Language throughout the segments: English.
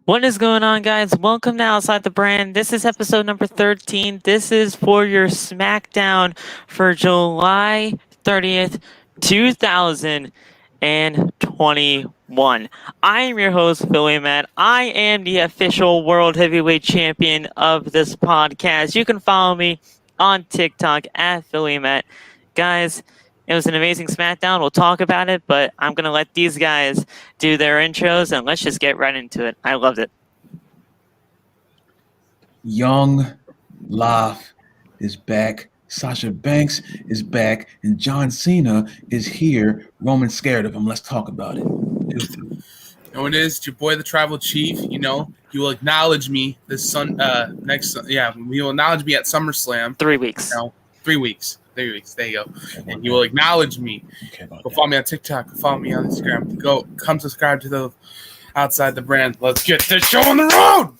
What is going on, guys? Welcome to Outside the Brand. This is episode number 13. This is for your SmackDown for July 30th, 2021. I am your host, Philly Matt. I am the official World Heavyweight Champion of this podcast. You can follow me on TikTok at Philly Matt. Guys, it was an amazing SmackDown. We'll talk about it, but I'm going to let these guys do their intros, and let's just get right into it. I loved it. Young Live is back. Sasha Banks is back. And John Cena is here. Roman's scared of him. Let's talk about it. It is. It's your boy, the Tribal Chief. You know, he will acknowledge me this he will acknowledge me at SummerSlam. 3 weeks. 3 weeks. 3 weeks. There you go. And he will acknowledge me. Go follow me on TikTok. Go follow me on Instagram. Come subscribe to the Outside the Brand. Let's get this show on the road.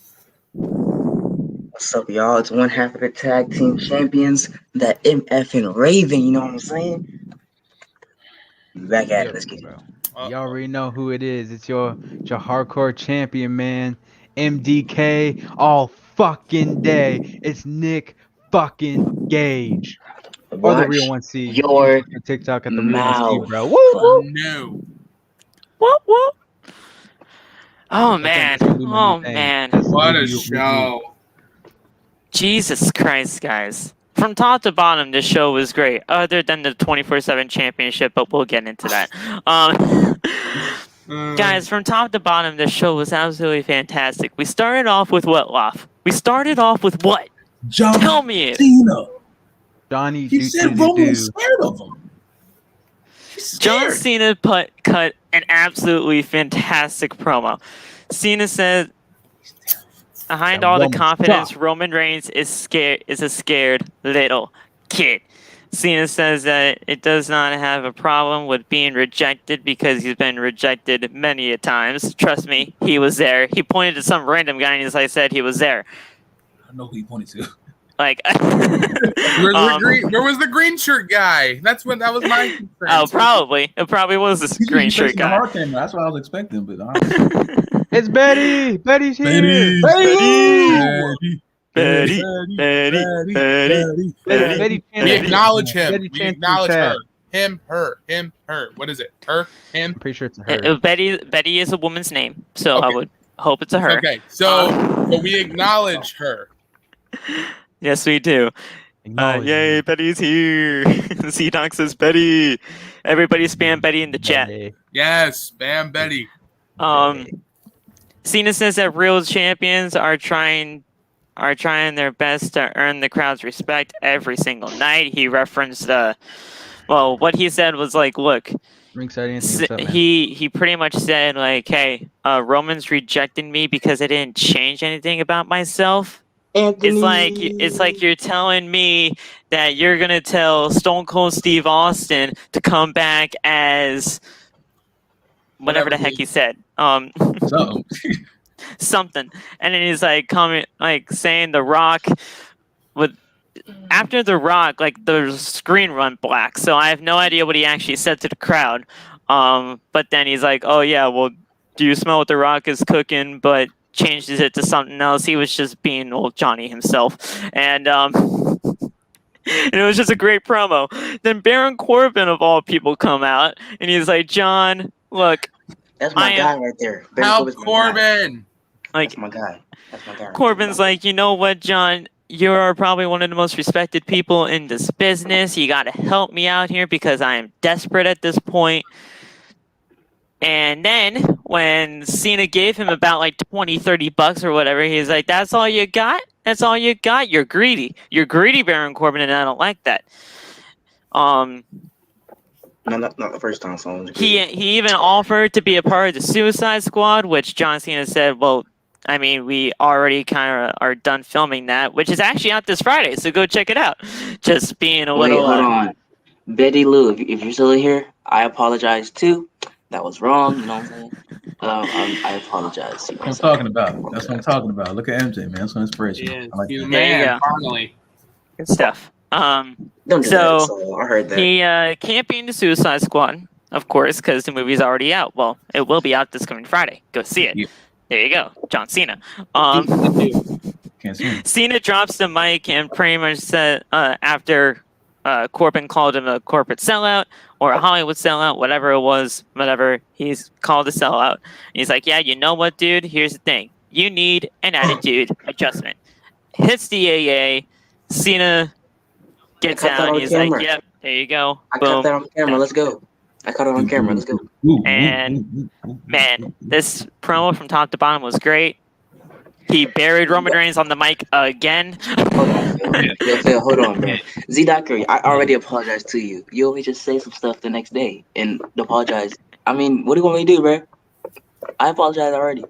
What's up, y'all? It's one half of the tag team champions, the MF and Raven. You know what I'm saying? Back at it. Let's get it. You already know who it is. It's your hardcore champion, man. MDK all fucking day. It's Nick fucking Gage. Or the real 1C. Your TikTok at the mouth. real 1C, bro. Woo, woo. No. Whoop, whoop. Oh, man. Oh, man. What a show. Jesus Christ, guys. From top to bottom, this show was great, other than the 24/7 championship, but we'll get into that. Guys, from top to bottom, this show was absolutely fantastic. We started off with what, Loff? We started off with what? John Tell me it. Cena. Johnny, He said Roman was scared of him. John Cena cut an absolutely fantastic promo. Cena said, behind all the confidence, Roman Reigns is a scared little kid. Cena says that it does not have a problem with being rejected because he's been rejected many a times. Trust me, he was there. He pointed to some random guy and as I said, he was there. I know who he pointed to. Like, where was the green shirt guy? That was my concern. Oh, probably. It probably was this green shirt guy. That's what I was expecting, but it's Betty. Betty's here. Betty. We acknowledge him. We acknowledge her. Him, her. What is it? Her, him. I'm pretty sure it's a her. Betty is a woman's name, so Okay. I would hope it's a her. Okay, so we acknowledge her. Yes, we do. Yay, Betty's here. C-Doc says Betty. Everybody spam Betty in the chat. Yes, bam, Betty. Cena says that real champions are trying their best to earn the crowd's respect every single night. He referenced what he said was like, look, he pretty much said like, hey, Roman's rejecting me because I didn't change anything about myself. Anthony. It's like you're telling me that you're gonna tell Stone Cold Steve Austin to come back as whatever the heck he said. Something. And then he's like saying The Rock after The Rock, like the screen run black. So I have no idea what he actually said to the crowd. But then he's like, oh yeah, well, do you smell what The Rock is cooking? But changes it to something else. He was just being old Johnny himself. And and it was just a great promo. Then Baron Corbin of all people come out and he's like, John, look, that's my guy right there. Help Corbin. That's my guy. That's my guy. Corbin's like, you know what, John? You're probably one of the most respected people in this business. You got to help me out here because I am desperate at this point. And then when Cena gave him about like $20-$30 or whatever, he's like, that's all you got? That's all you got? You're greedy. You're greedy, Baron Corbin, and I don't like that. No, not the first time. So he even offered to be a part of the Suicide Squad, which John Cena said, well, I mean, we already kind of are done filming that, which is actually out this Friday, so go check it out. Just being a little... Hold on. Betty Lou, if you're still here, I apologize too. That was wrong, you know what I'm saying? I apologize. That's what I'm talking about. That's what I'm talking about. Look at MJ, man. That's what inspiration. Yeah, I like he's that. a man, There you go. finally. Good stuff. Don't do So, that, so I heard that. He can't be in the Suicide Squad, of course, because the movie's already out. Well, it will be out this coming Friday. Go see it. Yeah. There you go, John Cena. Can't see him. Cena drops the mic and pretty much said after Corbin called him a corporate sellout or a Hollywood sellout, whatever it was, whatever he's called a sellout. And he's like, yeah, you know what, dude? Here's the thing. You need an attitude adjustment. Hits the AA. Cena gets out. And he's like, yep, there you go. I Boom. caught that on camera. Let's go. I caught it on camera. Let's go. And man, this promo from top to bottom was great. He buried Roman Reigns on the mic again. Hold on, Phil, hold on, man. Z-Doctor, I already apologized to you. You always just say some stuff the next day and apologize. I mean, what do you want me to do, bro? I apologize already.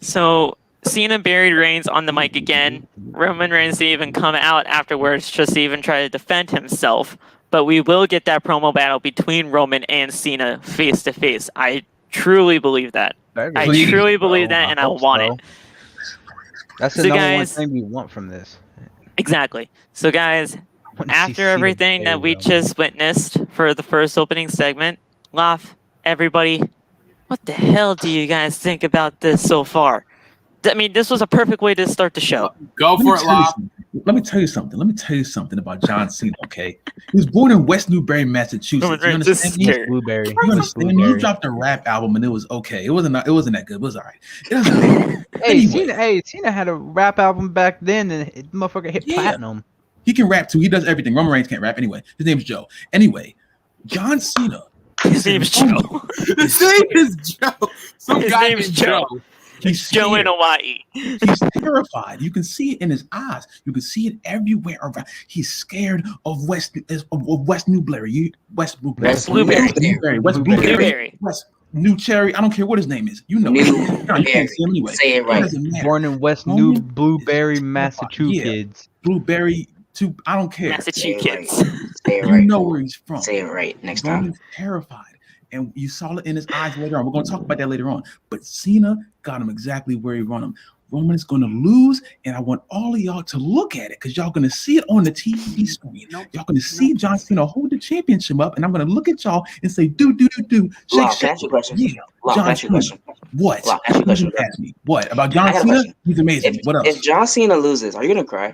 So Cena buried Reigns on the mic again. Roman Reigns didn't even come out afterwards just to even try to defend himself. But we will get that promo battle between Roman and Cena face to face. I truly believe that. I truly believe that, and I want it. That's the number one thing we want from this. Exactly. So, guys, after everything that we just witnessed for the first opening segment, Lof, everybody, what the hell do you guys think about this so far? I mean, this was a perfect way to start the show. Go for it, Lof. Let me tell you something. Let me tell you something about John Cena, okay? He was born in West Newbury, Massachusetts. You understand me? Blueberry. You understand me? You dropped a rap album and it was okay. It wasn't that good. It was all right. It doesn't matter. Cena had a rap album back then and the motherfucker hit platinum. He can rap too. He does everything. Roman Reigns can't rap anyway. His name's Joe. Anyway, John Cena. His name's Joe. His name is Joe. His name's Joe. He's Joe in Hawaii. He's terrified. You can see it in his eyes. You can see it everywhere around. He's scared of West Newbury. West New Cherry. I don't care what his name is. You know. You can't see him anyway. Say it right. Born in West New Blueberry, Massachusetts. Blueberry. I don't care. Massachusetts. Say it right. You know where he's from. Say it right next time. Roman's terrified. And you saw it in his eyes later on. We're going to talk about that later on. But Cena got him exactly where he wanted him. Roman is going to lose, and I want all of y'all to look at it because y'all going to see it on the TV screen. Y'all going to see John Cena hold the championship up, and I'm going to look at y'all and say, do. Shake. Ask your question. Yeah. Ask your question. What? Ask your question. Ask me. What? About John Cena? He's amazing. What else? If John Cena loses, are you going to cry?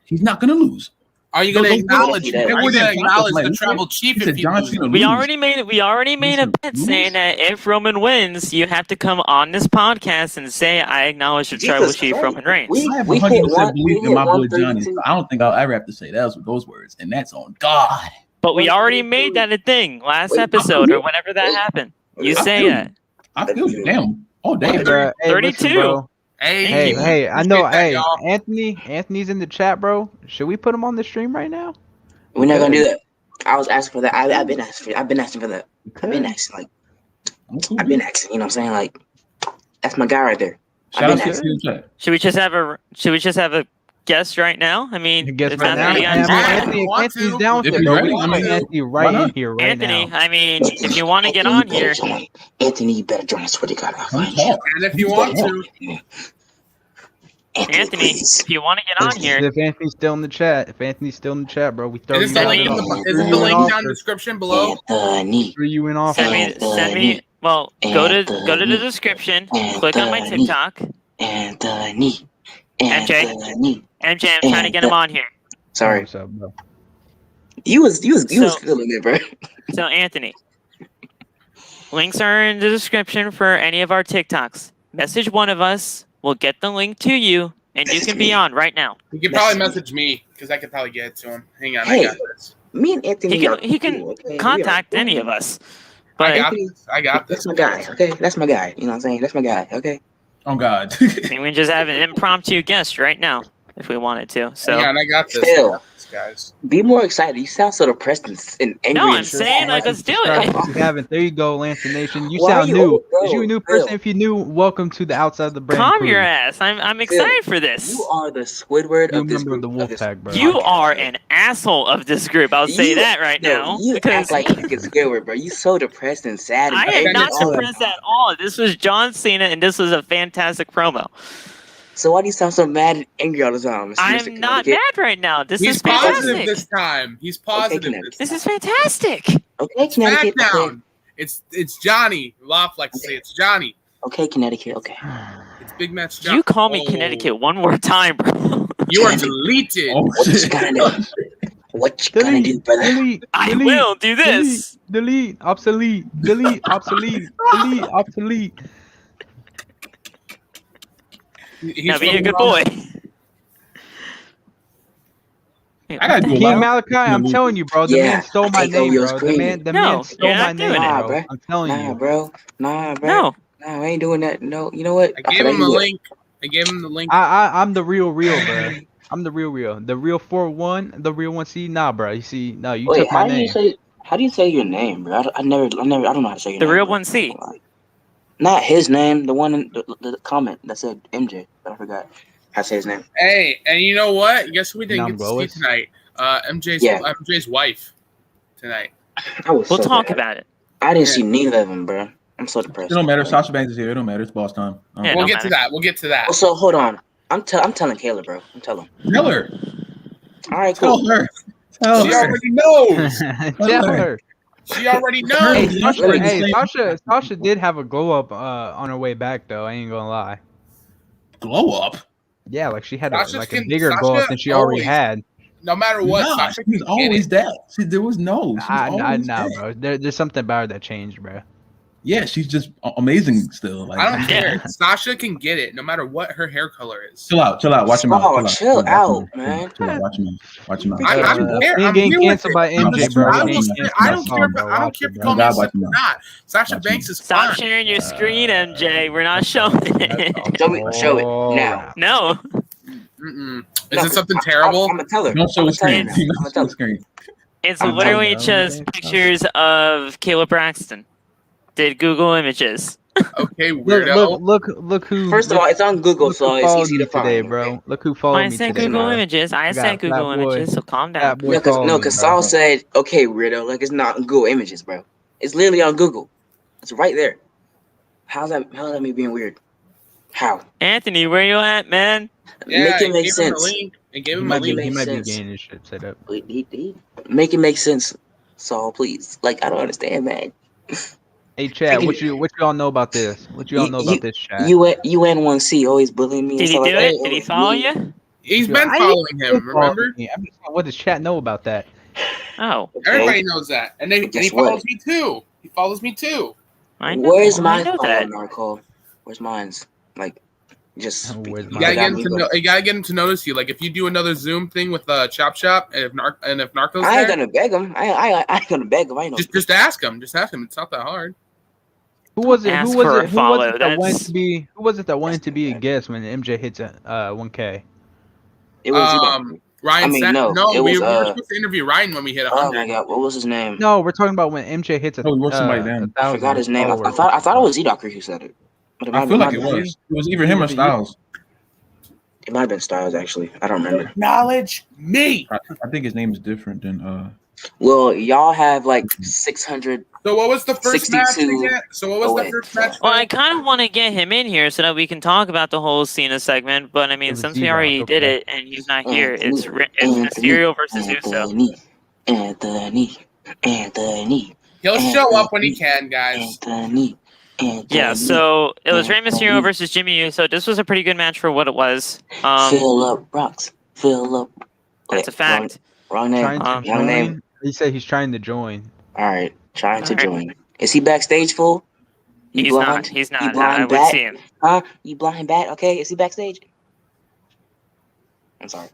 He's not going to lose. Are you going to acknowledge the tribal chief if John Cena? We already made a bet saying that if Roman wins, you have to come on this podcast and say I acknowledge the tribal chief Roman Reigns. I have 100% belief in my boy Johnny. So I don't think I'll ever have to say that with those words, and that's on God. But we already made that a thing last episode or whenever that happened. You say that. I feel you. Damn. Oh, damn. 32. Hey, I know. Hey, Anthony's in the chat, bro. Should we put him on the stream right now? We're not gonna do that. I was asking for that. I've been asking for that. I've been asking. You know what I'm saying? Like, that's my guy right there. Should we just have a guest right now? I mean, guest right now. Anthony's down here, bro. Anthony right in here right now. Anthony, I mean, if you want to get on here, Anthony, you better join us. What you got? And if you want to. Anthony, if you want to get on here. If Anthony's still in the chat, bro, we throw you in. Is the link down in the description below? Anthony. Throw you in off. Send me. Well, go to the description. Click on my TikTok. Anthony. MJ, I'm trying to get him on here. Sorry. What's up, bro? You was feeling it, bro. So Anthony, links are in the description for any of our TikToks. Message one of us. We'll get the link to you, and you can be on right now. You can probably message me because I could probably get it to him. Hang on, I got this. Me and Anthony. He can contact any of us. But I got this. That's my guy. Okay, that's my guy. You know what I'm saying? That's my guy. Okay. Oh God. I mean, we just have an impromptu guest right now if we wanted to. So hang on, I got this. Phil, guys. Be more excited. You sound so depressed and angry. No, I'm saying like let's do it. There you go, Lance Nation. You sound new. Is you a new person? If you're new, welcome to the Outside the Brand. Calm your ass. I'm excited for this. You are the Squidward of this group. The Wolfpack, bro. You are an asshole of this group. I'll say that right now. You act like you get Squidward, bro. You so depressed and sad. I am not depressed at all. This was John Cena, and this was a fantastic promo. So why do you sound so mad and angry all the time? I'm not mad right now. He's positive this time. He's positive. This is fantastic. Okay, SmackDown. It's Johnny. Lof likes to say it's Johnny. Okay, Connecticut. Okay. It's big match. John. You call me Connecticut one more time, bro. You are deleted. Oh, What you shit. gonna do? What you gonna do, brother? Delete. I delete, will do this. Delete. Obsolete. Delete. Obsolete. Delete. Obsolete. He's Now be a from good Raleigh. boy. I gotta do a King lot. Malachi, I'm telling you, bro. The Yeah, man stole my take over name, your bro. screen. The No, man stole you're my not name, doing it. Nah, bro. bro. I'm telling Nah, you. bro. Nah, bro. No. Nah, we ain't doing that. No, you know what? I gave him a link. I gave him the link. I'm the real, bro. I'm the real. The real 4-1, the real 1C. Nah, bro. You see, no, you Wait, took my name. how do you say your name, bro? I don't know how to say your The name. real bro. 1C. Not his name, the one in the comment that said MJ. But I forgot how to say his name. Hey, and you know what? Guess who we didn't get to see Lois. tonight? MJ's wife tonight. I was We'll so talk bad. about it. I didn't see neither of them, bro. I'm so depressed. It don't matter. Sasha Banks is here. It don't matter. It's boss time. Yeah, We'll no get to matter. that. We'll get to that. Also, hold on. I'm telling Kayla, bro. I'm telling. Tell her. All right, cool. Tell her. Tell She her. already knows. Tell her. She already Her knows. and Bianca are the same- Sasha did have a glow up on her way back, though. I ain't gonna lie. Glow up. Yeah, like she had Sasha a can- bigger glow up than she already always- had. No matter what, Nah, Sasha she was can get always it. that. There was no. She was always Nah, that. bro. There's something about her that changed, bro. Yeah, she's just amazing still. Like, I don't Yeah. care. Sasha can get it no matter what her hair color is. Chill out. Watch him Saul, out. chill out, man. Chill out. Watch him out. I don't care. Being I'm getting here with canceled it. by MJ, bro. I, We're will getting say, canceled I by don't Saul, care. bro. I don't Watch care it, if you bro. call me a God, watch simp him or out. not. Sasha Watch Banks him. is Stop fine. sharing your screen, MJ. We're not showing it. Show it now. No. Mm-mm. Is it something terrible? I'm gonna tell her. Don't show I'm a gonna tell her screen. now. Don't I'm gonna show tell a her. screen. It's I'm literally telling just you. pictures of Caleb Braxton. Did Google Images. Okay, weirdo. Look who. First of all, it's on Google, look who so it's followed easy me to find. today, bro. Okay? Look who I followed me said today, Google bro. Images. I got said Google Fat Boy. Images, so calm Fat down. Boy No, followed me, because bro. Saul said, "Okay, weirdo." Like it's not on Google Images, bro. It's literally on Google. It's right there. How's that me being weird? How? Anthony, where you at, man? Yeah, Make it make gave him a sense. link. It gave He him a might be. link. He might be sense. getting his shit set up. Make it make sense, Saul. Please. Like I don't understand, man. Hey, Chad, what you all know about this? What you all know about this, Chad? UN1C always bullying me. Did and he stuff do like, it? Did he follow you? He's Yo, been I following ain't him, remember? me. I'm just saying, what does Chat know about that? Oh, Okay. Everybody knows that. And he Guess what? follows me too. He follows me too. I know. Where's I my know follow, that. Narco? Where's mine's? Like, just Where's You mine? gotta get him to know. You gotta get him to notice you. Like if you do another Zoom thing with Chop Shop, and if Narco's I ain't there, gonna beg him. I ain't gonna beg him. I know. just ask him. Just ask him. It's not that hard. Who was it? Ask Who was for it? a Who follow. was it that wanted That's- to be? Who was it that wanted to be a guest when MJ hits 1K? It was Ryan. I mean, Sack- no, no, it we was, were supposed to interview Ryan when we hit oh 100. my god, what was his name? No, we're talking about when MJ hits Oh, we worked somebody down. I forgot his name. I thought it was Z-Doctor who said it. But I feel like it might was. It was either him or Styles. It might have been Styles actually. I don't remember. Acknowledge me. I think his name is different than Well, y'all have like 600. So what was the first match 62. again? So what was Oh, the wait. first match? Well, I kind of want to get him in here so that we can talk about the whole Cena segment. But I mean, It was since we Z-Rock, already did okay. it and he's not here, it's Anthony, Mysterio versus Uso. Anthony. He'll show up when he can, guys. Anthony. Yeah, so it was Rey Anthony. Mysterio versus Jimmy Uso. This was a pretty good match for what it was. Fill up rocks. Fill up. That's a fact. Wrong name. Trying to Wrong join. name. He said he's trying to join. All right, trying to All right. join. Is he backstage, fool? You He's blind? not. He's You not. blind I would bat? see him. Huh? You blind bat? Okay, is he backstage? I'm sorry.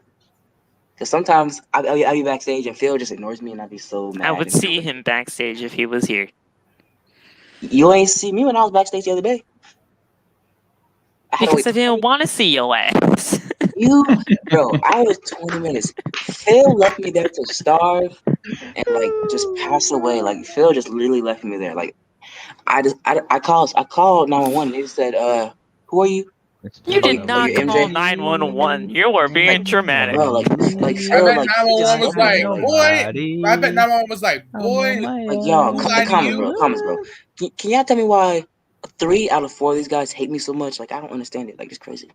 Because sometimes I'll be backstage and Phil just ignores me and I'd be so mad. I would see him backstage if he was here. You ain't see me when I was backstage the other day. I had to Because I wait. didn't want to see your ass. Bro, I was 20 minutes. Phil left me there to starve and like just pass away. Like Phil just literally left me there. Like I called 911 and they said, who are you? You did Oh, not you're call MJ? 911. You were being dramatic. Bro, like I Phil, bet like 911 was just like, like, boy. I bet 911 was like, boy. like y'all, Who lied to comments, you? bro, comments, bro. Can y'all tell me why 3 out of 4 of these guys hate me so much? Like I don't understand it. Like it's crazy.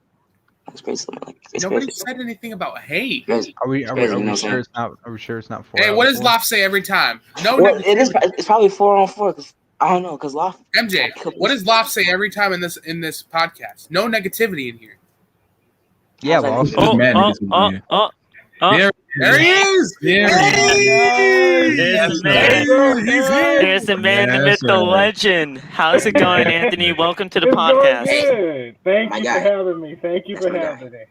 It's crazy. Like it's Nobody crazy. said anything about hate. Crazy. Are we crazy, you know what sure I'm it's not? Are we sure it's not 4? Hey, what does Loft say every time? No Well, it is. negativity. It's probably 4 on 4 because I don't know, because Loft. MJ, what does Loft say every time in this podcast? No negativity in here. Yeah, well, There he is. There's the man. There's the man, the myth, the legend. How's it going, Anthony? Welcome to the podcast. Good. Thank you for having me. Thank you for having me.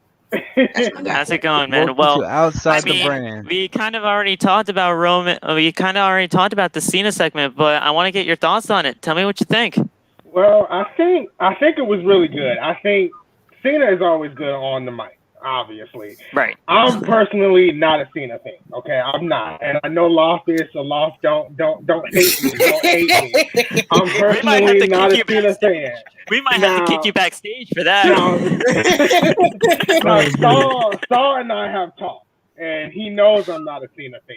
How's it going, man? Well, outside the brand. We kind of already talked about Roman. We kind of already talked about the Cena segment, but I want to get your thoughts on it. Tell me what you think. Well, I think it was really good. I think Cena is always good on the mic, obviously. Right. I'm personally not a Cena fan. Okay, I'm not, and I know Loft is, so Loft don't hate me. Don't hate me. I'm personally not a Cena fan. We might have to kick you backstage for that. Saul and I have talked, and he knows I'm not a Cena fan.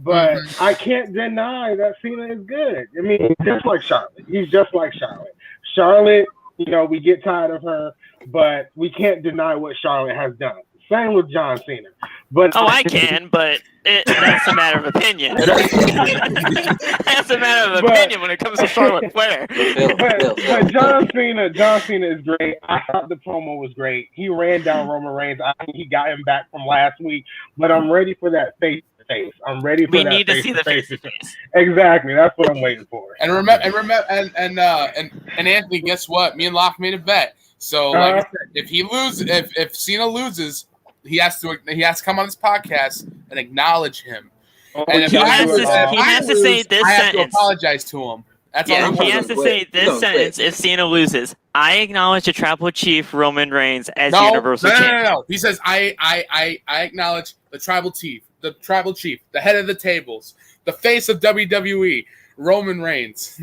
But I can't deny that Cena is good. I mean, just like Charlotte. He's just like Charlotte. Charlotte, we get tired of her, but we can't deny what Charlotte has done. Same with John Cena. But I can, but that's a matter of opinion. That's a matter of opinion when it comes to Charlotte Flair. But John Cena is great. I thought the promo was great. He ran down Roman Reigns. I think he got him back from last week. But I'm ready for that face-to-face. I'm ready for that. We need to see the face-to-face. Exactly. That's what I'm waiting for. And remember, and Anthony, guess what? Me and Locke made a bet. So like I said, if Cena loses, he has to come on this podcast and acknowledge him. And if he has to say this I have sentence. to apologize to him. That's all. He has to say this sentence if Cena loses. I acknowledge the Tribal Chief Roman Reigns as Universal Champion. No. He says I acknowledge the Tribal Chief, the head of the tables, the face of WWE, Roman Reigns.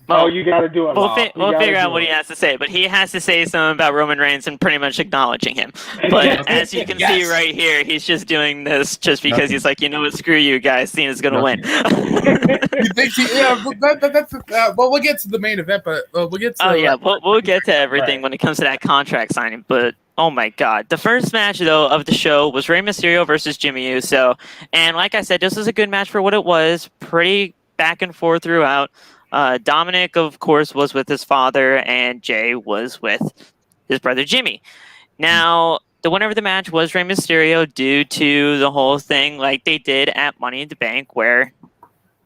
Oh, you got to do it. We'll figure out what he has to say, but he has to say something about Roman Reigns and pretty much acknowledging him. But as you can see right here, he's just doing this just because he's like, what, screw you guys, Cena's gonna win. Well, we'll get to the main event, but we'll get to. We'll get to everything when it comes to that contract signing, but. Oh my God. The first match, though, of the show was Rey Mysterio versus Jimmy Uso. And like I said, this was a good match for what it was. Pretty back and forth throughout. Dominic, of course, was with his father, and Jay was with his brother Jimmy. Now, the winner of the match was Rey Mysterio due to the whole thing like they did at Money in the Bank, where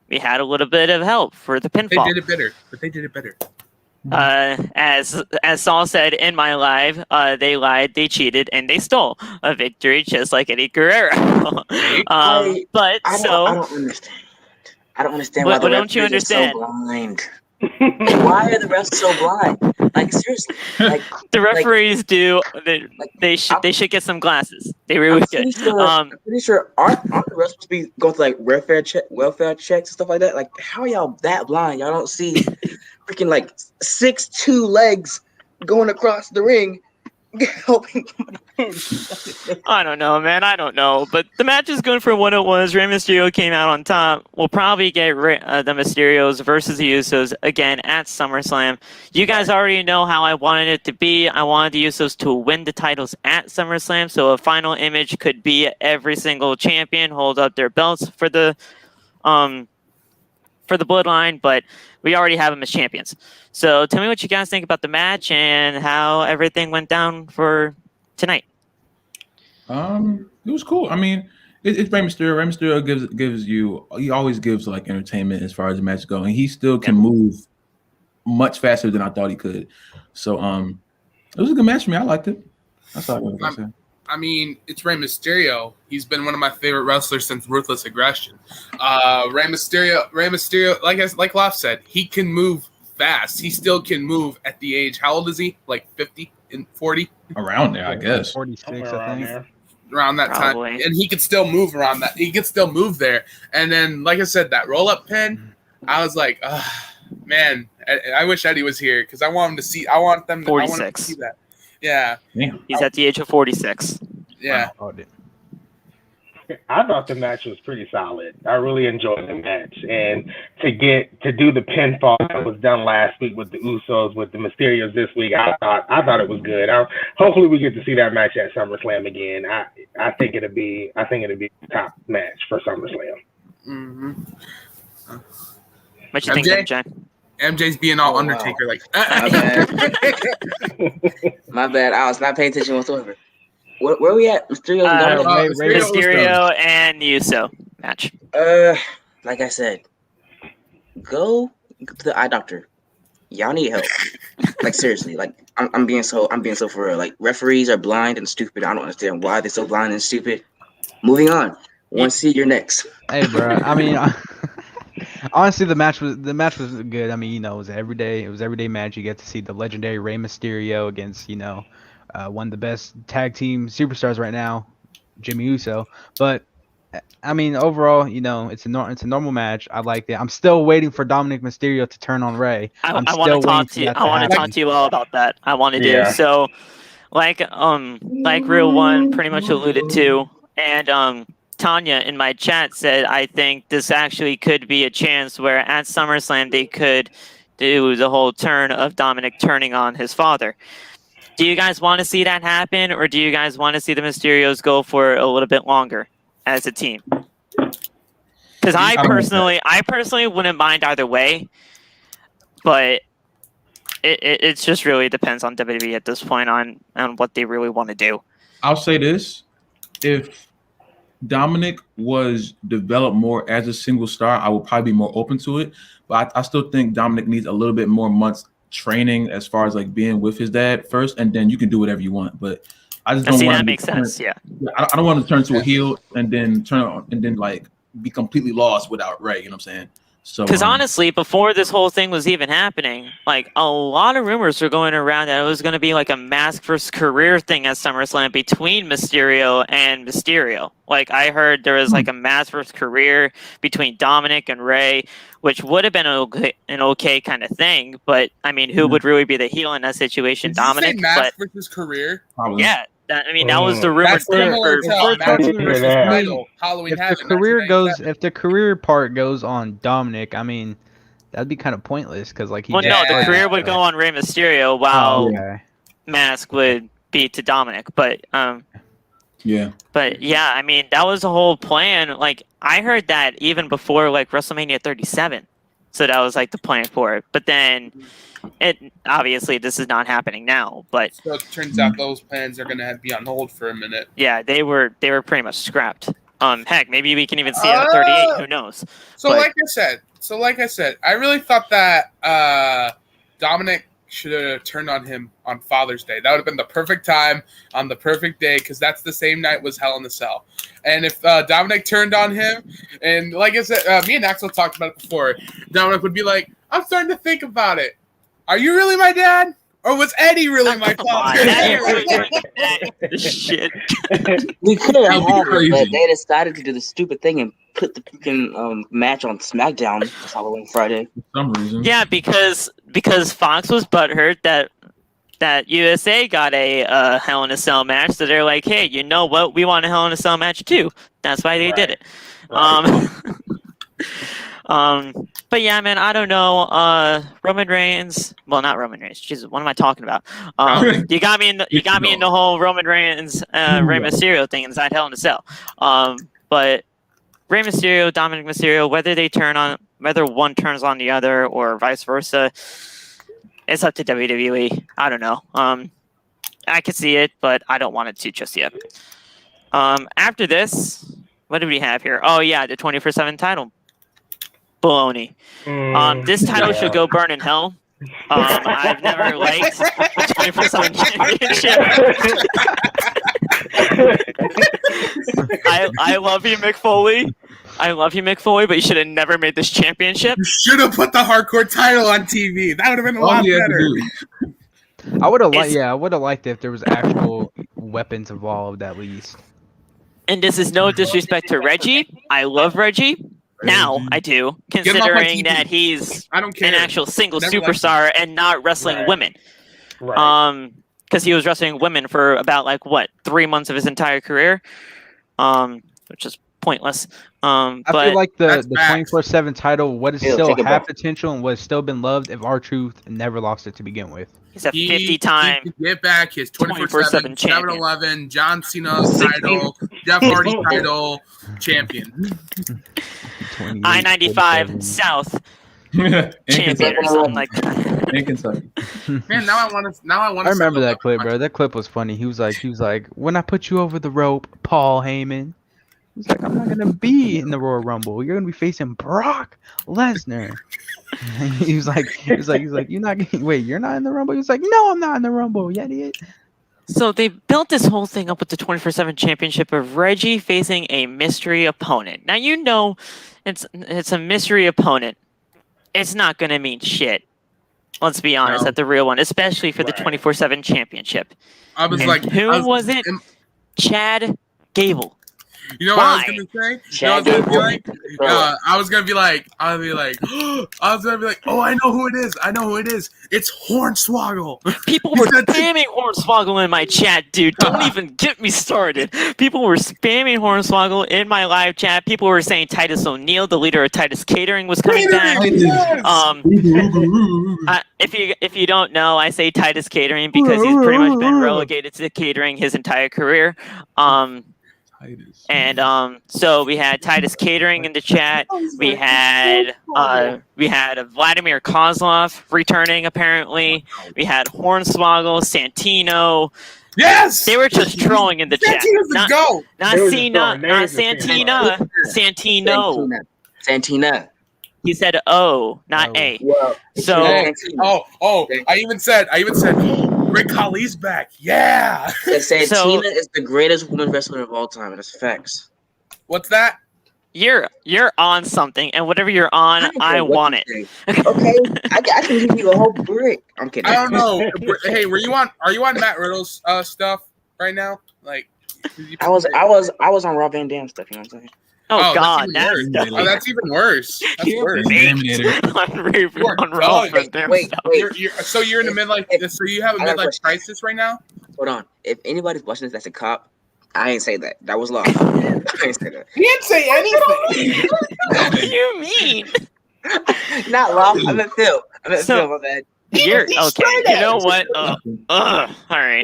we had a little bit of help for the pinfall. They did it better. As Saul said in my live, they lied, they cheated, and they stole a victory, just like Eddie Guerrero. I don't understand. I don't understand why the refs are so blind. Why are the refs so blind? Like seriously, the referees they should get some glasses. They really should. I'm pretty sure aren't the refs supposed to be going through welfare checks and stuff like that? Like how are y'all that blind? Y'all don't see freaking 6'2" legs going across the ring. Helping I don't know, man. I don't know. But the match is good for what it was. Rey Mysterio came out on top. We'll probably get the Mysterios versus the Usos again at SummerSlam. You guys already know how I wanted it to be. I wanted the Usos to win the titles at SummerSlam. So a final image could be every single champion hold up their belts for the bloodline, but we already have them as champions. So tell me what you guys think about the match and how everything went down for tonight. It was cool. I mean, it's Rey Mysterio. Rey Mysterio he always gives entertainment as far as the match goes, and he still can move much faster than I thought he could. So it was a good match for me. I liked it. That's all I was saying. I mean, it's Rey Mysterio. He's been one of my favorite wrestlers since Ruthless Aggression. Rey Mysterio, like Loft said, he can move fast. He still can move at the age. How old is he? Like 50 and 40? Around there, I guess. 46, I think. Around that Probably. time. And he could still move around that. He could still move there. And then, like I said, that roll-up pin, I was like, man, I wish Eddie was here because I want him to see. I want them to see that. Yeah. He's at the age of 46. Yeah. I thought the match was pretty solid. I really enjoyed the match. And to do the pinfall that was done last week with the Usos, with the Mysterios this week, I thought it was good. Hopefully we get to see that match at SummerSlam again. I think it'll be the top match for SummerSlam. Mm-hmm. What you think, MJ? MJ's being all Oh, Undertaker wow. like. My bad. My bad. I was not paying attention whatsoever. Where we at? Mysterio and Dominic? Mysterio and Uso match. Like I said, go to the eye doctor. Y'all need help. Like seriously, like I'm being so for real. Like referees are blind and stupid. I don't understand why they're so blind and stupid. Moving on. One seed, you're next. Hey, bro. I mean, honestly, the match was good. I mean, you know, it was everyday match. You get to see the legendary Rey Mysterio against, you know, one of the best tag team superstars right now, Jimmy Uso. But I mean, overall, you know, it's a normal match. I liked it. I'm still waiting for Dominic Mysterio to turn on Rey. I want to talk to you. I want to talk to you all about that. I want to do so. Like Real One pretty much alluded to, and Tanya in my chat said, I think this actually could be a chance where at SummerSlam they could do the whole turn of Dominic turning on his father. Do you guys want to see that happen, or do you guys want to see the Mysterios go for a little bit longer as a team? Because I personally wouldn't mind either way, but it just really depends on WWE at this point on what they really want to do. I'll say this: if Dominic was developed more as a single star, I would probably be more open to it. But I still think Dominic needs a little bit more months training as far as like being with his dad first, and then you can do whatever you want. But I just don't want that makes sense. Yeah, I don't want to turn to a heel and then like be completely lost without Rey. You know what I'm saying? So because honestly, before this whole thing was even happening, like a lot of rumors were going around that it was going to be like a mask versus career thing at SummerSlam between Mysterio and Mysterio. Like I heard there was like a mask versus career between Dominic and Rey, which would have been an okay kind of thing. But I mean, who would really be the heel in that situation? Did Dominic. you say mask versus career? Probably. Yeah. That was the rumor. That's similar to Halloween if the career part goes on Dominic, I mean, that'd be kind of pointless because like the career would go on Rey Mysterio while mask would be to Dominic. But I mean, that was the whole plan. Like I heard that even before like WrestleMania 37, so that was like the plan for it. But then. Obviously this is not happening now, but so it turns out those plans are gonna be on hold for a minute. Yeah, they were pretty much scrapped. Heck, maybe we can even see it at 38. Who knows? Like I said, I really thought that Dominic should have turned on him on Father's Day. That would have been the perfect time on the perfect day because that's the same night was Hell in a Cell. And if Dominic turned on him, and like I said, me and Axel talked about it before, Dominic would be like, "I'm starting to think about it. Are you really my dad? Or was Eddie really my father?" Shit. We could have had it, but they decided to do the stupid thing and put the freaking match on SmackDown the following Friday. For some reason. Yeah, because Fox was butthurt that USA got a Hell in a Cell match, so they're like, hey, you know what? We want a Hell in a Cell match too. That's why they did it. But yeah, man, I don't know. Roman Reigns. Well, not Roman Reigns. Jesus, what am I talking about? You got me in the whole Roman Reigns, Rey Mysterio thing inside Hell in a Cell. But Rey Mysterio, Dominic Mysterio, whether one turns on the other or vice versa, it's up to WWE. I don't know. I could see it, but I don't want it to just yet. After this, what do we have here? Oh yeah, the 24/7 title. Baloney. This title should go burn in hell. I've never liked the 24/7 championship. I love you, Mick Foley. But you should have never made this championship. You should have put the hardcore title on TV. That would have been a lot better. I would have liked it if there was actual weapons involved at least. And this is no disrespect to Reggie. I love Reggie. Now I do, considering that he's an actual single superstar and not wrestling women. Right. Because he was wrestling women for about 3 months of his entire career, which is pointless. I feel like the 24/7 title would have still had potential and would have still been loved if R-Truth never lost it to begin with. He's a 50-time he get back his 24/7 7-Eleven John Cena title, Jeff Hardy title champion. I-95 South champion or something like that. In Kentucky. Man, now I want to. I remember that clip, bro. That clip was funny. He was like, when I put you over the rope, Paul Heyman. He's like, I'm not gonna be in the Royal Rumble. You're gonna be facing Brock Lesnar. He was like, you're not getting. Wait, you're not in the Rumble. He was like, no, I'm not in the Rumble. You idiot. So they built this whole thing up with the 24/7 championship of Reggie facing a mystery opponent. Now you know, it's a mystery opponent. It's not gonna mean shit. Let's be honest, at the real one, especially for the 24/7 championship. I was like, who was it? Chad Gable. You know what I was gonna say? I was gonna be like, oh, I know who it is. It's Hornswoggle. People were spamming Hornswoggle in my chat, dude. Don't even get me started. People were spamming Hornswoggle in my live chat. People were saying Titus O'Neil, the leader of Titus Catering, was coming back. If you don't know, I say Titus Catering because he's pretty much been relegated to catering his entire career. So we had Titus Catering in the chat. We had Vladimir Kozlov returning apparently. We had Hornswoggle, Santino. Yes, they were just trolling in the chat. Not Cena, not Santina. Santina. He said O, not A. Well, so I even said Rick Khali's back. Yeah. Santina is the greatest woman wrestler of all time. That's facts. What's that? You're on something, and whatever you're on, I want it. Okay, I can give you a whole brick. I'm kidding. I don't know. Hey, are you on Matt Riddle's stuff right now? Like, I was on Rob Van Dam stuff. You know what I'm saying? Oh God, that's even worse. That's worse. Wait. So you're in the midlife. So you have a midlife crisis right now. Hold on. If anybody's watching this, that's a cop. I ain't say that. That was law. I ain't say that. He didn't say anything. What do you mean? Not law. I meant Phil. Phil. My bad. You're okay. You know what? All right.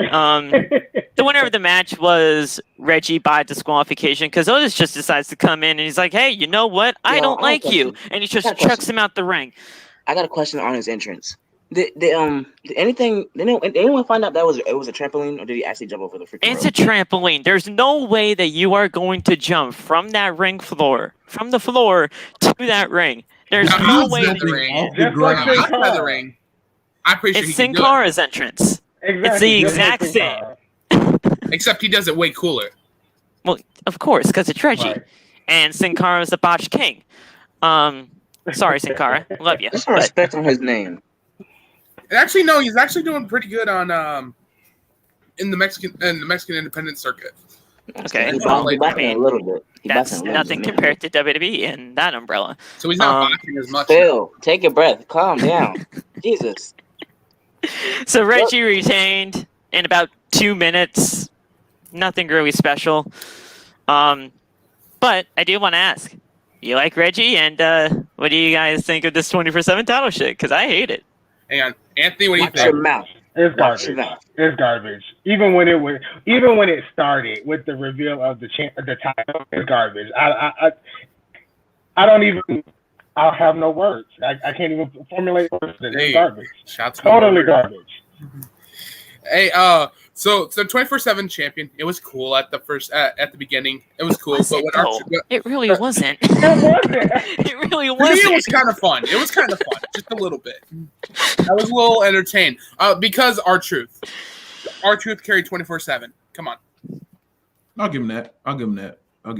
The winner of the match was Reggie by disqualification because Otis just decides to come in and he's like, "Hey, you know what? I don't like you," and he just chucks him out the ring. I got a question on his entrance. Did anyone find out that it was a trampoline, or did he actually jump over the freaking It's rope? a trampoline. There's no way that you are going to jump from that ring floor, from the floor to that ring. There's no way. Outside the ring. I'm pretty sure it's Sin Cara's entrance. Exactly. It's the exact same. Except he does it way cooler. Well, of course, because it's Reggie. Right. And Sin Cara's the Botch King. Sorry, Sin Cara. Love you. Put some respect on his name. And actually, no, he's actually doing pretty good on in the Mexican independent circuit. A Okay. little bit. That's nothing compared to WWE in that umbrella. So he's not boxing as much. Phil, take a breath. Calm down. Jesus. So Reggie retained in about 2 minutes. Nothing really special. But I do want to ask, you like Reggie? And what do you guys think of this 24/7 title shit? Because I hate it. Hang on. Anthony, what do you think? Your mouth. It's garbage. It's garbage. Even when it started with the reveal of the title, it's garbage. I don't even. I have no words. I can't even formulate words. It's garbage. Totally garbage. Hey, so 24/7 champion. It was cool at the beginning. It was cool, it really wasn't. It really wasn't. For me, it was kind of fun. Just a little bit. I was a little entertained because R-Truth carried 24/7. Come on. I'll give him that.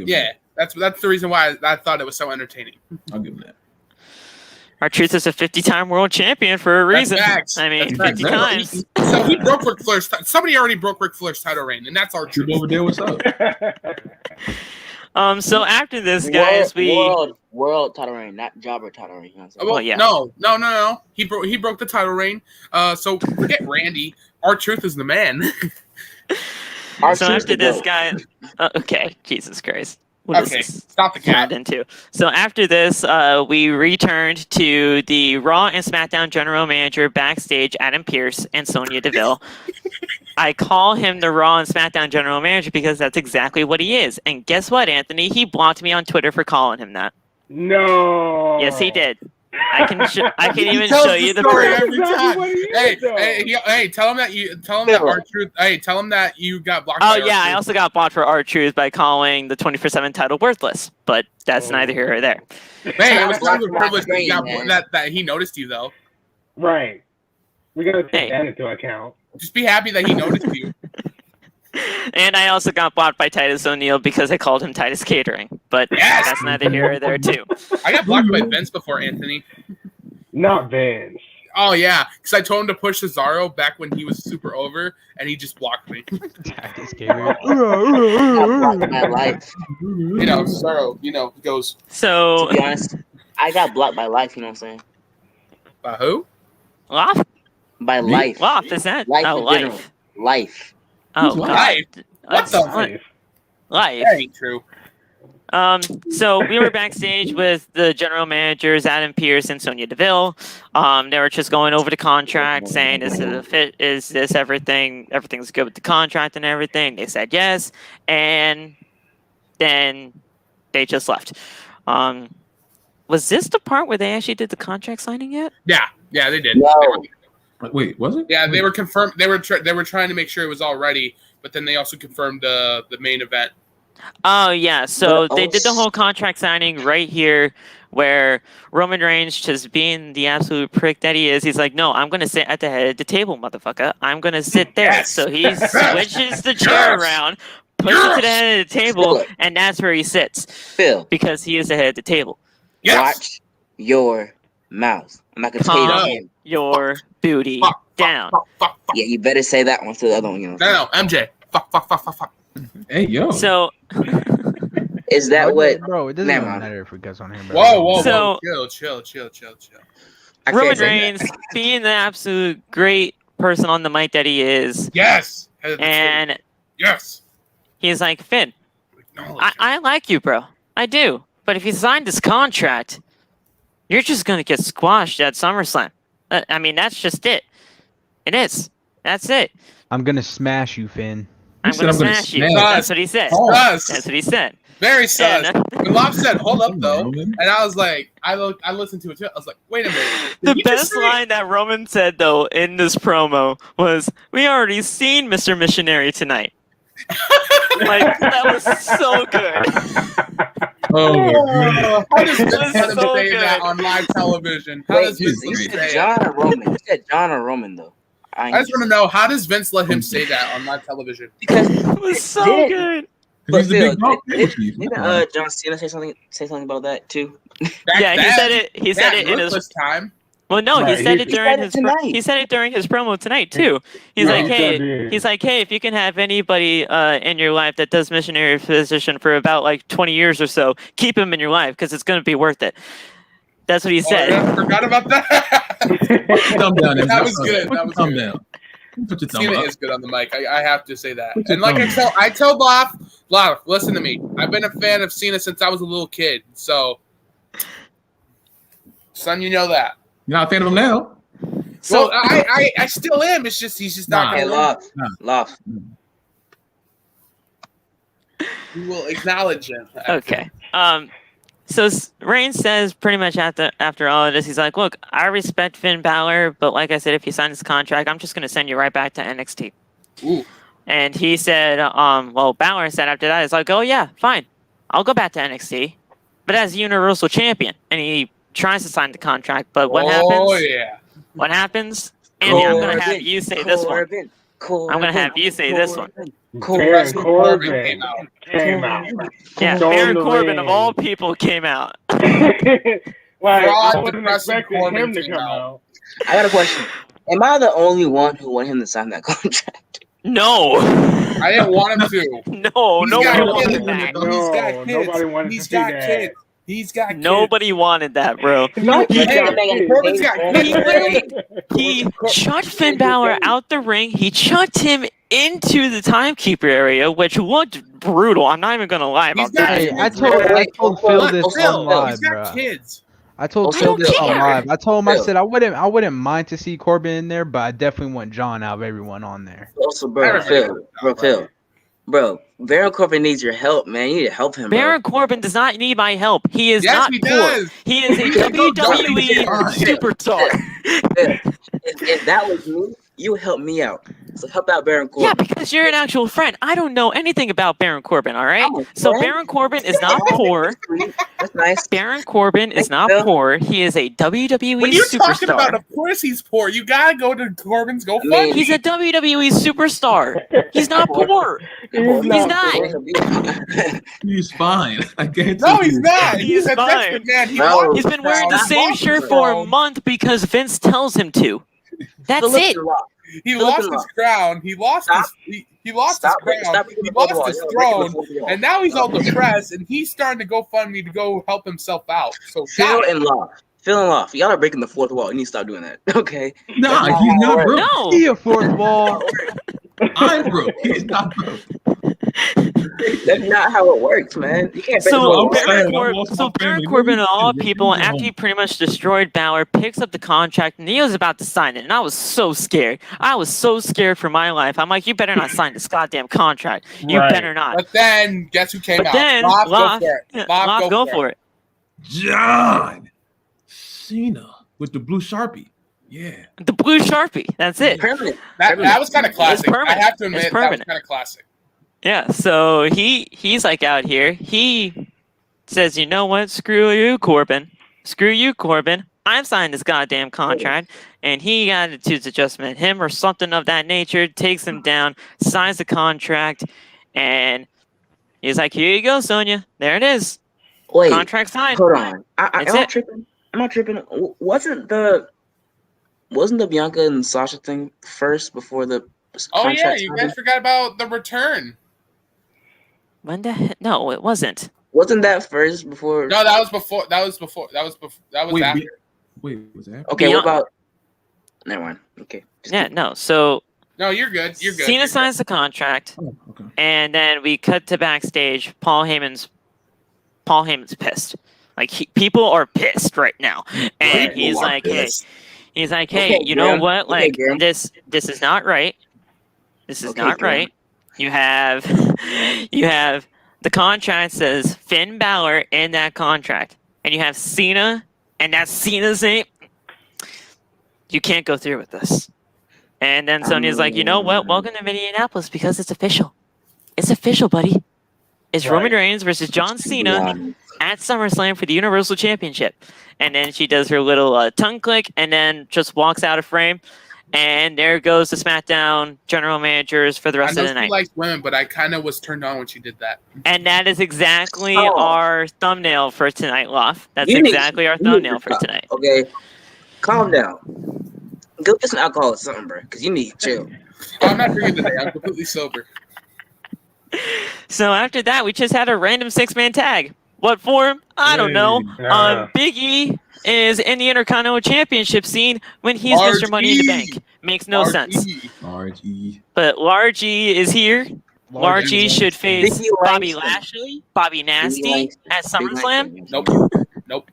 Yeah, that's the reason why I thought it was so entertaining. I'll give him that. R-Truth is a 50-time world champion for a reason. I mean, 50 times. So he broke Ric Flair's. Somebody already broke Ric Flair's title reign, and that's R-Truth. Over there, what's up? So after this, guys, world title reign, not jobber title reign. You know well, yeah. No. He broke the title reign. So forget Randy. R-Truth is the man. So after this, guy, okay, Jesus Christ. Okay, stop the cat. Into. So after this, we returned to the Raw and SmackDown general manager backstage, Adam Pearce and Sonya Deville. I call him the Raw and SmackDown general manager because that's exactly what he is. And guess what, Anthony? He blocked me on Twitter for calling him that. No. Yes, he did. I can even tells show the you the story proof. every Exactly time. what he Hey, is, though. hey, tell him that R-Truth. Hey, tell him that you got blocked. Oh by yeah, I R-Truth. also got blocked for R-Truth by calling the 24/7 title worthless, but that's neither here or there. Man, it was Shout kind of out a privilege to that, my you got, screen, man. that he noticed you though. Right. We gotta take Hey. that into account. Just be happy that he noticed you. And I also got blocked by Titus O'Neil because I called him Titus Catering, but Yes! that's neither here or there too. I got blocked by Vince before, Anthony. Not Vince. Oh yeah, because I told him to push Cesaro back when he was super over, and he just blocked me. Titus Gabriel. I blocked my life. You know, Cesaro. You know, he goes. So, To be honest, I got blocked by life. You know what I'm saying? By who? Loft? By life. Loft, is that? Life Oh, in general. life. Life. Oh, Who's God. Life? What the? Life. Life. That ain't true. So we were backstage with the general managers, Adam Pearce and Sonya Deville. They were just going over the contract, saying, "Is this a fit? Is this everything? Everything's good with the contract and everything." They said yes, and then they just left. Was this the part where they actually did the contract signing yet? Yeah, they did. No. Wait, was it? Yeah, they were confirmed. They were trying to make sure it was all ready, but then they also confirmed the main event. Oh yeah, so But they did the whole contract signing right here, where Roman Reigns, just being the absolute prick that he is, he's like, "No, I'm gonna sit at the head of the table, motherfucker. I'm gonna sit there." Yes. So he switches the chair Yes. around, puts it to the head of the table, Phil. and that's where he sits Phil, because he is the head of the table. Yes. watch your mouth. I'm not gonna tell you Calm that again. your booty Fuck, down. Fuck. Yeah, you better say that one to the other one. You know. No, MJ. Fuck. Hey, yo. So Is that what? Bro, it doesn't Never even mind. matter if we cuss on here. Bro. Whoa. So- Chill. I can't Roman say that. Reigns, being the absolute great person on the mic that he is, Yes. and yes. he's like, "Finn, Acknowledge it. I like you, bro. I do. But if you sign this contract, you're just going to get squashed at SummerSlam. I mean, that's just it. It is. That's it. I'm gonna smash you, Finn. I'm said going to I'm gonna smash you. smash. That's what he said. Sus. That's what he said. Very sus. And, When Lop said, "Hold up, though," Roman. and I was like, I listened to it too. I was like, "Wait a minute." Did the he just best say- line that Roman said, though, in this promo was, "We already seen Mr. Missionary tonight." Like, that was so good. Oh, How does Vince That was let him so say good. that on live television? How Wait, does you Vince let him said say it? John or Roman? You said John or Roman though. I just want to know, how does Vince let him say that on live television? because It was so Did- good. he's the Phil, big dog. didn't John Cena say something about that too? Back Yeah, he then, said it. He said that it in his. ruthless time. Well, no, Right, he said he- it he during said it his. tonight. He said it during his promo tonight too. He's Yeah, like, he hey, sure did. he's like, hey, if you can have anybody in your life that does missionary position for about like 20 years or so, keep him in your life because it's gonna be worth it. That's what he Oh, said. I forgot about that. Thumb down. That was good. That was Thumb good. down. Put your thumb Cena up. is good on the mic. I have to say that. Put your And like thumb I tell Loff, listen to me. I've been a fan of Cena since I was a little kid. So, son, you know that. You're not a fan of him now. So Well, I still am. It's just he's just not. Nah. Hey, gonna Love. We will acknowledge him. okay. So Reigns says pretty much after all of this, he's like, look, I respect Finn Balor, but like I said, if you sign this contract, I'm just gonna send you right back to NXT. Ooh. And he said, well, Balor said after that, he's like, oh yeah, fine, I'll go back to NXT, but as Universal Champion. And he tries to sign the contract, but what happens? Oh yeah. What happens? Andy, I'm gonna have you say this one. Corbin. I'm gonna have you say this one. Baron Corbin Corbin came out. came out. Yeah, Storm Baron the Corbin of ring. all people came out. Like, Fraud, I wasn't depressing expecting Corbin him to came come out. out. I got a question. Am I the only one who wanted him to sign that contract? No, I didn't want him to. no, He's nobody got wanted kids. that. He's got No, kids. nobody wanted He's to see got that. kids. He's got kids. Nobody wanted that, bro. Not He- that Corbin's got He literally kid. he chucked Finn Balor out the ring. He chucked him into the timekeeper area, which looked brutal. I'm not even gonna lie He's about got that. Hey, I kids, told bro. Phil this Phil, on live, he's got bro. kids. I told I Phil don't this on care. live. I told him, I Phil. said I wouldn't mind to see Corbin in there, but I definitely want John out of everyone on there. Also, bro, Phil. Bro, Baron Corbin needs your help, man. You need to help him, Baron Corbin does not need my help. He is not he poor. does. He is a WWE superstar. If that was me, you would help me out. So help out Baron Corbin. Yeah, because you're an actual friend. I don't know anything about Baron Corbin, all right? So Baron Corbin is not poor. That's nice. Baron Corbin is not poor. He is a WWE superstar. When you're talking about, of course he's poor. You gotta go to Corbin's GoFundMe. He's a WWE superstar. He's not poor. He's not. He's fine. I can't. No, he's not. He's a fine. desperate man. He's been wearing the same shirt for a month because Vince tells him to. That's it. He lost his crown. He lost his. He lost his crown. He lost his throne, and now he's all depressed. And he's starting to GoFundMe to go help himself out. So Phil and Love, y'all are breaking the fourth wall. You need to stop doing that. Okay. Nah, he's not broke. No. Be a fourth wall. I'm broke. He's not broke. That's not how it works, man. You can't. So Baron Corbin of all people, after he pretty much destroyed Balor, picks up the contract and he was about to sign it, and I was so scared. I was so scared for my life. I'm like, you better not sign this goddamn contract. You better not. But then, guess who came out? Then, Loft, go for it. John Cena with the blue Sharpie. Yeah. The blue Sharpie. That's it. That was kind of classic. I have to admit, that was kind of classic. Yeah, so he's like out here. He says, you know what? Screw you, Corbin. Screw you, Corbin. I'm signing this goddamn contract. And he got attitudes adjustment. Him or something of that nature takes him down, signs the contract, and he's like, here you go, Sonya. There it is. Wait, contract signed. Hold on. I'm not tripping. I'm not tripping. Wasn't the Bianca and Sasha thing first before the contract yeah, you guys forgot about the return. When the heck? No, it wasn't. Wasn't that first before? No, that was before. That was after. Wait, was that? Okay, what about? Never mind. Okay. So. No, you're good. You're good. Cena signs the contract, and then we cut to backstage. Paul Heyman's pissed. Like people are pissed right now, and he's like, hey, you know what? Like this is not right. This is not right. You have the contract says Finn Balor in that contract, and you have Cena, and that's Cena's name. You can't go through with this. And then Sonya's like, you know what? Welcome to Minneapolis because it's official. It's official, buddy. It's Roman Reigns versus John Cena at SummerSlam for the Universal Championship. And then she does her little tongue click and then just walks out of frame. And there goes the SmackDown general managers for the rest of the night. She likes women, but I kind of was turned on when she did that. And that is exactly our thumbnail for tonight, Loft. That's exactly our thumbnail for tonight. Okay, calm down. Go get some alcohol or something, bro, because you need to chill. I'm not drinking today. I'm completely sober. So after that, we just had a random 6-man tag. What form? I don't know. Big E is in the Intercontinental Championship scene when he's Mr. Money in the Bank. Makes no sense. Large E. But Large E is here. Large E should face Bobby Lashley, Bobby Nasty at SummerSlam. Nope.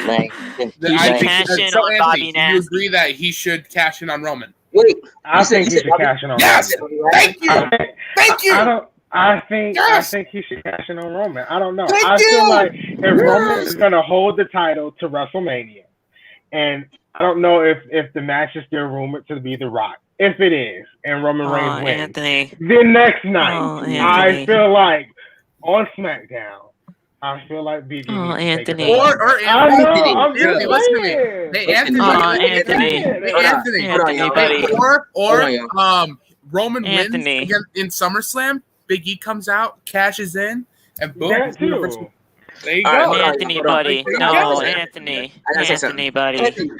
Like, he should cash in on Bobby Nasty. Do you agree that he should cash in on Roman? Wait, I think he should cash in on Roman. Yes! Thank you! I think he should cash in on Roman. I don't know. I feel like if Roman is going to hold the title to WrestleMania, and I don't know if the match is still rumored to be The Rock. If it is, and Roman Reigns wins, Anthony. the next night, I feel like on SmackDown, I feel like BG. Anthony. Or Anthony. Listen to me. Hey, Anthony. buddy. Or Roman wins Anthony. again in SummerSlam. Big E comes out, cashes in, and boom. That too. There you go. Anthony, buddy. No, Anthony. Anthony, buddy. I think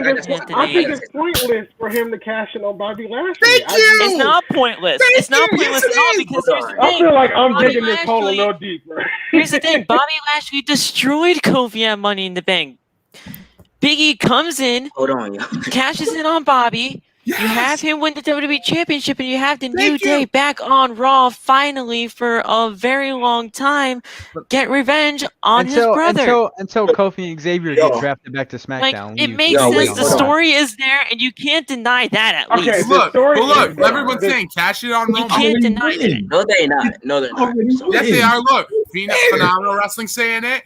it's pointless for him to cash in on Bobby Lashley. Thank you. It's not pointless. It's not pointless at all because here's the thing. I feel like I'm digging this hole a little deeper. Here's the thing. Bobby Lashley destroyed Kofi at Money in the Bank. Big E comes in, hold on, cashes in on Bobby. You have him win the WWE Championship, and you have the New Thank you. Day back on Raw finally for a very long time. Get revenge on his brother. Until Kofi and Xavier get drafted back to Like, SmackDown. it makes sense. The story is there, and you can't deny that at least. Look, everyone's saying cash it on You Roman. can't deny that. No, they're not. No, they're not. Yes, they are. Look, Phenomenal Wrestling saying it.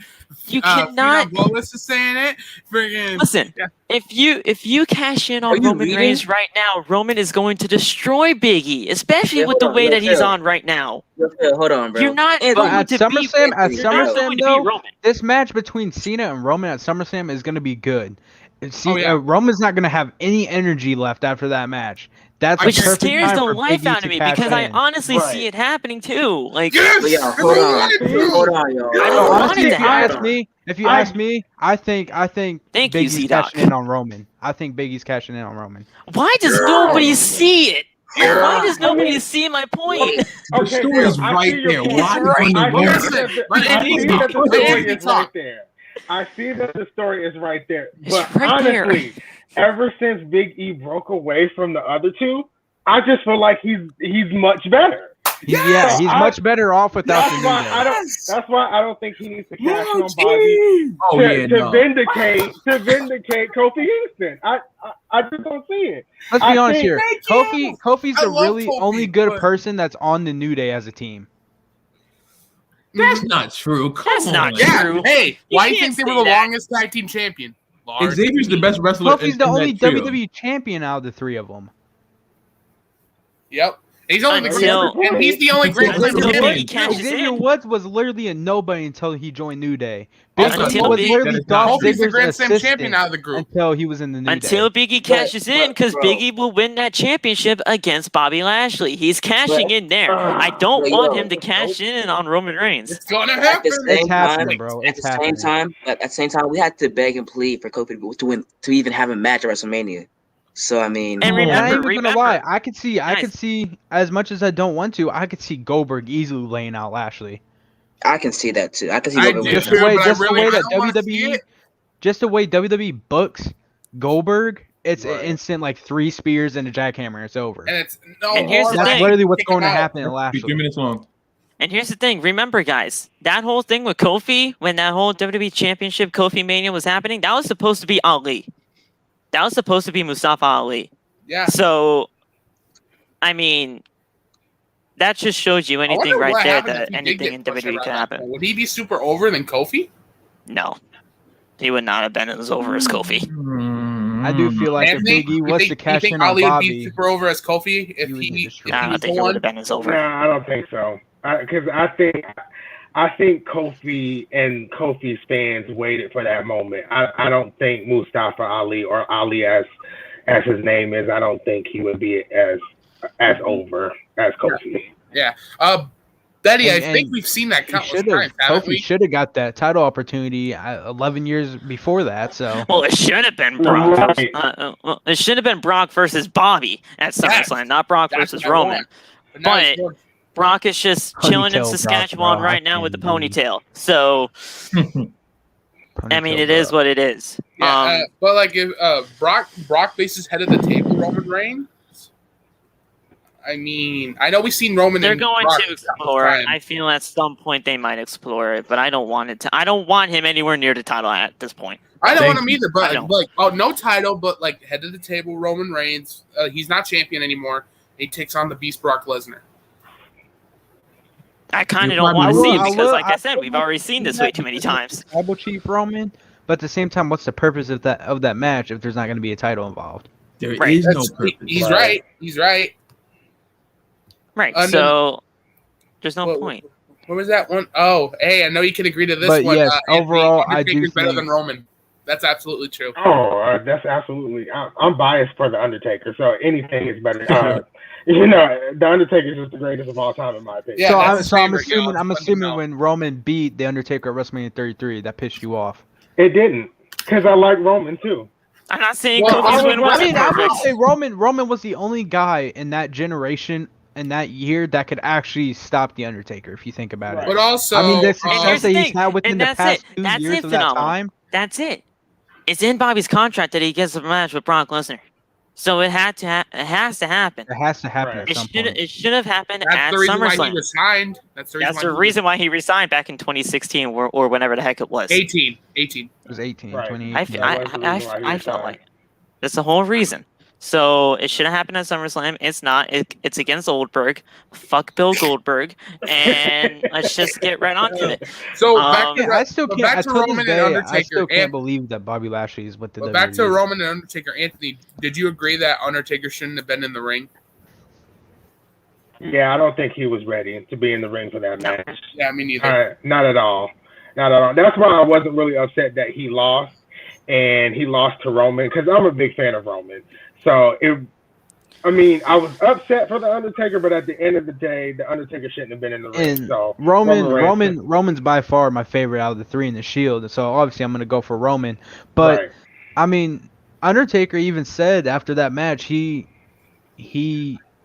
You cannot. Lois is saying it. Friggin', Listen, if you cash in on Roman Reigns right now, Roman is going to destroy Big E, especially with the way that he's on right now. Hold on, bro. You're not But going at to SummerSlam, beat though, Roman. this match between Cena and Roman at SummerSlam is going to be good. Roman's not going to have any energy left after that match. Which scares the life out of me because I honestly see it happening too. Like, hold on, yo. I don't want it to happen. If you ask me, I think Thank Big you, E's Z-Doc. cashing in on Roman. I think Big E's cashing in on Roman. Why does nobody see it? Why does nobody see my point? The story is right there. I see that the story is right there. But It's right honestly, ever since Big E broke away from the other two, I just feel like he's much better. He's much better off without the New Day. That's why I don't think he needs to cash in on Bobby to vindicate Kofi Kingston. I just don't see it. Let's be honest here. Kofi's the really only good person that's on the New Day as a team. That's not true. That's not true. Hey, why do you think they were the longest tag team champion? Xavier's the best wrestler. Kofi's the only WWE champion out of the three of them. Yep. He's the only great Xavier Woods was literally a nobody until he joined New Day. Big E was literally Dolph Ziggler's the Grand Slam champion out of the group until he was in the New Day. Until Big E cashes in, because Big E will win that championship against Bobby Lashley. He's cashing in there. I don't want him to cash in on Roman Reigns. It's gonna happen. It's happening, bro. At the same time, we had to beg and plead for Kofi to win, to even have a match at WrestleMania. So I mean, and remember, gonna lie, I could see as much as I don't want to, I could see Goldberg easily laying out Lashley. I can see that too. I can see Goldberg just the way that WWE books Goldberg. It's an instant like 3 spears and a jackhammer. It's over. And here's the thing. Literally what's going to happen in Lashley. 3 minutes long. And here's the thing. Remember, guys, that whole thing with Kofi, when that whole WWE Championship Kofi Mania was happening, that was supposed to be Ali. That was supposed to be Mustafa Ali. Yeah. So, I mean, that just shows you anything right there that anything in WWE could happen. Would he be super over than Kofi? No. He would not have been as over as Kofi. I do feel like if Big E was to cash in on Ali Bobby, would be super over as Kofi if he I don't think he would have been as over. No, I don't think so. Because I think Kofi and Kofi's fans waited for that moment. I don't think Mustafa Ali or Ali as his name is, I don't think he would be as over as Kofi. Yeah. Betty, I think we've seen that countless times, haven't we? Kofi should have got that title opportunity 11 years before that. So well, it should have been Brock. It should have been Brock versus Bobby at SummerSlam, not Brock versus Roman. But Brock is just chilling in Saskatchewan right now with the ponytail. So, I mean, it is what it is. Yeah, but like if Brock faces head of the table Roman Reigns, I mean, I know we've seen Roman. They're going to explore it. I feel at some point they might explore it, but I don't want it to. I don't want him anywhere near the title at this point. I don't want him either, but like, no title, but like head of the table Roman Reigns. He's not champion anymore. He takes on the Beast Brock Lesnar. I kind of don't want to see it because, like I said, we've already seen this way too many times. Tribal Chief Roman, but at the same time, what's the purpose of that match if there's not going to be a title involved? There is no purpose. He's right. He's right. Right. So there's no point. What was that one? Oh, hey, I know you can agree to this but one. Yes, overall, I do think better than Roman. That's absolutely true. Oh, that's absolutely. I'm biased for the Undertaker, so anything is better. You know, the Undertaker is just the greatest of all time, in my opinion. Yeah, so I'm assuming when Roman beat the Undertaker at WrestleMania 33, that pissed you off. It didn't, because I like Roman too. I'm not saying Kofi's win wasn't perfect. I would say Roman was the only guy in that generation in that year that could actually stop the Undertaker. If you think about it, but also, I mean, the success that he's had within the past 2 years of that time. That's it. It's in Bobby's contract that he gets a match with Brock Lesnar. So it has to happen. It has to happen Right. at some point. It should have happened That's at the reason why he SummerSlam. resigned. That's the reason why he resigned back in 2016 or whenever the heck it was. 18. It was 18, Right. 2018. I felt like it. That's the whole reason. So it should have happened at SummerSlam. It's not. It's against Goldberg. Fuck Bill Goldberg. And let's just get right onto it. So I still can't. back to Until Roman this and day, Undertaker. I still can't believe that Bobby Lashley is with the But WWE. back to Roman and Undertaker. Anthony, did you agree that Undertaker shouldn't have been in the ring? Yeah, I don't think he was ready to be in the ring for that match. Yeah, me neither. Not at all. Not at all. That's why I wasn't really upset that he lost, and he lost to Roman, because I'm a big fan of Roman. So I was upset for the Undertaker, but at the end of the day, the Undertaker shouldn't have been in the ring. And So Roman's by far my favorite out of the three in the Shield. So obviously I'm gonna go for Roman. But right. I mean, Undertaker even said after that match he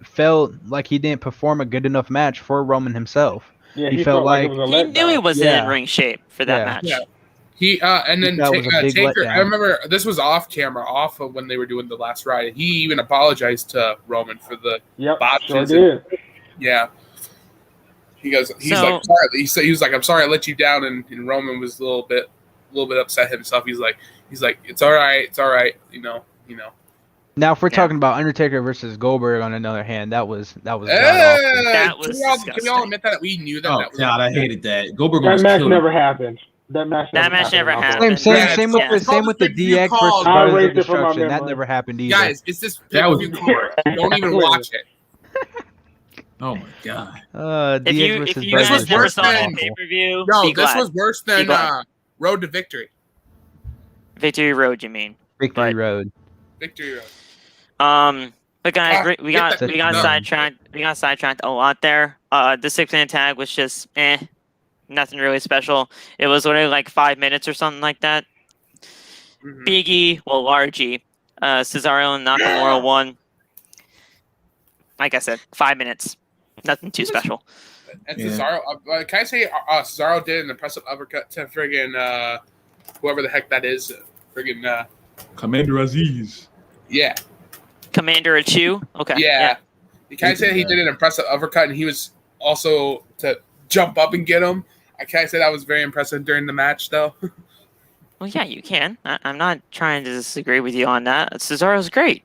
felt like he didn't perform a good enough match for Roman himself. Yeah, he felt like it was a He knew he letdown. wasn't in ring shape for that match. Yeah. He and then That was a big Taker. letdown. I remember this was off camera, off of when they were doing the last ride. He even apologized to Roman for the Yep, botches. sure did. Yeah. He's So- like sorry. He was like, I'm sorry I let you down, and Roman was a little bit upset himself. He's like it's all right, you know. Now if we're Yeah. talking about Undertaker versus Goldberg on another hand, that was god-awful. That was Can we all disgusting. admit that we knew that? Oh that was God, I hated that. Goldberg That almost match killed never him. happened. That match never happened. Same Yeah, same it's with called the the pay-per-view DX versus call. I Brothers of erased it from my Destruction. That memory. never happened either. Guys, it's this That was- pay-per-view card. Don't even watch it. Oh my God. DX If versus you This guys was never worse saw that than- pay-per-view, No, be this glad. was worse than glad. Road to Victory. Victory Road, you mean? Victory but- Road. Victory Road. But guys, we got get that- sidetracked. We got sidetracked a lot there. The 6-man tag was just nothing really special. It was literally like 5 minutes or something like that. Mhm. Big E, well, large E, Cesaro and Nakamura won. Like I said, 5 minutes. Nothing too special. And Yeah. Cesaro, can I say Cesaro did an impressive uppercut to friggin' whoever the heck that is. Friggin' Commander Aziz. yeah. Commander Achu. Okay. Yeah. Can I say he did an impressive uppercut and he was also to jump up and get him? Can I say that was very impressive during the match, though? Well, yeah, you can. I'm not trying to disagree with you on that. Cesaro's great.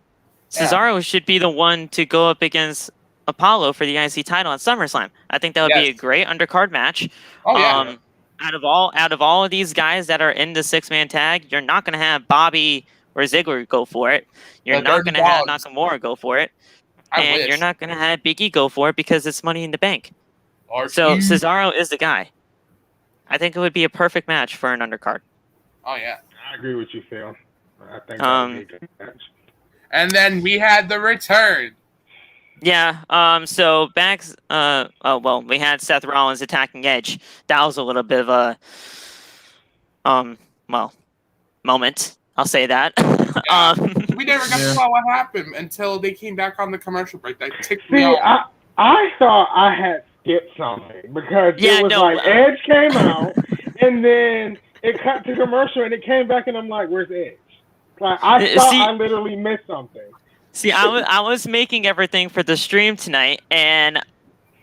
Yeah. Cesaro should be the one to go up against Apollo for the IC title at SummerSlam. I think that would be a Yes. great undercard match. Oh, yeah. Out of all of these guys that are in the 6-man tag, you're not going to have Bobby or Ziggler go for it. You're The not Dirty going to have Dogs. Nakamura go for it. I And wish. you're not going to have Big E go for it because it's Money in the Bank. Or So you- Cesaro is the guy. I think it would be a perfect match for an undercard. Oh, yeah. I agree with you, Phil. I think that would be a good match. And then we had the return. Yeah. So back. We had Seth Rollins attacking Edge. That was a little bit of a moment. I'll say that. Yeah. We never got to know what happened until they came back on the commercial break. That ticked me See, off. I thought I had skipped something because Yeah, it was no, like Edge came out and then it cut to commercial and it came back and I'm like, where's Edge? Like I thought I literally missed something. See, I was making everything for the stream tonight, and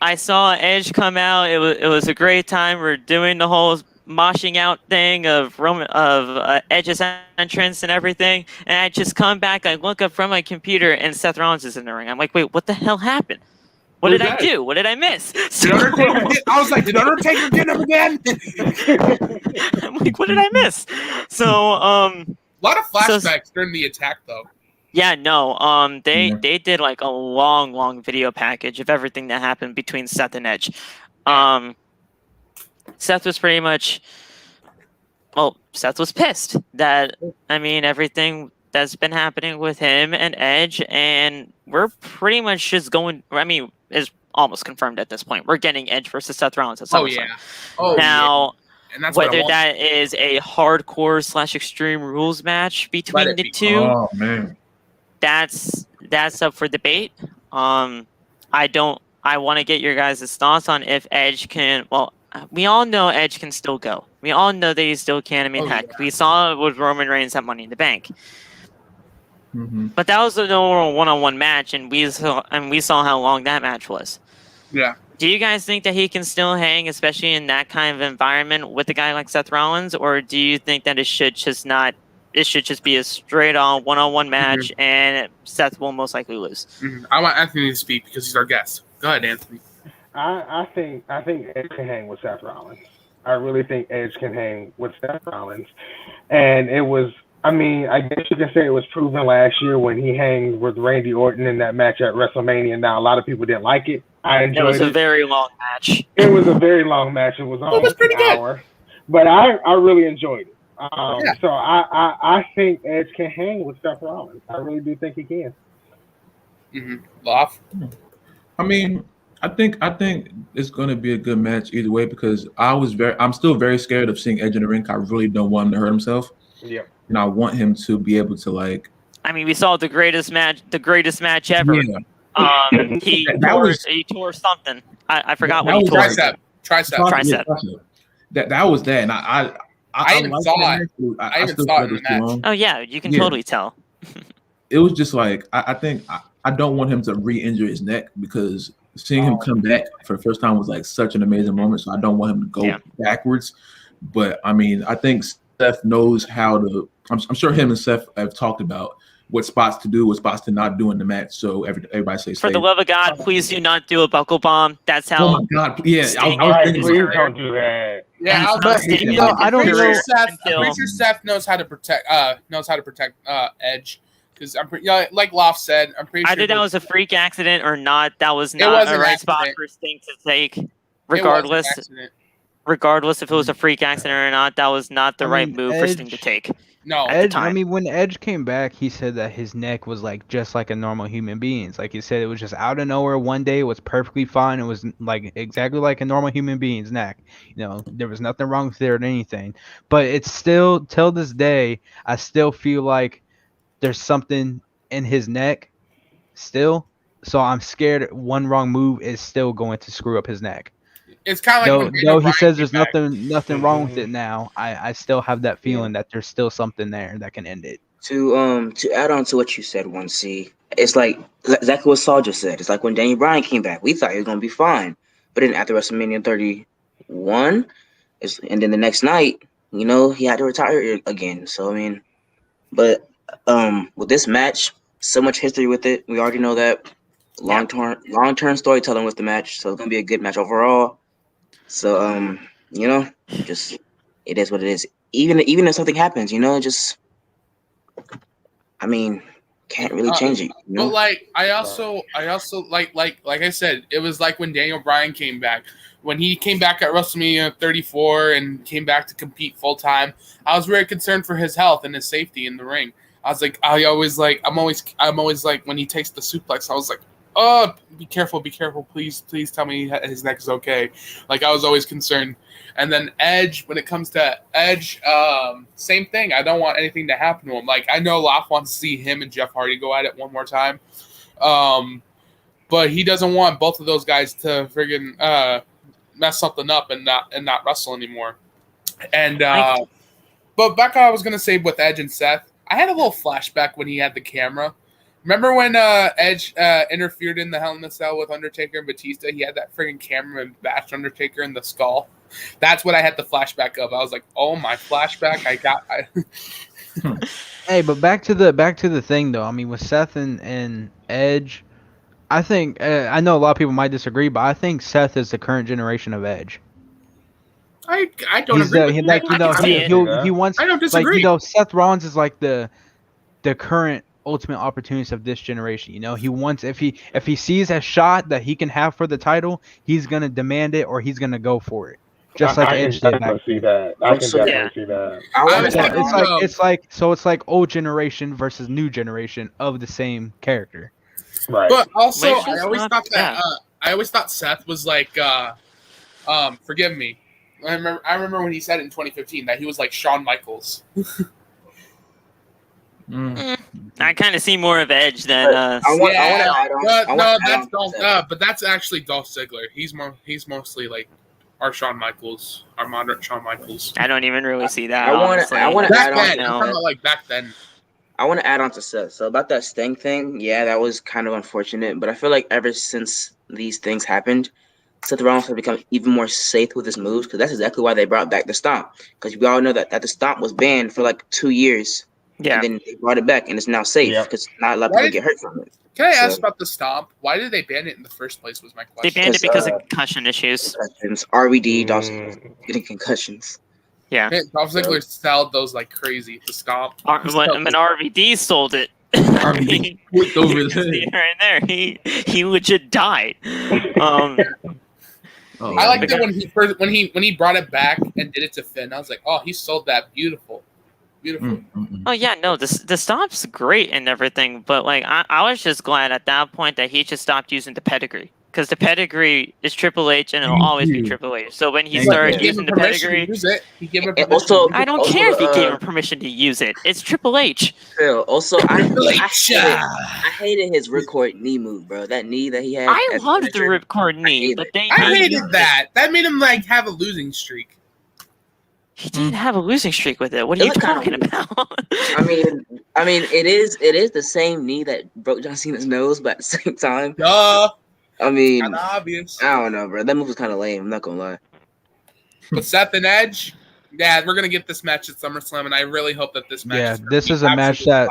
I saw Edge come out. It was a great time. We're doing the whole moshing out thing of Edge's entrance and everything, and I just come back. I look up from my computer, and Seth Rollins is in the ring. I'm like, wait, what the hell happened? What did I do? What did I miss? Did Undertaker I was like, did Undertaker get him again? I'm like, what did I miss? So, A lot of flashbacks during the attack, though. yeah, no. They did like a long video package of everything that happened between Seth and Edge. Seth was pretty much, Seth was pissed that, everything that's been happening with him and Edge, and we're pretty much just going. Is almost confirmed at this point. We're getting Edge versus Seth Rollins at SummerSlam. Now, And that's whether what I want. that is a hardcore / extreme rules match between the two. Oh man. That's up for debate. I want to get your guys' thoughts on if Edge can. Well, we all know Edge can still go. We all know that he still can. Heck, we saw it with Roman Reigns at Money in the Bank. But that was a normal one-on-one match, and we saw how long that match was. Yeah. Do you guys think that he can still hang, especially in that kind of environment, with a guy like Seth Rollins, or do you think that it should just be a straight-on one-on-one match, and Seth will most likely lose? I want Anthony to speak because he's our guest. Go ahead, Anthony. I think Edge can hang with Seth Rollins. I really think Edge can hang with Seth Rollins, and it was. I mean, I guess you can say it was proven last year when he hanged with Randy Orton in that match at WrestleMania. Now, a lot of people didn't like it. I enjoyed it. It was a very long match. It was a very long match. It was almost pretty an hour. But I really enjoyed it. So I think Edge can hang with Seth Rollins. I really do think he can. Loff? I mean, I think it's going to be a good match either way because I'm still very scared of seeing Edge in the ring. I really don't want him to hurt himself. Yeah. And I want him to be able to like. I mean, we saw the greatest match ever. Yeah. He tore something. I forgot what he tore. Tricep. That was that, and I even saw it. I even saw it in the match. Oh yeah, you can totally tell. It was just like I think I don't want him to re-injure his neck because seeing him come back for the first time was like such an amazing moment. So I don't want him to go backwards. But I mean, I think Seth knows how to. I'm sure him and Seth have talked about what spots to do, what spots to not do in the match. So everybody says, for the love of God, please do not do a buckle bomb. That's how. Oh my God! Yeah, I was thinking, please don't do that. Yeah, I don't know. I'm pretty sure Seth knows how to protect Edge. Because I'm pretty, like Loft said, I'm pretty sure either that was a freak accident or not. That was not the right spot for Sting to take. Regardless if it was a freak accident or not, that was not the right move for Sting to take. No, Edge. I mean, when Edge came back, he said that his neck was like just like a normal human being's. Like he said, it was just out of nowhere one day. It was perfectly fine. It was like exactly like a normal human being's neck. You know, there was nothing wrong with it or anything. But it's still till this day, I still feel like there's something in his neck still. So I'm scared one wrong move is still going to screw up his neck. It's kind of like though he says there's nothing wrong with it now. I still have that feeling that there's still something there that can end it. To add on to what you said, 1C, it's like exactly what Saul just said. It's like when Daniel Bryan came back, we thought he was gonna be fine, but then after WrestleMania 31, and then the next night, you know, he had to retire again. So I mean, but with this match, so much history with it. We already know that long-term storytelling with the match, so it's gonna be a good match overall. So you know, just it is what it is. Even if something happens, you know, just I mean, can't really change it. You know? But like I also like I said, it was like when Daniel Bryan came back. When he came back at WrestleMania 34 and came back to compete full time, I was very concerned for his health and his safety in the ring. I was like, I'm always like when he takes the suplex, I was like, oh, be careful, please tell me his neck is okay. Like I was always concerned. And then Edge, when it comes to Edge, same thing. I don't want anything to happen to him. Like I know Loff wants to see him and Jeff Hardy go at it one more time, but he doesn't want both of those guys to friggin' mess something up and not wrestle anymore. And but back I was gonna say with Edge and Seth, I had a little flashback when he had the camera. Remember when Edge interfered in the Hell in a Cell with Undertaker and Batista? He had that friggin' camera and bashed Undertaker in the skull. That's what I had the flashback of. I was like, "Oh my flashback!" Hey, but back to the thing though. I mean, with Seth and Edge, I think I know a lot of people might disagree, but I think Seth is the current generation of Edge. I don't agree. Like you know, he wants. I don't disagree. Like you know, Seth Rollins is like the current ultimate opportunist of this generation. You know, he wants if he sees a shot that he can have for the title, he's gonna demand it or he's gonna go for it. Just like Edge did. I can see that. It's like old generation versus new generation of the same character. Right. But also, I always thought Seth was like, forgive me. I remember when he said it in 2015 that he was like Shawn Michaels. I kind of see more of Edge than. But that's actually Dolph Ziggler. He's mostly like our Shawn Michaels, our modern Shawn Michaels. I don't even really see that. I want to add on. I'm talking about like back then. I want to add on to Seth. So about that Sting thing, yeah, that was kind of unfortunate. But I feel like ever since these things happened, Seth Rollins has become even more safe with his moves because that's exactly why they brought back the Stomp. Because we all know that the Stomp was banned for like 2 years. Yeah. And then they brought it back, and it's now safe because not a lot of people get hurt from it. Can I ask about the Stomp? Why did they ban it in the first place was my question. They banned it because of concussion issues. RVD, Dawson getting concussions. Yeah. Man, Dolph Ziggler sold those like crazy. The Stomp. When RVD sold it. RVD flipped over his head. Right there. He legit died. I liked it when he brought it back and did it to Finn. I was like, oh, he sold that beautiful. Oh yeah, no, the Stomp's great and everything, but like I was just glad at that point that he just stopped using the pedigree. Because the pedigree is Triple H and it'll always be Triple H. So when he started using the pedigree, he gave him permission. I don't care if he gave him permission to use it. It's Triple H. Phil, also, I hated his ripcord knee move, bro. That knee that he had. I loved the ripcord knee, but I hated that. That made him like have a losing streak. He didn't have a losing streak with it. What are you talking about? I mean, it is the same knee that broke John Cena's nose, but at the same time. Duh. I mean, kind of obvious. I don't know, bro. That move was kind of lame. I'm not gonna lie. But Seth and Edge, yeah, we're gonna get this match at SummerSlam, and I really hope that this match. Yeah, this is a match that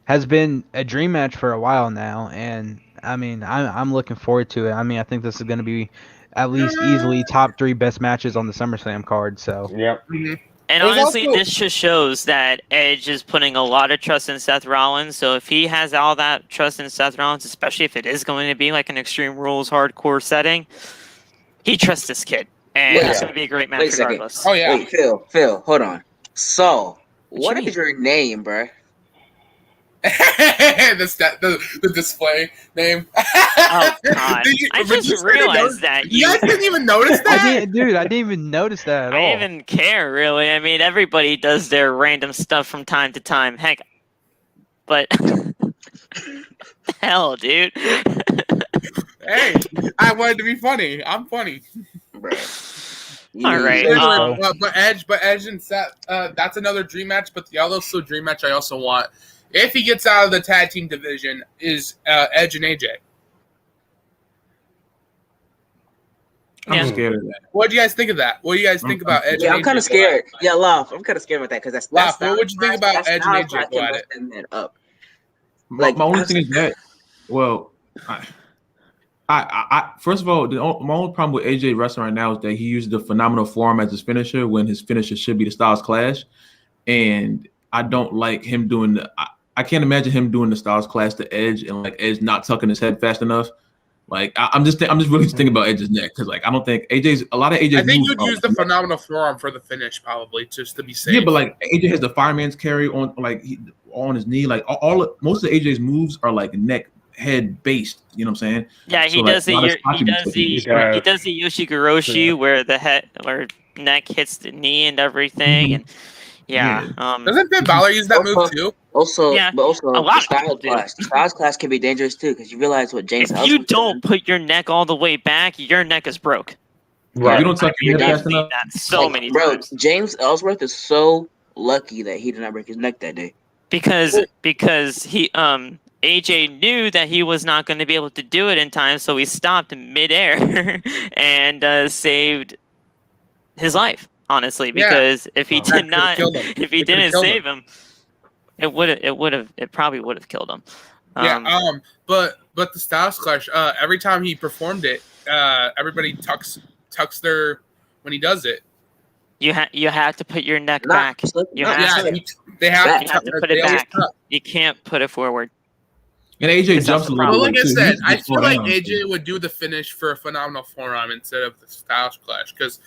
has been a dream match for a while now, and I mean, I'm looking forward to it. I mean, I think this is gonna be at least easily top 3 best matches on the SummerSlam card. So. Yep. Mm-hmm. And honestly, this just shows that Edge is putting a lot of trust in Seth Rollins. So if he has all that trust in Seth Rollins, especially if it is going to be like an Extreme Rules hardcore setting, he trusts this kid. And it's going to be a great match regardless. Oh, yeah. Wait, Phil, hold on. Saul, what is your name, bro? the display name. Oh God! I just realized that you guys didn't even notice that. I didn't even notice that at all. I didn't even care really. I mean, everybody does their random stuff from time to time. Heck, but hell, dude. Hey, I wanted to be funny. I'm funny. All right. But Edge and Seth, that's another dream match. But the also dream match I also want, if he gets out of the tag team division, is Edge and AJ. I'm scared of that. What do you guys think of that? What do you guys think about Edge? Yeah, I'm kind of scared. Yeah, Love. I'm kind of scared about that because that's. What would you think about Edge and AJ? Go at it. My only thing is that, well, I first of all, my only problem with AJ wrestling right now is that he uses the phenomenal form as his finisher when his finisher should be the Styles Clash, and I don't like him doing the. I can't imagine him doing the Styles Clash to Edge and like Edge not tucking his head fast enough. Like I'm just really thinking about Edge's neck because like I don't think a lot of AJ's. I think you'd use the phenomenal forearm for the finish probably just to be safe. Yeah, but like AJ has the fireman's carry on on his knee. Like most of AJ's moves are like neck head based. You know what I'm saying? Yeah, he does the Yoshigoroshi where neck hits the knee and everything and. Yeah. Doesn't Finn Balor use that move too? Also, yeah, but also a lot the Styles Clash can be dangerous too because you realize what James. If you don't put your neck all the way back, your neck is broke. Right. You don't tuck your head fast enough. So many times. James Ellsworth is so lucky that he did not break his neck that day. Because he AJ knew that he was not going to be able to do it in time, so he stopped midair and saved his life. Honestly, because if he didn't save him, it probably would have killed him. But the Styles Clash, every time he performed it, everybody tucks their when he does it. You have to put your neck back. They have to put it back. You can't put it forward. And AJ jumps a little. Well, like I said, I feel like AJ would do the finish for a phenomenal forearm instead of the Styles Clash because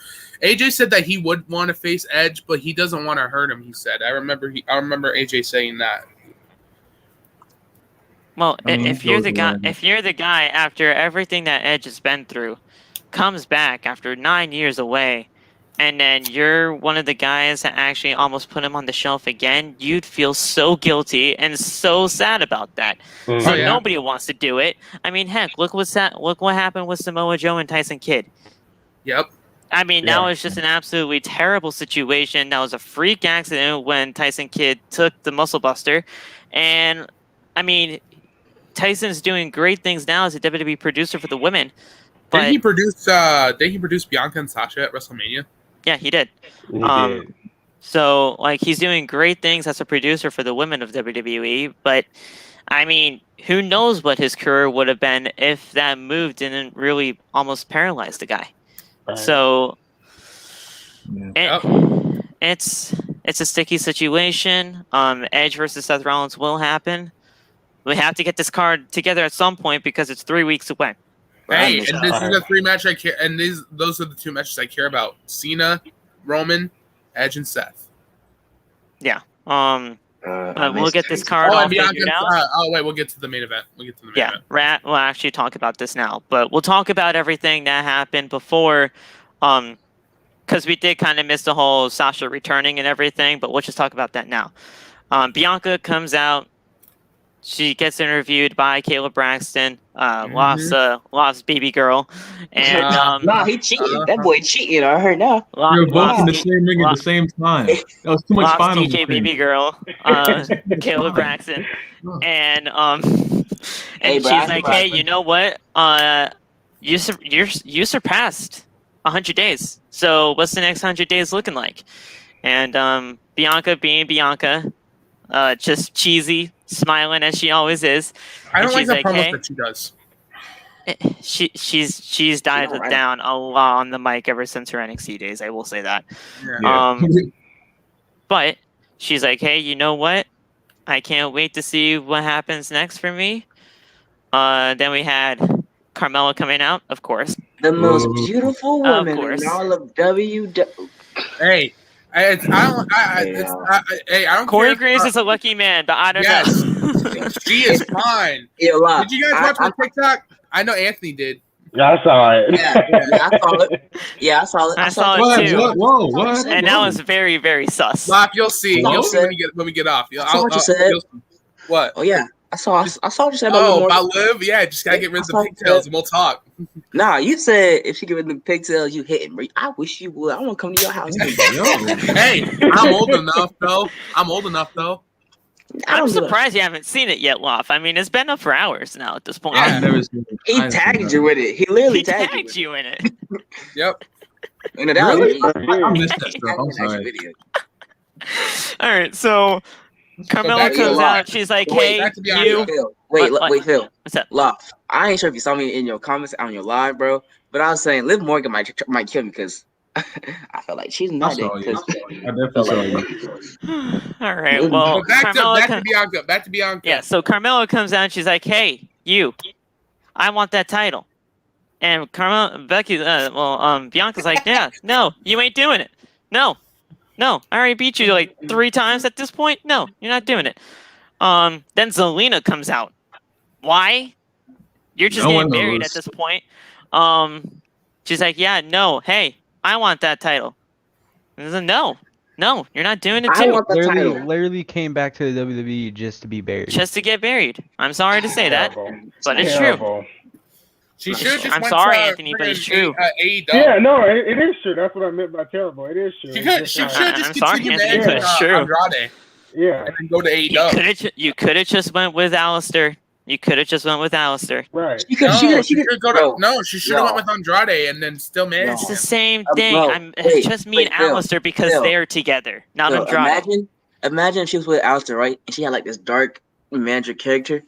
AJ said that he would want to face Edge, but he doesn't want to hurt him. He said, I remember AJ saying that. Well, if you're the guy after everything that Edge has been through, comes back after 9 years away, and then you're one of the guys that actually almost put him on the shelf again, you'd feel so guilty and so sad about that. So nobody wants to do it. I mean, heck, look what happened with Samoa Joe and Tyson Kidd. Yep. I mean, that was just an absolutely terrible situation. That was a freak accident when Tyson Kidd took the Muscle Buster. And, I mean, Tyson's doing great things now as a WWE producer for the women. But Did he produce Bianca and Sasha at WrestleMania? Yeah, he did. He did. So, like, he's doing great things as a producer for the women of WWE. But, I mean, who knows what his career would have been if that move didn't really almost paralyze the guy. Right. So, it's a sticky situation. Edge versus Seth Rollins will happen. We have to get this card together at some point because it's 3 weeks away. Hey, and this is a 3 match I care, and those are the 2 matches I care about: Cena, Roman, Edge, and Seth. Yeah. We'll get this card all figured out. We'll get to the main event. Event. We'll actually talk about this now, but we'll talk about everything that happened before, because we did kind of miss the whole Sasha returning and everything, but we'll just talk about that now. Bianca comes out. She gets interviewed by Caleb Braxton, Loft's baby girl, and he cheated. That boy cheated. I heard now. You're both in the same ring at the same time. That was too much fun. DJ baby girl, Caleb Braxton, and she's like, "Hey, you know what? You surpassed 100 days. So what's the next 100 days looking like?" And Bianca being Bianca, just cheesy, smiling as she always is. I don't like the promos hey, that she does. She's dialed it down a lot on the mic ever since her NXT days. I will say that. Yeah. But she's like, "Hey, you know what? I can't wait to see what happens next for me." Then we had Carmella coming out, of course. The most beautiful woman in all of WWE. Hey. I don't Corey care. Graves is a lucky man, but I don't know. She is fine. Yeah, did you guys watch my TikTok? I know Anthony did. Yeah, I saw it. I saw it. I saw it too. Whoa, what? And that was very, very sus. Lop, you'll see. You'll see when we get off. I saw what you said. What? Oh yeah, I saw what you said about Liv. Yeah, just gotta get rid of the pigtails and we'll talk. Nah, you said if she get rid of the pigtails, you hit him. I wish you would. I want to come to your house. Hey, I'm old enough though. I'm surprised you haven't seen it yet, Lof. I mean, it's been up for hours now at this point. I've never seen it. He tagged you with it. He literally tagged you in it. Yep. I missed that stuff. I'm sorry. All right, so Carmella comes out. She's like, "Hey, you." Wait, Phil. What's that? Lof, I ain't sure if you saw me in your comments on your live, bro, but I was saying Liv Morgan might kill me because I feel like she's not it. I definitely saw you. All right, well, back to Bianca. Yeah, so Carmella comes out and she's like, "Hey, you, I want that title." And Bianca's like, "Yeah, no, you ain't doing it. No, I already beat you like 3 times at this point. No, you're not doing it." Then Zelina comes out. Why? You're just getting buried at this point. She's like, "Yeah, no, hey, I want that title." And said, No, you're not doing it too. Literally came back to the WWE just to be buried. Just to get buried. I'm sorry to say that, but it's true. She should just I'm sorry, Anthony, but it's true. Yeah, no, it is true. That's what I meant by terrible. It is true. She should just continue to Andrade. Yeah. And then go to AEW. You could have just went with Alistair. Right. She should have went with Andrade and then still managed. It's the same thing. Just me and Alistair because they're together, not Andrade. Imagine if she was with Alistair, right? And she had like this dark manager character.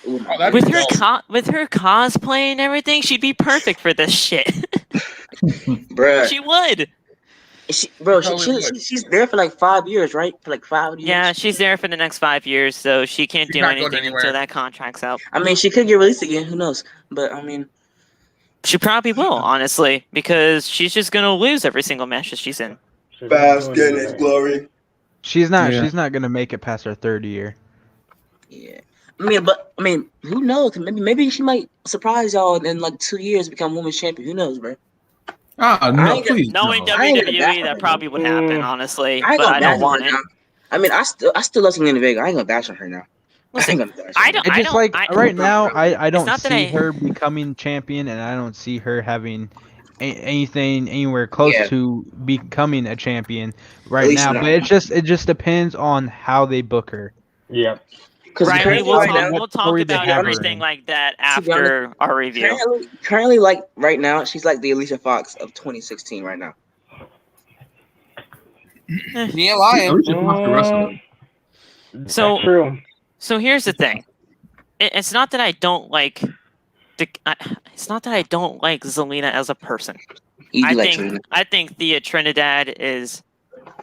With her cosplay and everything, she'd be perfect for this shit. Bruh. She would. She's there for like 5 years, right? For like 5 years. Yeah, she's there for the next 5 years, so she can't do anything until that contract's out. I mean, she could get released again. Who knows? But I mean, she probably will, honestly, because she's just gonna lose every single match that she's in. Bask in its glory. She's not gonna make it past her 3rd year. Yeah. I mean, who knows? Maybe she might surprise y'all in like 2 years become women's champion. Who knows, bro? No, please. Knowing WWE, that probably would happen, honestly. But I don't want it. I mean, I still love Selena Vega. I ain't gonna bash on her now. Listen, I don't see her becoming champion, and I don't see her having anything anywhere close to becoming a champion right now. not. But it just depends on how they book her. Yeah. Riley, we'll talk story they about have her everything in. like that after our review. Currently, like right now, she's like the Alicia Fox of 2016 right now. Yeah, lying. So true. So here's the thing. It's not that I don't like. It's not that I don't like Zelina as a person. I think Thea Trinidad is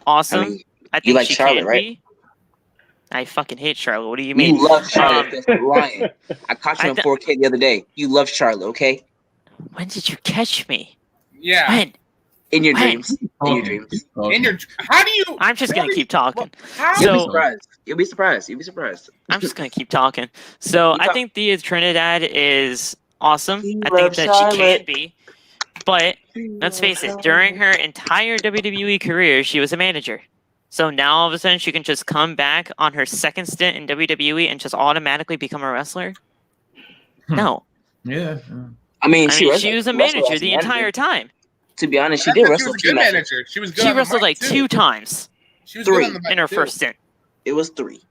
awesome. I think you like she Charlotte, can right? be. I fucking hate Charlotte. What do you mean? You love Charlotte. That's lying. I caught you on 4K the other day. You love Charlotte, okay? When did you catch me? Yeah. When? In your dreams. In your dreams. How do you? I'm just gonna keep talking. You'll be surprised. You'll be surprised. I'm just gonna keep talking. So I think Thea Trinidad is awesome. I think that she can be. But let's face it, during her entire WWE career, she was a manager. So now all of a sudden she can just come back on her second stint in WWE and just automatically become a wrestler? No. Yeah. I mean, she was a manager the entire time. To be honest, she did wrestle. She was a good manager. She was good. She wrestled like 2 times. She was 3 in her first stint. It was 3.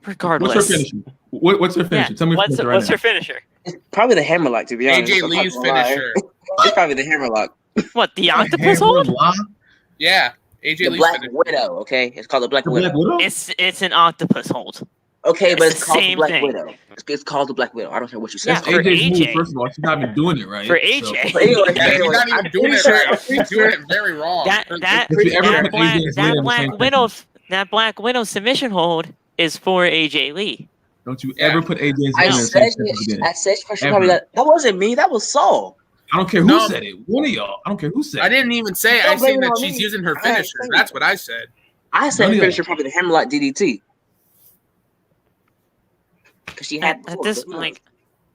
Regardless. What's her finisher? What's her finisher? Tell me what's her finisher? It's probably the hammerlock, to be honest. AJ Lee's finisher. It's probably the hammerlock. What, the octopus hold? Yeah. AJ The Lee's Black finisher. Widow, okay? It's called the Black Widow. It's an octopus hold. Okay, but it's the called the same Black thing. Widow. It's called the Black Widow. I don't care what you say. Yeah, for AJ's AJ. move, first of all, she's not even doing it right. For AJ. So, anyway, Yeah, she's not even doing it right. She's doing it very wrong. That Black Widow submission hold is for AJ Lee. Don't you ever put AJ's I name said she probably that wasn't me. That was Saul. I don't care who said it. One of y'all. I don't care who said it. I didn't even say it. I said that she's using her finisher. That's what I said. I said her finisher probably the hammerlock DDT. Because she had at this like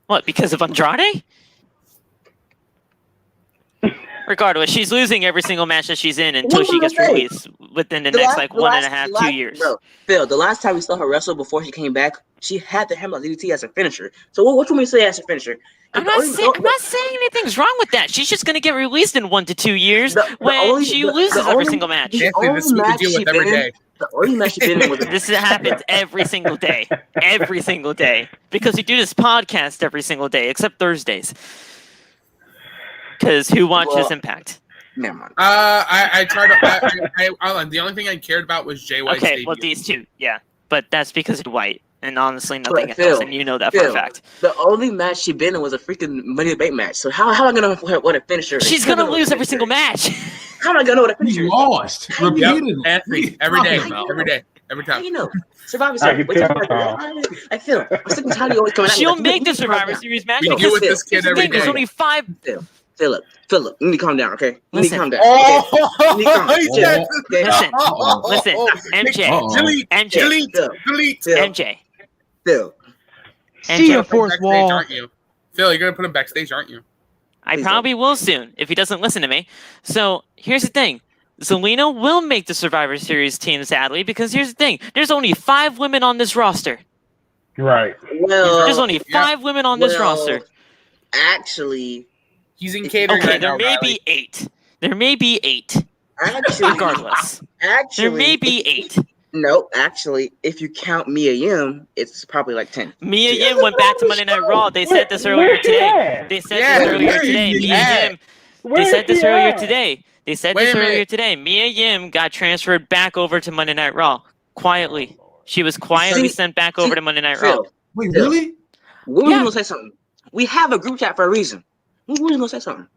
what, because of Andrade? Regardless, she's losing every single match that she's in until she gets released within the next 1.5-2 years. Bro, Phil, the last time we saw her wrestle before she came back, she had the hammerlock DDT as her finisher. So what do you say as her finisher? I'm not saying anything's wrong with that. She's just gonna get released in 1 to 2 years when she loses every single match. This we deal with every day. The only match she been in was this happens every single day. Every single day. Because we do this podcast every single day, except Thursdays. Because who watches Impact? Never mind. I tried to. The only thing I cared about was Jay White's debut. Well, these two, yeah. But that's because of White. And honestly, nothing else. And you know that for a fact. The only match she been in was a freaking Money in the Bank match. So how am I going to know what a finisher is? She's going to lose every single match. How am I going to know what a finisher is? Lost. Repeatedly. Every day. Every time. How you know? Survivor Series. I feel. I'm sick and tired of you always coming at me. She'll make the Survivor Series match. We deal with this kid every day. There's only 5. Philip, you need to calm down, okay? You need to calm down. Listen, MJ. Phil. See your fourth wall. Aren't you? Phil, you're going to put him backstage, aren't you? I probably will soon if he doesn't listen to me. So here's the thing. Zelina will make the Survivor Series team, sadly, because here's the thing. There's only 5 women on this roster. Right. Well, there's only 5 women on this roster. Actually, he's in catering. Okay, there may be 8. There may be 8. Actually, regardless. There may be 8. No, actually, if you count Mia Yim, it's probably like 10. Mia Yim went back to Monday Night Raw. They said this earlier today. They said this earlier today. Mia Yim. They said this earlier today. They said this earlier today. Mia Yim got transferred back over to Monday Night Raw. Quietly. She was quietly sent back over to Monday Night Raw. Wait, really? When was going to say something? We have a group chat for a reason. When was going to say something?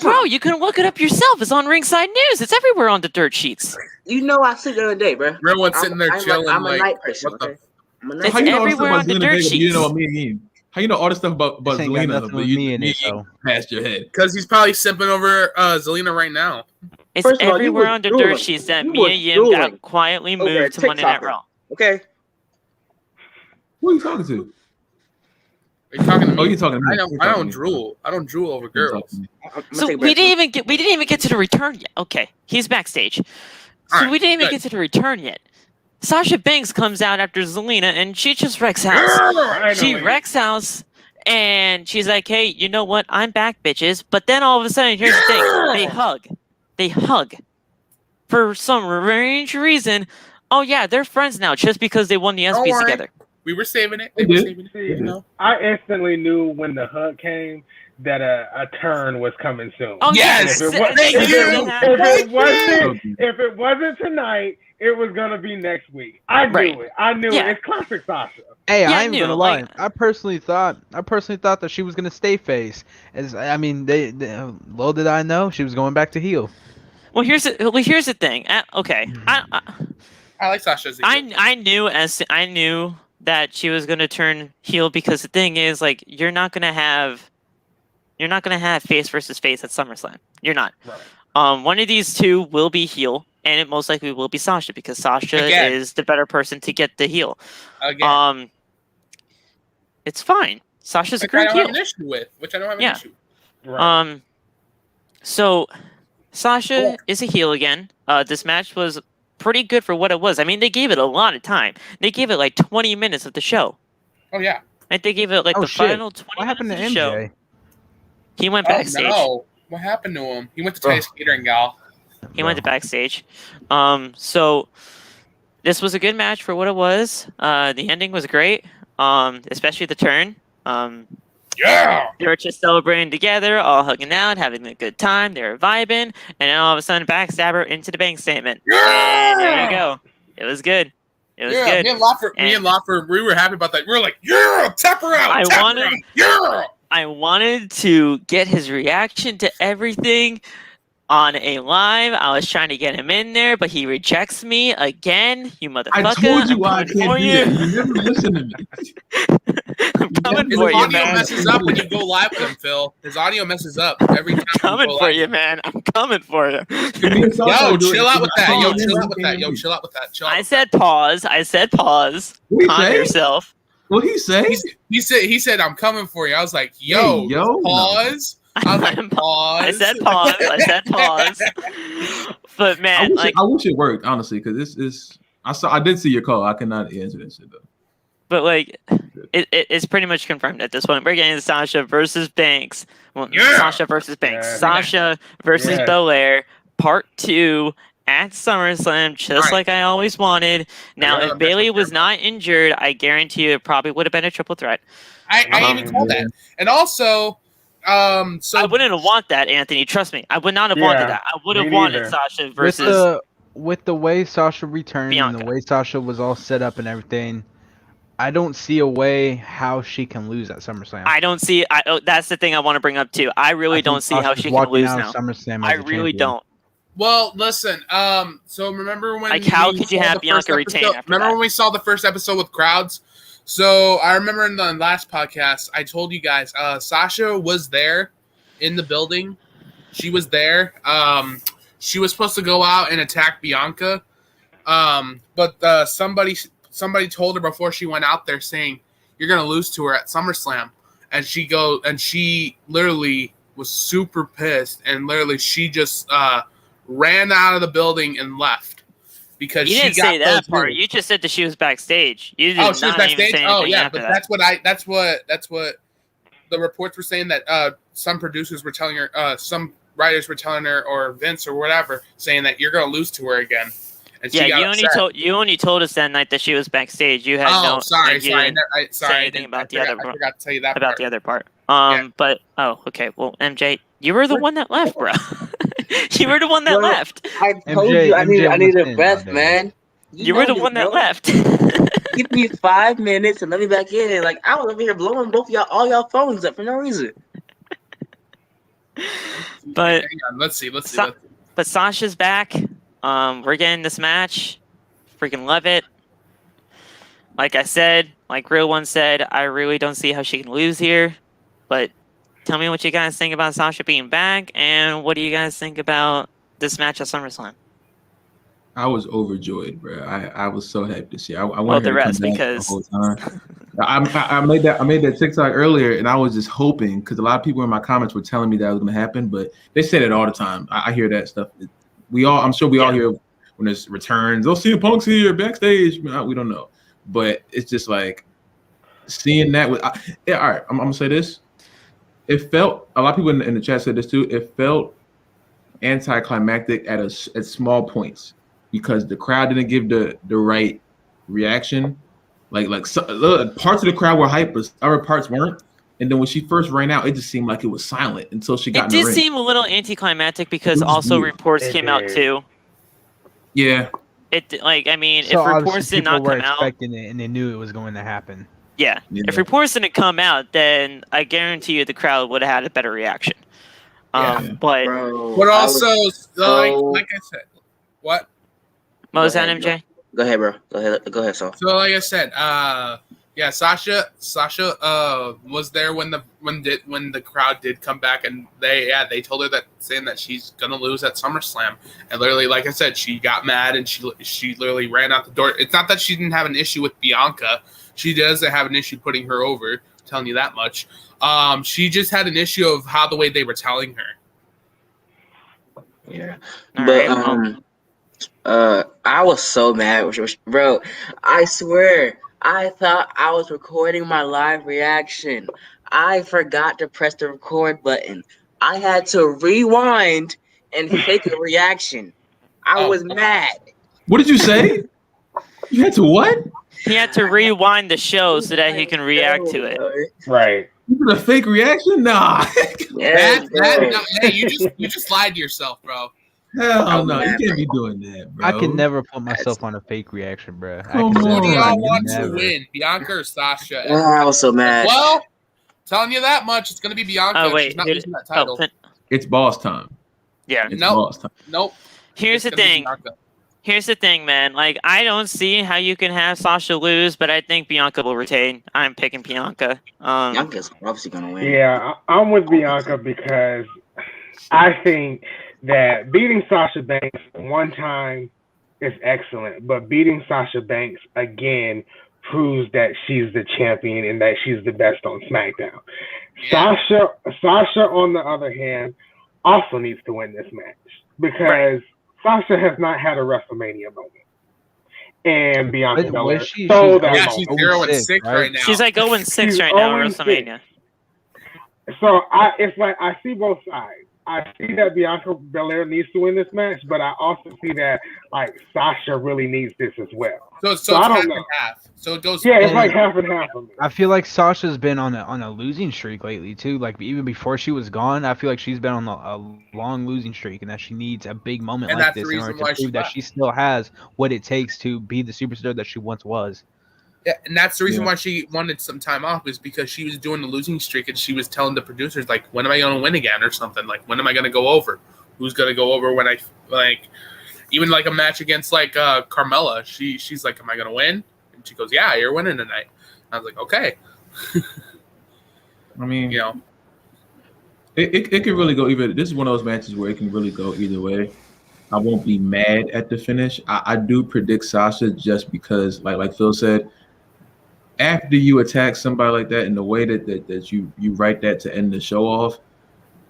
Bro, you can look it up yourself. It's on Ringside News. It's everywhere on the dirt sheets. You know I sleep during the day, bro. Everyone's sitting there chilling. I'm a night person, okay? It's everywhere on the dirt sheets. You know me. How you know all this stuff about Zelina, but you past your head? Because he's probably simping over Zelina right now. It's everywhere on the dirt sheets that Mia Yim got quietly moved to Monday Night Raw. Okay. Who are you talking to? Are you talking to me? Oh, you're talking to me. I don't drool. I don't drool over girls. So we didn't even get to the return yet. Okay, he's backstage. So we didn't even get to the return yet. Sasha Banks comes out after Zelina, and she just wrecks house. She wrecks house, And she's like, hey, you know what? I'm back, bitches. But then all of a sudden, here's the thing. They hug. For some strange reason. Oh, yeah, they're friends now just because they won the ESPYs together. We were saving it. I instantly knew when the hug came that a turn was coming soon. Oh, yes! If it wasn't tonight, it was gonna be next week. I knew it. It's classic Sasha. Hey, I ain't gonna lie. I personally thought that she was gonna stay face. Little did I know she was going back to heel. Well, here's the thing. Okay, I like Sasha as a heel. I knew that she was gonna turn heel because the thing is, like, you're not gonna have face versus face at SummerSlam. You're not. Right. One of these two will be heel, and it most likely will be Sasha because Sasha is the better person to get the heel. Again. It's fine. Sasha's a great heel. Which I don't have an issue. Right. So Sasha is a heel again. This match was pretty good for what it was. I mean, they gave it a lot of time. They gave it like 20 minutes of the show. Oh yeah. And they gave it like final 20 minutes of the show. He went backstage. No. What happened to him? He went to Titus Catering Gal. He went to backstage. So this was a good match for what it was. The ending was great. Especially the turn. Yeah! They were just celebrating together, all hugging out, having a good time. They were vibing, and then all of a sudden, backstabber into the bank statement. Yeah! And there you go. It was good. It was good. Me and Lawford, we were happy about that. We were like, yeah, tap her out. I wanted to get his reaction to everything on a live. I was trying to get him in there, but he rejects me again. You motherfucker! I told you why I can't do it. You never listen to me. I'm coming His for you, audio man. messes up when you go live with him, Phil. His audio messes up every time. I'm coming for you, man. I'm coming for you. Yo, chill out with that. Yo, chill out with that. I said pause. Calm yourself. What he say? He said I'm coming for you. I was like, yo, pause. I was like, pause. I said pause. But man, I wish it worked, honestly, because I did see your call. I cannot answer that shit though. But like, it's pretty much confirmed at this point. We're getting Sasha versus Banks. Well, Sasha versus Banks. Yeah. Sasha versus Belair, part 2 at SummerSlam, just like I always wanted. Now, if Bayley was not injured, I guarantee you it probably would have been a triple threat. I even called that. And also, I wouldn't have wanted that, Anthony. Trust me, I would not have wanted that. I would have wanted Sasha versus with the way Sasha returned Bianca. And the way Sasha was all set up and everything. I don't see a way how she can lose at SummerSlam. I don't see. That's the thing I want to bring up too. I really don't see how she can lose now. I really don't. Well, listen. So remember when? Like, how could you have Bianca retain? Remember when we saw the first episode with crowds? So I remember in the last podcast, I told you guys, Sasha was there in the building. She was there. She was supposed to go out and attack Bianca, but somebody told her before she went out there saying, "You're gonna lose to her at SummerSlam," and she literally was super pissed, and literally she just ran out of the building and left because you didn't say that part. You just said that she was backstage. You did she was backstage. Oh yeah, but that's what the reports were saying, that some producers were telling her, some writers were telling her, or Vince or whatever, saying that you're gonna lose to her again. You only told us that night that she was backstage. You had sorry. Anything about the other part. I forgot to tell you that about the other part. But okay. Well, MJ, you were the one that left, bro. You were the one that left. I told you I need a breath, man. You were the one that left. Give me 5 minutes and let me back in. Like, I was over here blowing all y'all phones up for no reason. But let's see. But Sasha's back. We're getting this match. Freaking love it. Like I said, like Real One said, I really don't see how she can lose here. But tell me what you guys think about Sasha being back, and what do you guys think about this match at SummerSlam? I was overjoyed, bro. I was so happy to see. I wanted her to come back the whole time. I made that TikTok earlier, and I was just hoping, because a lot of people in my comments were telling me that was going to happen, but they said it all the time. I hear that stuff. I'm sure we all hear when there's returns. CM Punk's here backstage. We don't know, but it's just like seeing that with yeah, all right, I'm gonna say this. It felt a lot of people in the chat said this too. It felt anticlimactic at small points because the crowd didn't give the right reaction. Like parts of the crowd were hyped, but other parts weren't. And then when she first ran out, it just seemed like it was silent until she got in the ring. It did seem a little anticlimactic because also weird. reports came out too. Yeah. If So reports did not come out, expecting it and they knew it was going to happen. yeah. If reports didn't come out, then I guarantee you the crowd would have had a better reaction. But also, like I said, what? What was that, MJ? Go ahead, bro. Go ahead, Saul. So, like I said, Sasha was there when the crowd did come back, and they told her that, saying that she's gonna lose at SummerSlam, and literally, like I said, she got mad and she literally ran out the door. It's not that she didn't have an issue with Bianca; she doesn't have an issue putting her over. Telling you that much. She just had an issue of how the way they were telling her. Yeah, I was so mad, bro. I swear, I thought I was recording my live reaction. I forgot to press the record button. I had to rewind and fake a reaction. I was mad. What did you say? You had to what? He had to rewind the show so that he can react to it. Right. You did a fake reaction? Nah. Hey, you just lied to yourself, bro. Hell no, you can't be doing that, bro. I can never put myself on a fake reaction, bro. Come Who do y'all on, want to win, Bianca or Sasha? I was so mad. Well, telling you that much, it's gonna be Bianca. Oh wait, she's not losing that title. It's boss time. Yeah. It's boss time. Nope. Here's the thing. Here's the thing, man. Like, I don't see how you can have Sasha lose, but I think Bianca will retain. I'm picking Bianca. Bianca's obviously gonna win. Yeah, I'm with Bianca because I think that beating Sasha Banks one time is excellent, but beating Sasha Banks again proves that she's the champion and that she's the best on SmackDown. Yeah. Sasha, on the other hand, also needs to win this match because Sasha has not had a WrestleMania moment. And Bianca Belair stole that moment. She's 0-6 right now. She's like 0-6 right now at WrestleMania. So it's like I see both sides. I see that Bianca Belair needs to win this match, but I also see that like Sasha really needs this as well. So it's I don't half know. and half. So it goes. Yeah, it's like half and half for me. I feel like Sasha's been on a losing streak lately too. Like even before she was gone, I feel like she's been on a long losing streak, and that she needs a big moment And like that's this the in order reason to why prove she that left. she still has what it takes to be the superstar that she once was. Yeah, and that's the reason why she wanted some time off, is because she was doing the losing streak, and she was telling the producers, like, when am I going to win again or something? Like, when am I going to go over? Who's going to go over when I, like, even like a match against, like, Carmella, she's like, am I going to win? And she goes, yeah, you're winning tonight. I was like, okay. I mean, You know, it can really go either. This is one of those matches where it can really go either way. I won't be mad at the finish. I do predict Sasha just because, like Phil said, after you attack somebody like that in the way that you write that to end the show off,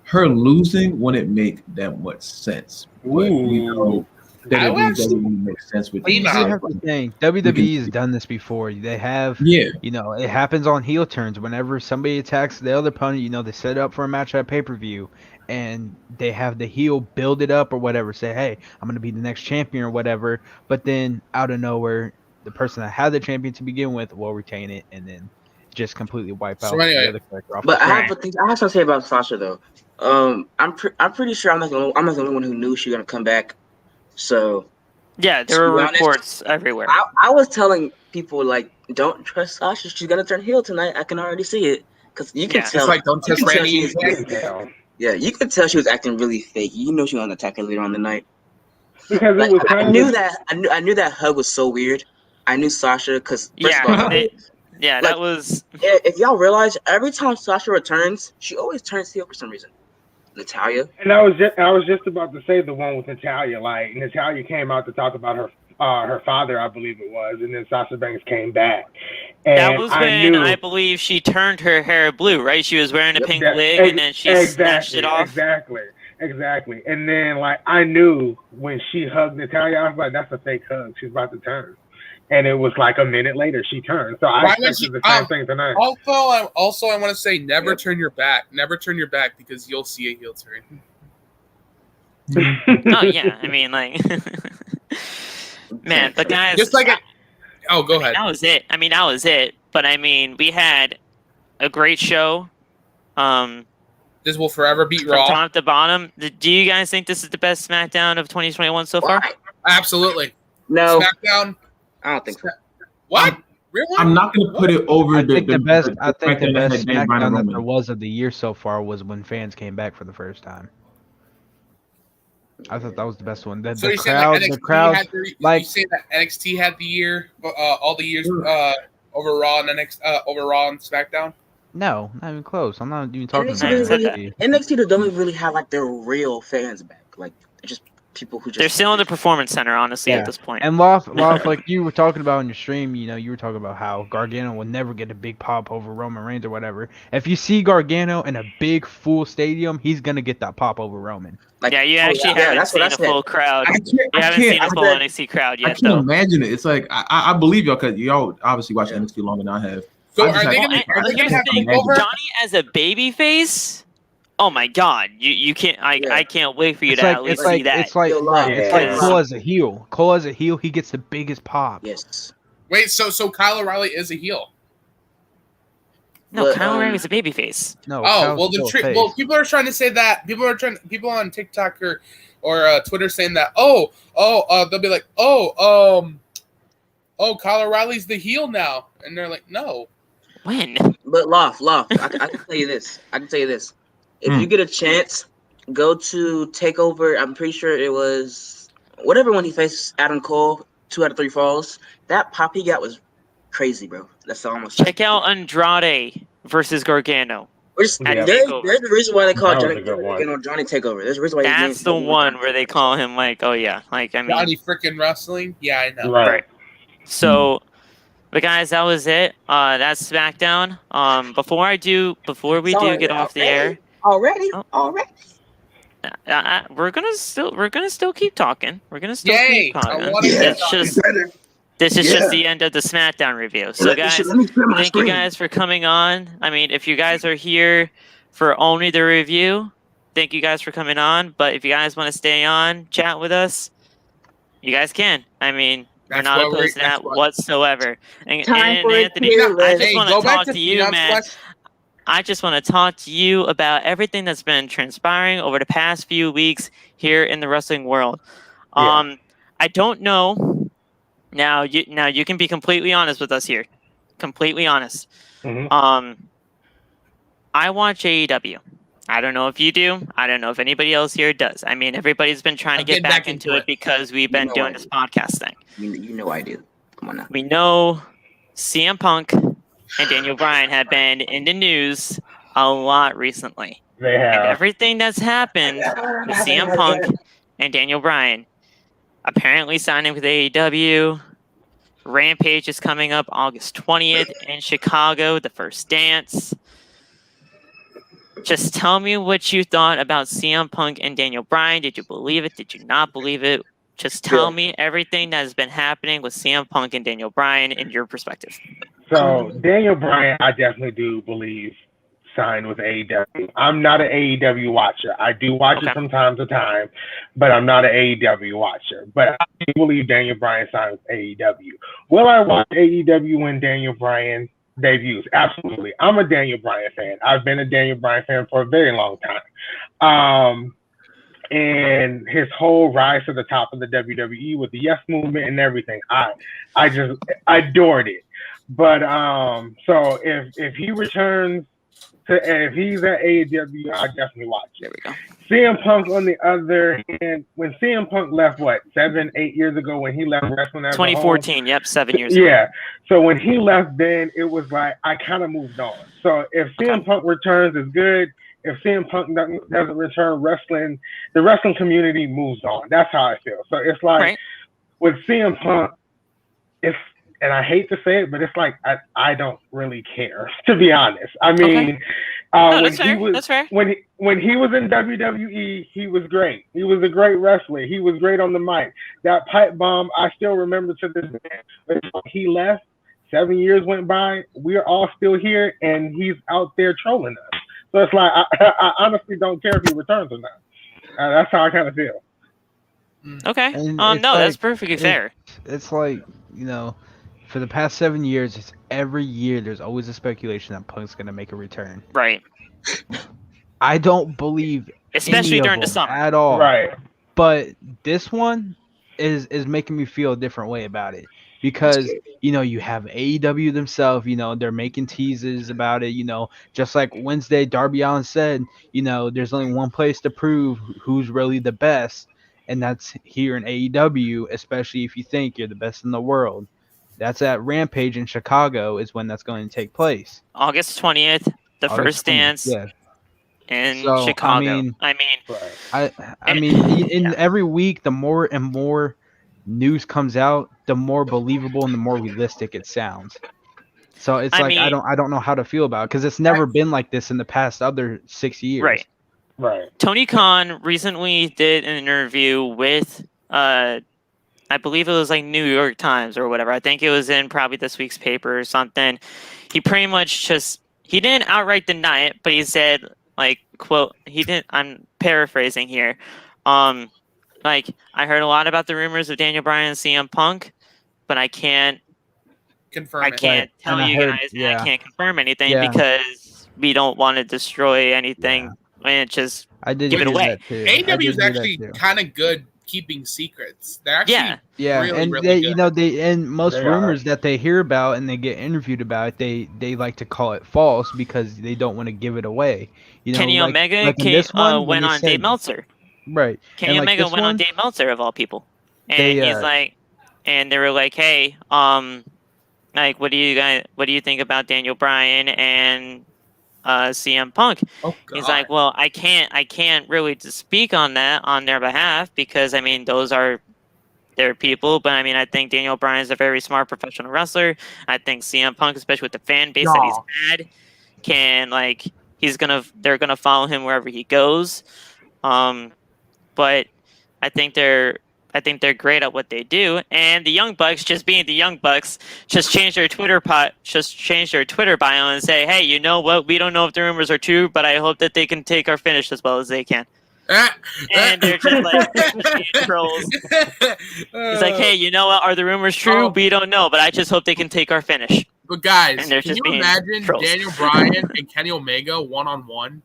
her losing wouldn't make that much sense. But we know that it doesn't make sense with You have to think WWE has done this before. They have, you know, it happens on heel turns. Whenever somebody attacks the other opponent, you know, they set it up for a match at pay-per-view, and they have the heel build it up or whatever, say, hey, I'm going to be the next champion or whatever. But then out of nowhere, the person that had the champion to begin with will retain it, and then just completely wipe out the other character off. But I have something to say about Sasha though. I'm pretty sure I'm not the only one who knew she was gonna come back. So yeah, there were reports everywhere. I was telling people like, don't trust Sasha. She's gonna turn heel tonight. I can already see it because you can tell. It's like, don't trust Randy. Yeah, you could tell she was acting really fake. You know she was on the attack later on the night. Because like, it was I knew that hug was so weird. I knew Sasha because that was. If y'all realize, every time Sasha returns, she always turns heel for some reason. Natalya. And I was just about to say the one with Natalya. Like Natalya came out to talk about her father, I believe it was, and then Sasha Banks came back. And that was when I believe she turned her hair blue, right? She was wearing a pink wig, and then she snatched it off. Exactly. And then like I knew when she hugged Natalya, I was like, that's a fake hug. She's about to turn. and it was like a minute later she turned. So I expected the same thing tonight. Also, I want to say never turn your back. Never turn your back because you'll see a heel turn. Oh yeah, I mean like, man, but guys, just like go ahead. That was it. I mean, that was it. But I mean, we had a great show. This will forever beat from Raw. Top to bottom. Do you guys think this is the best SmackDown of 2021 so far? Absolutely. No. SmackDown. I don't think so. What? Really? I'm not going to put it over I think the best SmackDown SmackDown that there was of the year so far was when fans came back for the first time. I thought that was the best one. So the crowd, like you say that NXT had the year, all the years over Raw and over Raw and SmackDown. No, not even close. I'm not even talking about NXT. Don't really have like their real fans back. Like just people who just they're still in the Performance Center, honestly, at this point. And Loft, like you were talking about in your stream, you were talking about how Gargano will never get a big pop over Roman Reigns or whatever. If you see Gargano in a big full stadium, he's gonna get that pop over Roman. Like, you actually haven't seen a full crowd. You haven't seen a full NXT crowd yet, I can't imagine it. It's like I believe y'all because y'all obviously watch NXT longer than I have. So are they gonna have over Johnny as a babyface? Oh my God! You can't. I can't wait for you to at least see that. It's like Cole as a heel. Cole as a heel, he gets the biggest pop. Yes. Wait, so Kyle O'Reilly is a heel? No, Kyle O'Reilly is a babyface. No. Oh well, people are trying to say that. People on TikTok or Twitter saying that. They'll be like, Kyle O'Reilly's the heel now, and they're like, no. When? But Loft, I can tell you this. If you get a chance, go to TakeOver. I'm pretty sure it was whatever when he faced Adam Cole, 2 out of 3 falls. That pop he got was crazy, bro. That's almost. Check out Andrade versus Gargano. There's the reason why they call Johnny TakeOver. There's a reason why. That's the one where they call him like, oh yeah, like I mean. Johnny freaking wrestling. Yeah, I know. Right. So. But guys, that was it. That's SmackDown. Before we get off the air. Already. We're gonna still keep talking. We're gonna still keep talking. This is just the end of the SmackDown review. So guys, thank you guys for coming on. I mean, if you guys are here for only the review, thank you guys for coming on. But if you guys want to stay on, chat with us, you guys can. I mean, we're not opposed to that whatsoever. And Anthony, I just want to talk to you, man. I just want to talk to you about everything that's been transpiring over the past few weeks here in the wrestling world. I don't know. Now you can be completely honest with us here. Completely honest. I watch AEW. I don't know if you do. I don't know if anybody else here does. I mean, everybody's been trying to get back into it because we've been doing this podcast thing. You know I do. Come on now. We know CM Punk and Daniel Bryan have been in the news a lot recently. They have. And everything that's happened with CM Punk and Daniel Bryan, apparently signing with AEW. Rampage is coming up August 20th in Chicago, the first dance. Just tell me what you thought about CM Punk and Daniel Bryan. Did you believe it? Did you not believe it? Just tell me everything that has been happening with CM Punk and Daniel Bryan in your perspective. So Daniel Bryan, I definitely do believe signed with AEW. I'm not an AEW watcher. I do watch it from time to time, but I'm not an AEW watcher. But I do believe Daniel Bryan signed with AEW. Will I watch AEW when Daniel Bryan debuts? Absolutely. I'm a Daniel Bryan fan. I've been a Daniel Bryan fan for a very long time. And his whole rise to the top of the WWE with the Yes Movement and everything, I just adored it. But so if he returns if he's at AEW, I definitely watch it. There we go. CM Punk, on the other hand, when CM Punk left, 7-8 years ago, when he left wrestling, 2014, yep, 7 years ago. Yeah. So when he left, then it was like I kind of moved on. So if CM Punk returns, is good. If CM Punk doesn't return, the wrestling community moves on. That's how I feel. So it's like with CM Punk, and I hate to say it, but it's like I don't really care, to be honest. I mean, No, When that's he fair. was That's fair. when he was in WWE, he was great. He was a great wrestler. He was great on the mic. That pipe bomb, I still remember to this day. He left. 7 years went by. We're all still here, and he's out there trolling us. So it's like I honestly don't care if he returns or not. That's how I kind of feel. Okay. And No, it's that's like- perfectly fair. It's like, for the past 7 years, it's every year there's always a speculation that Punk's gonna make a return. Right. I don't believe Especially any of during the them summer. at all. Right. But this one is making me feel a different way about it because you have AEW themselves. They're making teases about it. Just like Wednesday, Darby Allin said, there's only one place to prove who's really the best, and that's here in AEW. Especially if you think you're the best in the world. That's at Rampage in Chicago is when that's going to take place. August 20th, the August first 20th, dance yeah. in So, Chicago. I mean, in every week, the more and more news comes out, the more believable and the more realistic it sounds. So it's I don't know how to feel about it because it's never been like this in the past other 6 years. Right. Tony Khan recently did an interview with, I believe it was like New York Times or whatever. I think it was in probably this week's paper or something. He pretty much he didn't outright deny it, but he said, like, quote, I'm paraphrasing here. Like, I heard a lot about the rumors of Daniel Bryan and CM Punk, but I can't confirm. I can't tell you guys, and I can't confirm anything because we don't want to destroy anything and just give it away. AEW is actually kind of good keeping secrets. They're actually really, and really good. They, and most rumors that they hear about and they get interviewed about, they like to call it false because they don't want to give it away. Kenny Omega went on Dave Meltzer. Right. Kenny Omega went on Dave Meltzer of all people, and he's like, and they were like, hey, like, what do you think about Daniel Bryan and CM Punk? Oh, he's like, well, I can't really speak on that on their behalf because I mean those are their people, but I mean I think Daniel Bryan is a very smart professional wrestler. I think CM Punk, especially with the fan base that he's had, they're gonna follow him wherever he goes. But I think they're great at what they do, and the Young Bucks, just being the Young Bucks, just changed their Twitter bio and say, "Hey, you know what? We don't know if the rumors are true, but I hope that they can take our finish as well as they can." And they're just like trolls. He's like, "Hey, you know what? Are the rumors true? We don't know, but I just hope they can take our finish." But guys, can you imagine trolls. Daniel Bryan and Kenny Omega 1-on-1?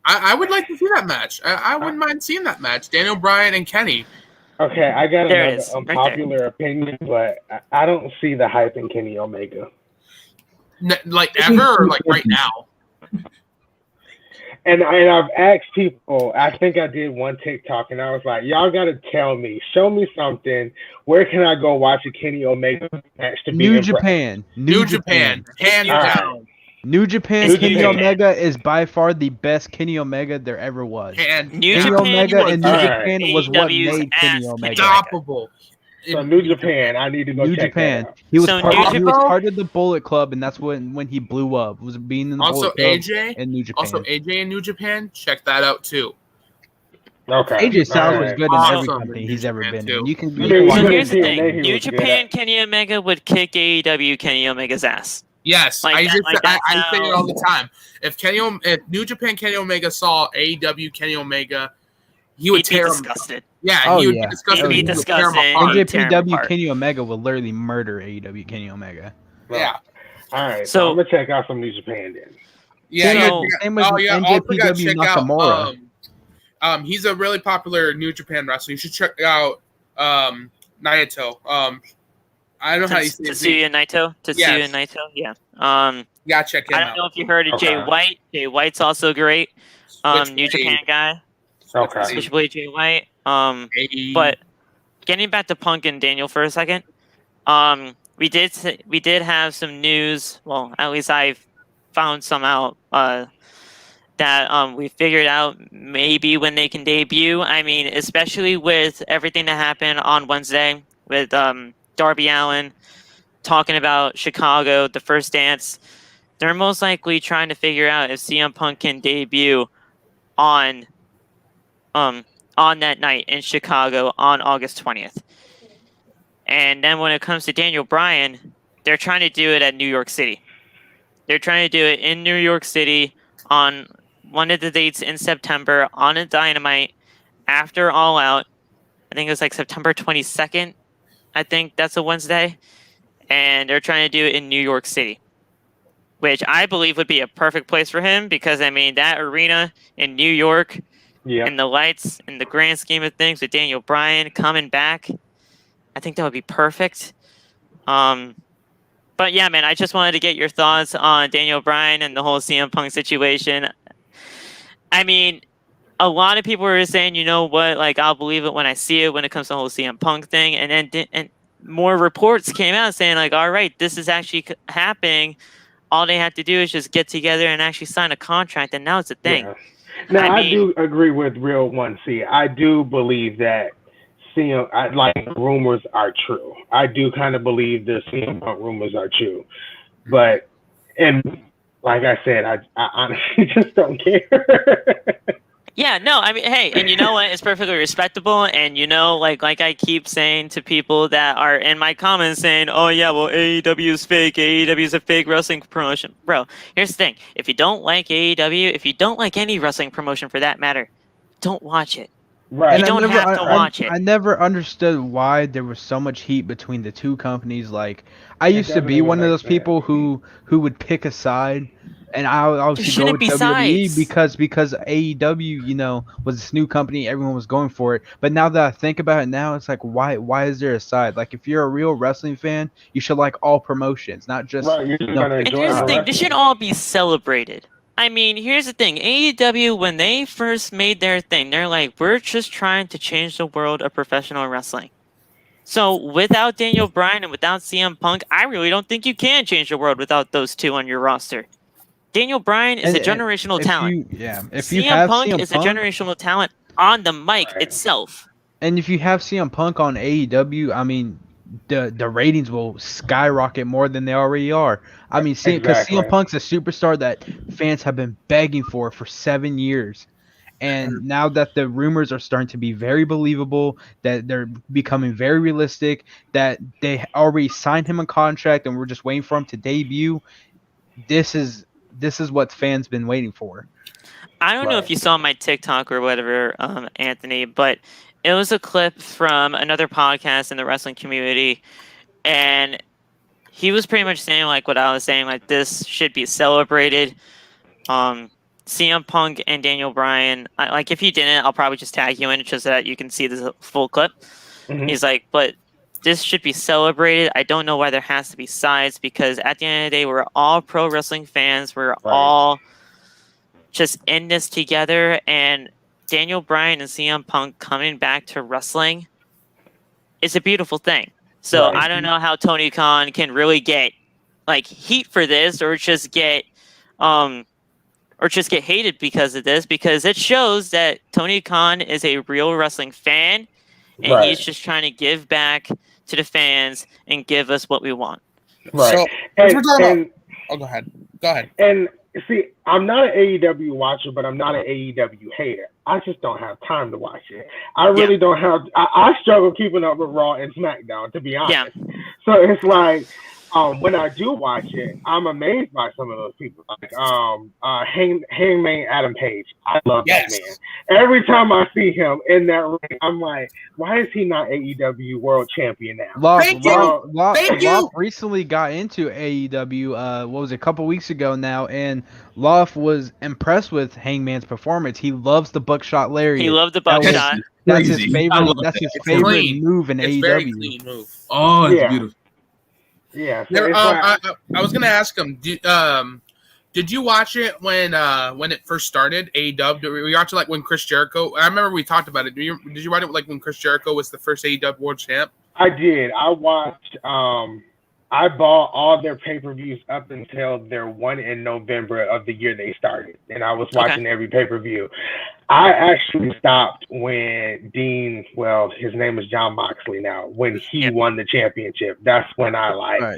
I would like to see that match. I wouldn't mind seeing that match. Daniel Bryan and Kenny. Okay, I got another unpopular opinion, but I don't see the hype in Kenny Omega. Like ever or like right now? And I've asked people, I think I did one TikTok, and I was like, y'all got to tell me, show me something. Where can I go watch a Kenny Omega match to be New Japan. Hands down. New Japan Kenny Omega is by far the best Kenny Omega there ever was. Kenny Omega and New Japan was what made Kenny Omega. Unstoppable. So New Japan, I need to go check that out. He was part of the Bullet Club, and that's when he blew up. Was being in the also Bullet Club AJ and New Japan. Also AJ in New Japan. Check that out too. Okay. AJ Styles was good in every company he's ever been in. You can so here's the thing: New Japan Kenny Omega would kick AEW Kenny Omega's ass. Yes, I say it all the time. If New Japan Kenny Omega saw AEW Kenny Omega, he would tear him. Disgusted. Yeah, he would be disgusted. He'd be disgusted. NJPW Kenny Omega will literally murder AEW Kenny Omega. Yeah. All right, so I'm gonna check out some New Japan then. Yeah, same with NJPW Nakamura. He's a really popular New Japan wrestler. You should check out Naito. I don't know how you say his name. Tetsuya Naito, yeah. Yeah, check him out. I don't know if you heard of Jay White. Jay White's also great. New Japan guy. Okay. Especially Jay White. But getting back to Punk and Daniel for a second, we did have some news. Well, at least I've found some out that we figured out maybe when they can debut. I mean, especially with everything that happened on Wednesday with Darby Allin talking about Chicago, the first dance. They're most likely trying to figure out if CM Punk can debut on that night in Chicago on August 20th. And then when it comes to Daniel Bryan, they're trying to do it at New York City. They're trying to do it in New York City on one of the dates in September on a Dynamite after All Out. I think it was like September 22nd. I think that's a Wednesday. And they're trying to do it in New York City, which I believe would be a perfect place for him because, I mean, that arena in New York and the lights in the grand scheme of things with Daniel Bryan coming back, I think that would be perfect. But yeah, man, I just wanted to get your thoughts on Daniel Bryan and the whole CM Punk situation. I mean, a lot of people were saying, you know what, like, I'll believe it when I see it when it comes to the whole CM Punk thing. And then more reports came out saying, like, all right, this is actually happening. All they have to do is just get together and actually sign a contract, and now it's a thing. Yeah. Now, I do agree with Real 1C. I do believe that rumors are true. I do kind of believe the CM Punk rumors are true. But, and like I said, I honestly just don't care. Yeah, no, I mean, hey, and you know what? It's perfectly respectable. And, you know, like I keep saying to people that are in my comments saying, oh, yeah, well, AEW is fake. AEW is a fake wrestling promotion. Bro, here's the thing. If you don't like AEW, if you don't like any wrestling promotion for that matter, don't watch it. Right. You don't have to watch it. I never understood why there was so much heat between the two companies. Like, I used to be one of those people who would pick a side. And I obviously go with WWE because AEW, you know, was this new company, everyone was going for it. But now that I think about it now, it's like, why is there a side? Like, if you're a real wrestling fan, you should like all promotions, not just. Right, you're gonna and here's the thing: they should all be celebrated. I mean, here's the thing: AEW, when they first made their thing, they're like, we're just trying to change the world of professional wrestling. So without Daniel Bryan and without CM Punk, I really don't think you can change the world without those two on your roster. Daniel Bryan is a generational talent. CM Punk is a generational talent on the mic itself. And if you have CM Punk on AEW, I mean, the ratings will skyrocket more than they already are. I mean, because CM Punk's a superstar that fans have been begging for 7 years. And now that the rumors are starting to be very believable, that they're becoming very realistic, that they already signed him a contract and we're just waiting for him to debut, this is what fans been waiting for. I don't know if you saw my TikTok or whatever, Anthony, but it was a clip from another podcast in the wrestling community, and he was pretty much saying like what I was saying, like this should be celebrated. CM Punk and Daniel Bryan, like if you didn't, I'll probably just tag you in just so that you can see the full clip. Mm-hmm. He's like, but this should be celebrated. I don't know why there has to be sides because at the end of the day, we're all pro wrestling fans. We're all just in this together. And Daniel Bryan and CM Punk coming back to wrestling is a beautiful thing. So I don't know how Tony Khan can really get like heat for this or just get hated because of this, because it shows that Tony Khan is a real wrestling fan and he's just trying to give back to the fans and give us what we want. Right. So, go ahead. And see, I'm not an AEW watcher, but I'm not an AEW hater. I just don't have time to watch it. I really don't have. I struggle keeping up with Raw and SmackDown, to be honest. Yeah. So it's like, when I do watch it, I'm amazed by some of those people. Like Hangman Adam Page. I love that man. Every time I see him in that ring, I'm like, why is he not AEW World Champion now? Thank you. Recently got into AEW, what was it, a couple weeks ago now, and Loft was impressed with Hangman's performance. He loves the buckshot lariat. He loved the buckshot. That's his favorite. That's his favorite move in AEW. Very clean move. Oh, it's beautiful. Yeah. So I was gonna ask him. Did you watch it when it first started? AEW. Did we watch it like when Chris Jericho? I remember we talked about it. Did you watch it like when Chris Jericho was the first AEW World Champ? I did. I watched. I bought all their pay-per-views up until their one in November of the year they started, and I was watching every pay-per-view. I actually stopped when Dean, well, his name is John Moxley now, when he won the championship. That's when I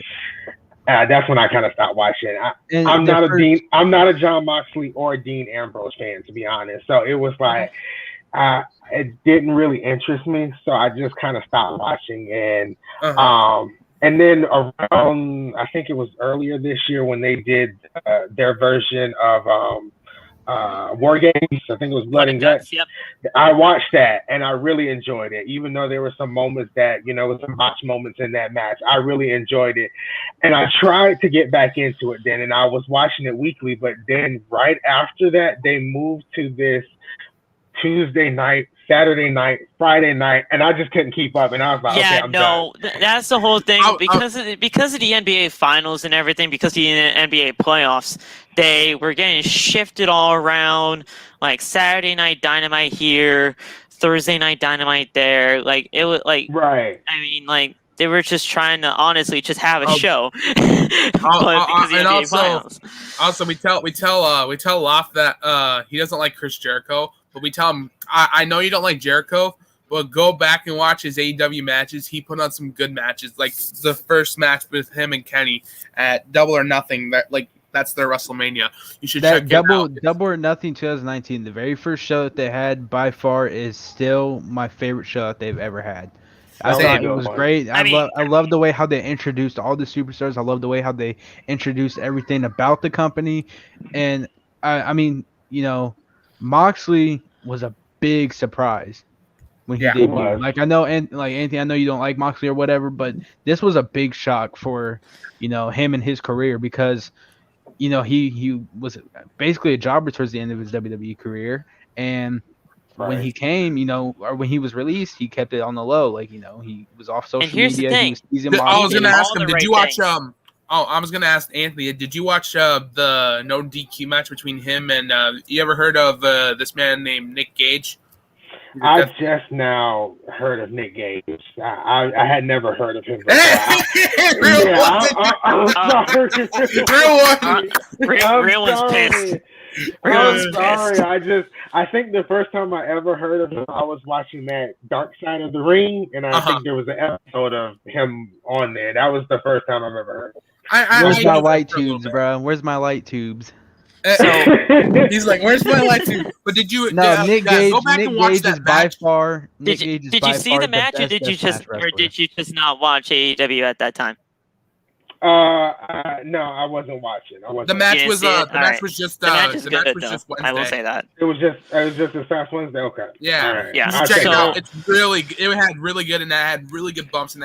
That's when I kind of stopped watching. I'm not a John Moxley or Dean Ambrose fan, to be honest. So it was like it didn't really interest me. So I just kind of stopped watching. And then around, I think it was earlier this year when they did their version of War Games. I think it was Blood and Guts. Yep. I watched that and I really enjoyed it. Even though there were some moments that, some botch moments in that match, I really enjoyed it. And I tried to get back into it then, and I was watching it weekly. But then right after that, they moved to this Tuesday night, Saturday night, Friday night, and I just couldn't keep up. And I was like, okay, I'm done. That's the whole thing. Because of the NBA Finals and everything, because of the NBA playoffs, they were getting shifted all around. Like Saturday night Dynamite here, Thursday night Dynamite there. Like it was like right. I mean, like they were just trying to honestly just have a show. Also, we tell Loft that he doesn't like Chris Jericho. But we tell him, I know you don't like Jericho, but go back and watch his AEW matches. He put on some good matches, like the first match with him and Kenny at Double or Nothing. That's their WrestleMania. You should check it out. Double or Nothing 2019. The very first show that they had by far is still my favorite show that they've ever had. I thought it was great. I love the way how they introduced all the superstars. I love the way how they introduced everything about the company, and I mean, Moxley was a big surprise when he debuted. Like I know, and like Anthony, I know you don't like Moxley or whatever, but this was a big shock for him and his career because he was basically a jobber towards the end of his WWE career, and when he came, or when he was released, he kept it on the low. Like he was off social media. He was I was gonna ask him, did you watch I was going to ask Anthony, did you watch the no DQ match between him and you ever heard of this man named Nick Gage? I just now heard of Nick Gage. I had never heard of him before. Real one's pissed. I'm sorry. I think the first time I ever heard of him, I was watching that Dark Side of the Ring, and I think there was an episode of him on there. That was the first time I've ever heard. Where's my light tubes, bro? Where's my light tubes? So he's like, "Where's my light tube?" But did you? No, Nick Gage. Go back Nick and watch Gage that is by match. far. Did you see the match, or did you just not watch AEW at that time? No, I wasn't watching. The match was just Wednesday. I will say that. It was just this past Wednesday. Okay. Yeah. Right. Yeah. Check it out. It had really good, and it had really good bumps, and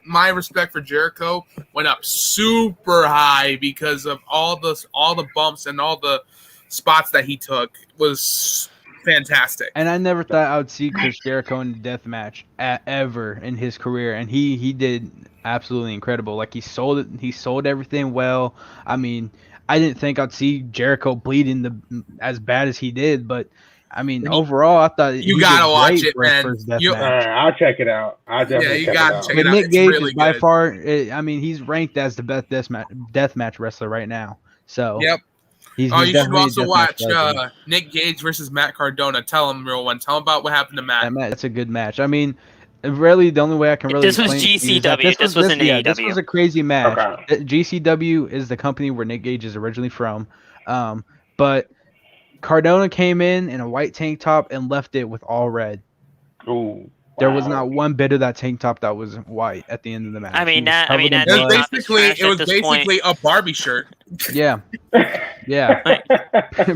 my respect for Jericho went up super high because of all the bumps and all the spots that he took was fantastic. And I never thought I would see Chris Jericho in a death match ever in his career, and he did absolutely incredible. Like he sold everything well. I mean, I didn't think I'd see Jericho bleeding as bad as he did, but I mean, overall, I thought you gotta watch it, man. I'll check it out. I'll definitely you gotta check it out. Nick Gage is by far. I mean, he's ranked as the best death match wrestler right now. So yep. You should also watch Nick Gage versus Matt Cardona. Tell him, real one. Tell him about what happened to Matt. That's a good match. I mean, really, the only way I can really. This was GCW. This was an AEW. This was a crazy match. Okay. GCW is the company where Nick Gage is originally from, but Cardona came in a white tank top and left it with all red. Ooh. There was not one bit of that tank top that was white at the end of the match. It was basically a Barbie shirt. Yeah,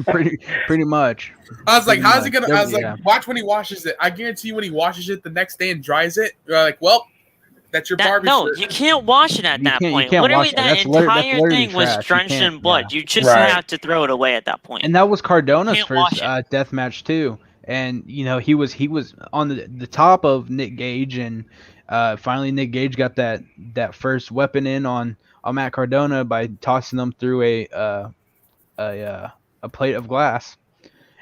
pretty much. I was like, how's he gonna? I was like, watch when he washes it. I guarantee you, when he washes it the next day and dries it, you're like, well, that's your Barbie shirt. No, you can't wash it at that point. Literally, that entire thing was drenched in blood. You just have to throw it away at that point. And that was Cardona's first death match too. And he was on the top of Nick Gage, and finally Nick Gage got that first weapon in on Matt Cardona by tossing them through a plate of glass,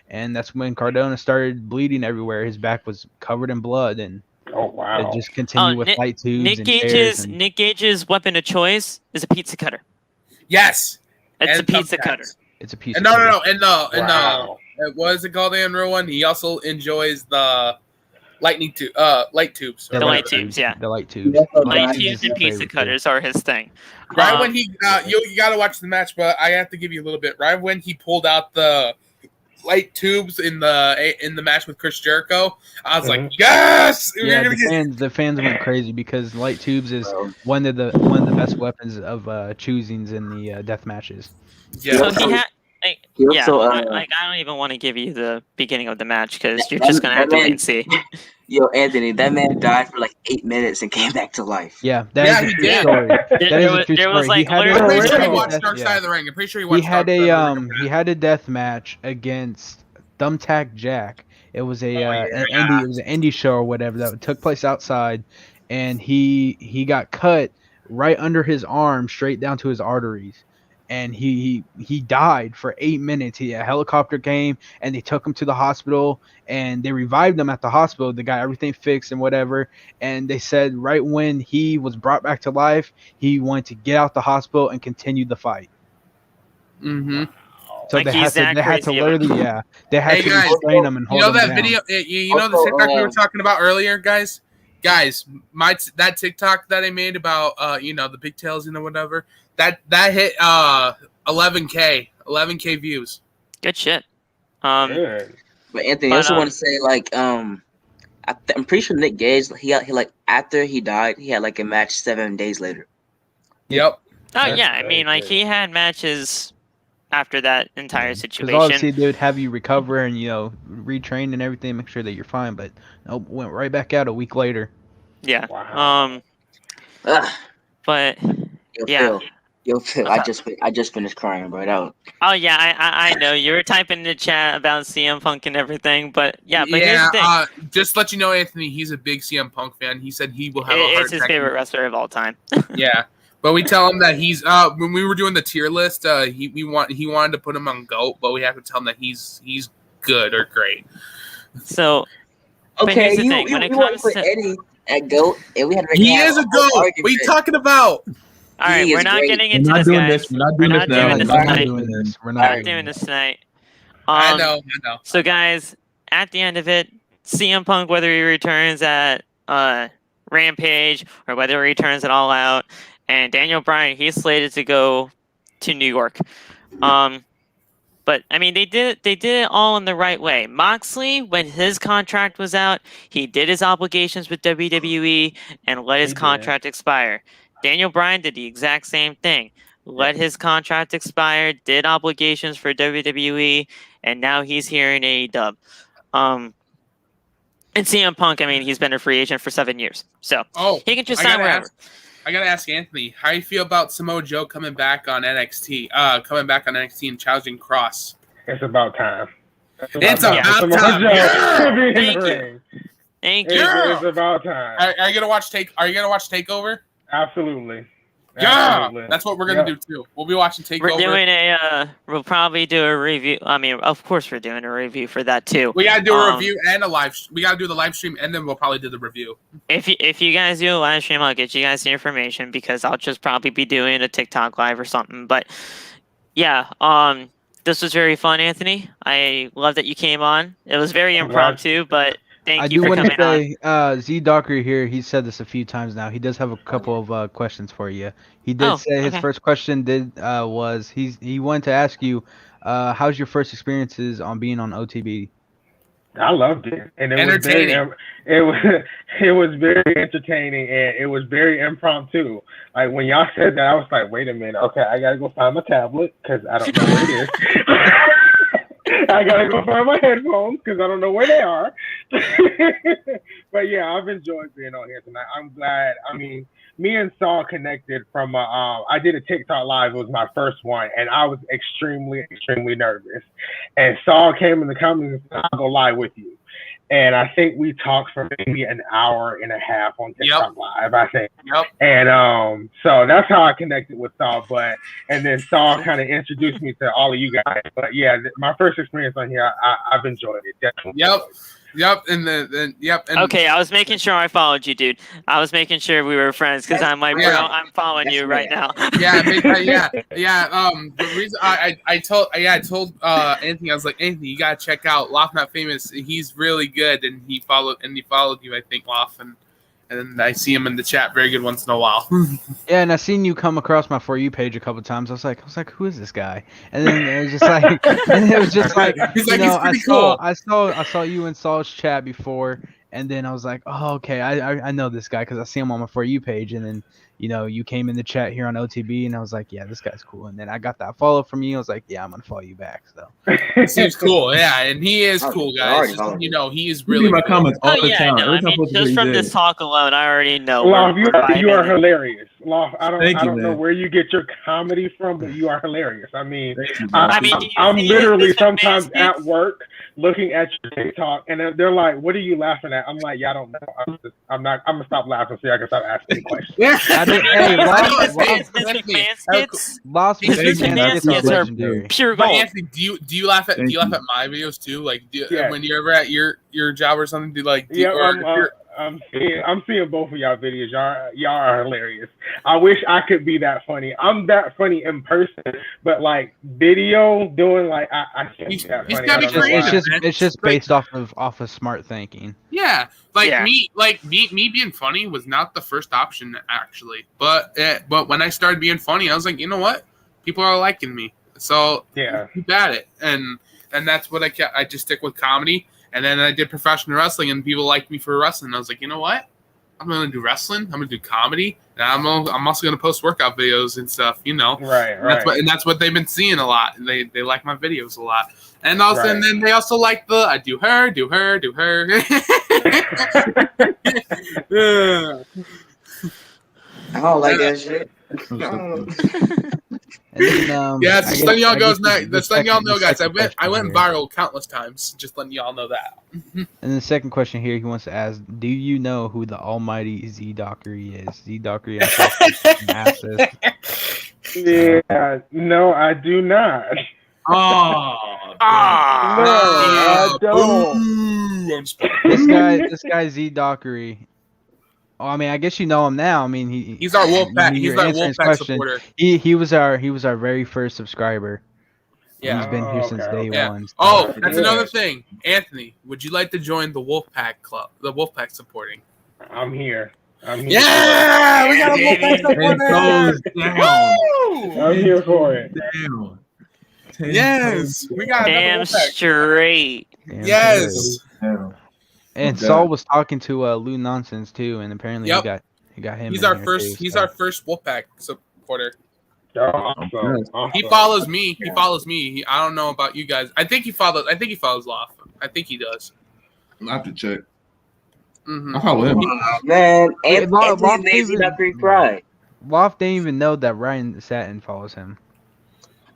and that's when Cardona started bleeding everywhere. His back was covered in blood, and it just continued with light tubes. Nick Gage's weapon of choice is a pizza cutter. Yes, it's a pizza cutter. It's a pizza cutter. What is it called, in real one? He also enjoys the light tubes. The light tubes, yeah. The light tubes. Light tubes and pizza cutters are his thing. Right when he, you got to watch the match, but I have to give you a little bit. Right when he pulled out the light tubes in the match with Chris Jericho, I was like, yes! Yeah, the fans went crazy because light tubes is one of the best weapons of choosings in the death matches. Yeah. So he had. I don't even want to give you the beginning of the match because you're just gonna have to wait and see. Yo, Anthony, that man died for like 8 minutes and came back to life. Yeah, that is a true story. That is a true story. Was like I'm pretty sure he watched Dark Side of the Ring. I'm pretty sure he watched. He had a death match against Thumbtack Jack. It was an indie show or whatever that took place outside, and he got cut right under his arm, straight down to his arteries. And he died for 8 minutes. A helicopter came and they took him to the hospital and they revived him at the hospital. They got everything fixed and whatever. And they said right when he was brought back to life, he wanted to get out the hospital and continue the fight. Mm-hmm. So like they had to literally, they had to restrain him and hold him down. Video? You know the TikTok we were talking about earlier, guys. Guys, that TikTok that I made about the pigtails and whatever. That hit 11K views. Good shit. But Anthony, I also want to say I'm pretty sure Nick Gage he after he died he had like a match 7 days later. Yep. Oh yeah, I mean he had matches after that entire situation. Because obviously they would have you recover and retrain and everything, make sure that you're fine. But nope, went right back out a week later. Yeah. Wow. But yeah. Phil, I just finished crying, bro. Oh yeah, I know you were typing in the chat about CM Punk and everything, but here's the thing. Just to let you know, Anthony, he's a big CM Punk fan. He said he will have a heart attack. It's his favorite wrestler of all time. Yeah, but we tell him that he's when we were doing the tier list, he wanted to put him on GOAT, but we have to tell him that he's good or great. So, okay, here's the thing. When it comes to Eddie at GOAT, and we had to he is a GOAT. What are you talking about? All right, we're not getting into this, guys. We're not doing this tonight. I know. So, guys, at the end of it, CM Punk, whether he returns at Rampage or whether he returns at All Out, and Daniel Bryan, he's slated to go to New York. But I mean, they did it all in the right way. Moxley, when his contract was out, he did his obligations with WWE and let his contract expire. Daniel Bryan did the exact same thing. Let his contract expire, did obligations for WWE, and now he's here in AEW. And CM Punk, I mean, he's been a free agent for 7 years. So he can just sign wherever. I gotta ask Anthony, how do you feel about Samoa Joe coming back on NXT and challenging Cross? It's about time. It's about time. Thank you. It's about time. Are you gonna watch Takeover? Absolutely. Yeah, that's what we're gonna do too. We'll be watching Takeover. We'll probably do a review. I mean, of course, we're doing a review for that too. We gotta do a review and a live. We gotta do the live stream, and then we'll probably do the review. If you guys do a live stream, I'll get you guys the information because I'll just probably be doing a TikTok live or something. But yeah, this was very fun, Anthony. I love that you came on. It was very impromptu, but. Thank you for coming on. I do want to say, Z Docker here, he said this a few times now. He does have a couple of questions for you. He did say his first question was he wanted to ask you, how's your first experiences on being on OTB? I loved it, and it was very entertaining, and it was very impromptu. Like when y'all said that, I was like, wait a minute, okay, I gotta go find my tablet because I don't know where it is. I gotta go find my headphones because I don't know where they are. But yeah, I've enjoyed being on here tonight. I'm glad. I mean, me and Saul connected from I did a TikTok live. It was my first one, and I was extremely nervous. And Saul came in the comments and said, "I'll go live with you." And I think we talked for maybe an hour and a half on TikTok Live, I think. Yep. And so that's how I connected with Saul. And then Saul kind of introduced me to all of you guys. But yeah, my first experience on here, I've enjoyed it. Definitely. Yep. Yep, and then yep. And okay, I was making sure I followed you, dude. I was making sure we were friends because I'm like, bro, Yeah. I'm following you right now. Yeah. The reason I told Anthony, I was like, Anthony, you gotta check out Loft Not Famous. He's really good, and he followed you, I think, Loft, and I see him in the chat very good once in a while. Yeah, and I seen you come across my For You page a couple times. I was like, who is this guy? And then it was just like, He's like, know, he's pretty cool. I saw you in Saul's chat before, and then I was like, oh, okay, I know this guy because I see him on my For You page, and then you came in the chat here on OTB, and I was like, yeah, this guy's cool. And then I got that follow from you. I was like, yeah, I'm gonna follow you back. So He seems cool, yeah, and he is cool, guys. He is really. my cool. comments all the yeah, time. no, I mean, just from this talk alone, I already know. Loft, we're you are vibing. hilarious. Loft, I Thank you, don't know man. where you get your comedy from, but you are hilarious. I mean, Thank you, I mean, do you I'm see literally this sometimes advancement? at work looking at your TikTok, and they're like, "What are you laughing at?" I'm like, "Yeah, I don't know. I'm gonna stop laughing so I can stop asking questions." Yeah. I mean, hey, Vince Anthony, McMahon skits? Lost Vince Thank you. McMahon skits are skits are legendary. pure But gold. Anthony, do you laugh at Thank you. my videos too? Like, Yeah. when you're ever at your job or something, I'm seeing both of y'all videos. Y'all are hilarious. I wish I could be that funny. I'm that funny in person, but like video doing like I can't be that He's funny. gotta I be don't know creative. why. It's just based off of smart thinking. Yeah, Yeah. me being funny was not the first option actually, but when I started being funny, I was like, you know what, people are liking me, so Yeah. keep at it, and that's what I kept. I just stick with comedy, and then I did professional wrestling, and people liked me for wrestling. I was like, you know what, I'm gonna do wrestling, I'm gonna do comedy, and I'm also gonna post workout videos and stuff, Right. And that's what they've been seeing a lot. They like my videos a lot. And also, Right. and then they also like I do her. I don't like that shit. And then, Yeah, I just letting y'all guess know, guys. I second went question here. viral countless times. Just letting y'all know that. And the second question here, he wants to ask, do you know who the almighty Z Dockery is? Z Dockery, Yeah. No, I do not. Oh, No, I don't. This guy Z Dockery. Oh, I mean, I guess you know him now. I mean, He's our Wolfpack. He's you're our answering his Wolfpack question. supporter. He was our very first subscriber. Yeah. He's been here since day Yeah. one. So. Oh, that's Yeah. another thing. Anthony, would you like to join the Wolfpack club? The Wolfpack supporting. I'm here. Yeah, we got a Wolfpack supporter. I'm here for it. Down. Yes, we got another Damn Wolfpack. straight. Damn, Yes. Down. And Okay. Saul was talking to Lou Nonsense too, and apparently Yep. he got him. He's in our there, first. too, He's so. our first Wolfpack supporter. Awesome. He follows me. He follows me. I don't know about you guys. I think he follows Loft. I think he does. I have to check. Mm-hmm. I follow him. Man, Wait, Loft Anthony's lazy even- not Greek pride. Loft didn't even know that Ryan Satin follows him.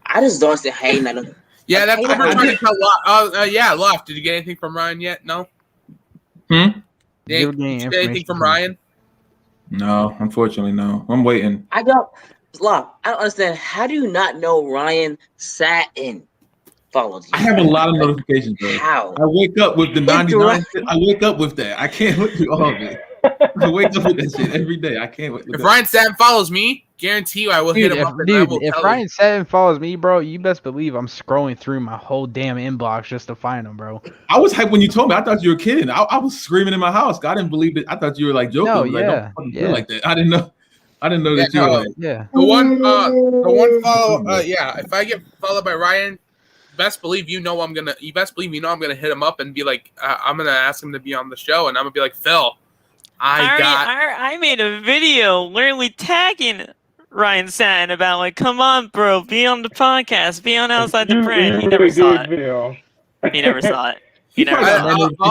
I just don't say hey nothing. Yeah, that's what we're I trying to did- tell Loft. Yeah, Loft. Did you get anything from Ryan yet? No. Hmm? Did you get anything from Ryan? No, unfortunately, no. I'm waiting. I don't understand. How do you not know Ryan Satin followed you? I have a lot of notifications, bro. How? I wake up with the 99. I wake up with that. I can't look through all of it. I wake up with that shit every day. I can't wait. If Ryan Satin follows me, guarantee you I will hit him up. And I will If tell Ryan him. Satin follows me, bro, you best believe I'm scrolling through my whole damn inbox just to find him, bro. I was hyped when you told me. I thought you were kidding. I was screaming in my house. I didn't believe it. I thought you were like joking. No, I was like, yeah, don't fucking feel yeah. like that. I didn't know that you were like. Yeah. The one follow. Yeah, if I get followed by Ryan, best believe you know I'm gonna hit him up and be like, I'm gonna ask him to be on the show, and I'm gonna be like, Phil, I made a video literally tagging Ryan Satin about like, come on, bro, be on the podcast, be on Outside the Brand. He never saw it. He never saw it. He never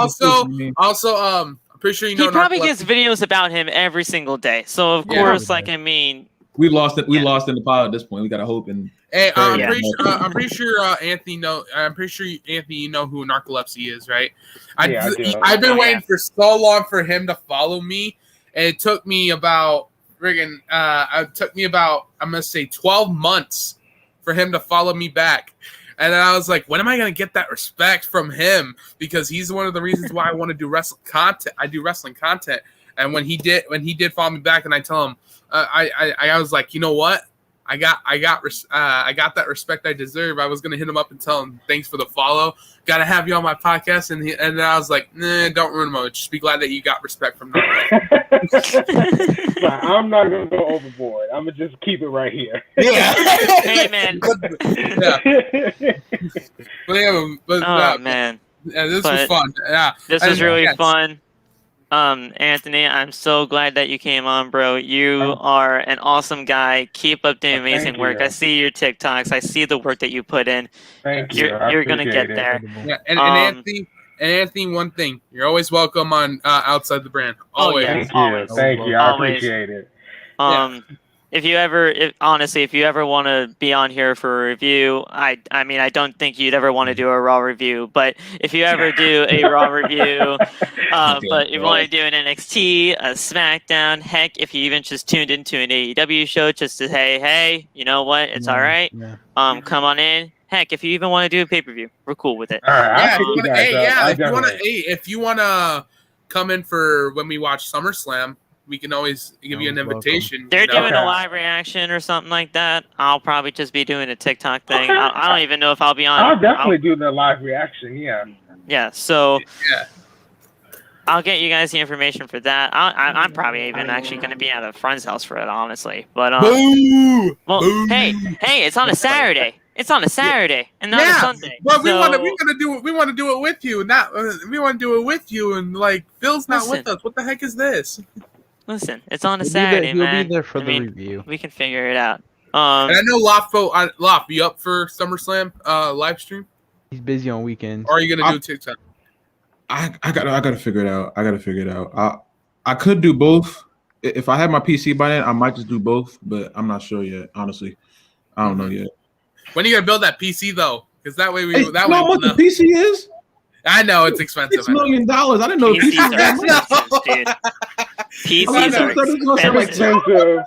saw it. I'm pretty sure you know. He probably Narcolepsy. gets videos about him every single day. So of Yeah. course, like I mean, We lost it. We lost in the pod at this point. We gotta hope and. Hey, I'm Yeah. pretty sure Anthony you know who Narcolepsy is, right? Yeah, I do. I've been Oh, waiting yeah. for so long for him to follow me, and it took me about I'm gonna say 12 months for him to follow me back. And then I was like, when am I going to get that respect from him? Because he's one of the reasons why I want to do wrestling content. I do wrestling content. And when he did follow me back, and I tell him, I was like, you know what? I got that respect I deserve. I was gonna hit him up and tell him thanks for the follow. Gotta have you on my podcast, and then I was like, nah, don't ruin him. Just be glad that you got respect from that. I'm not gonna go overboard. I'm gonna just keep it right here. Yeah. Hey man. Man. Yeah, this was fun. Yeah, this was really fun. Anthony, I'm so glad that you came on, bro. You are an awesome guy. Keep up doing amazing work. I see your TikToks. I see the work that you put in. Thank you. You're gonna get there. Yeah, and Anthony, one thing. You're always welcome on Outside the Brand. Always. Thank you. I appreciate it. If you ever want to be on here for a review, I mean, I don't think you'd ever want to do a Raw review, but if you ever do a Raw review, but you want to do an NXT, a SmackDown, heck, if you even just tuned into an AEW show just to say, hey, you know what, it's all right, come on in. Heck, if you even want to do a pay-per-view, we're cool with it. All right, if you want to come in for when we watch SummerSlam, we can always give you an invitation. They're doing a live reaction or something like that. I'll probably just be doing a TikTok thing. I don't even know if I'll be on. I'll definitely do the live reaction. Yeah. So. Yeah. I'll get you guys the information for that. I'm probably even actually going to be at a friend's house for it, honestly. But hey, it's on a Saturday. It's on a Saturday and not a Sunday. Well, we want to do it with you, not we want to do it with you, and like Phil's not with us. What the heck is this? Listen, it's on a Saturday, man. He'll be there for the review. We can figure it out. And I know Loft, you up for SummerSlam live stream? He's busy on weekends. Or are you gonna do TikTok? I gotta figure it out. I could do both. If I had my PC by then, I might just do both, but I'm not sure yet. Honestly, I don't know yet. When are you gonna build that PC though? Because that way you know what the PC is? I know it's expensive. $6 million. I didn't know PCs are expensive, dude. PCs are expensive.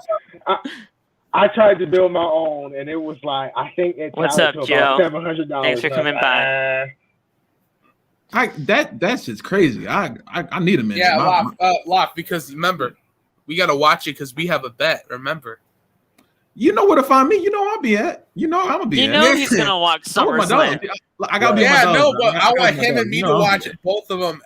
I tried to build my own, and it was like I think it's what's up, Joe? $700. Thanks for coming by. That's just crazy. I need a minute. Yeah, Loft, because remember, we gotta watch it because we have a bet. Remember. You know where to find me. You know I'll be at. You know I'm gonna be at. You know he's gonna watch SummerSlam. I gotta be. Yeah, no, but I want him and me to watch it. Both of them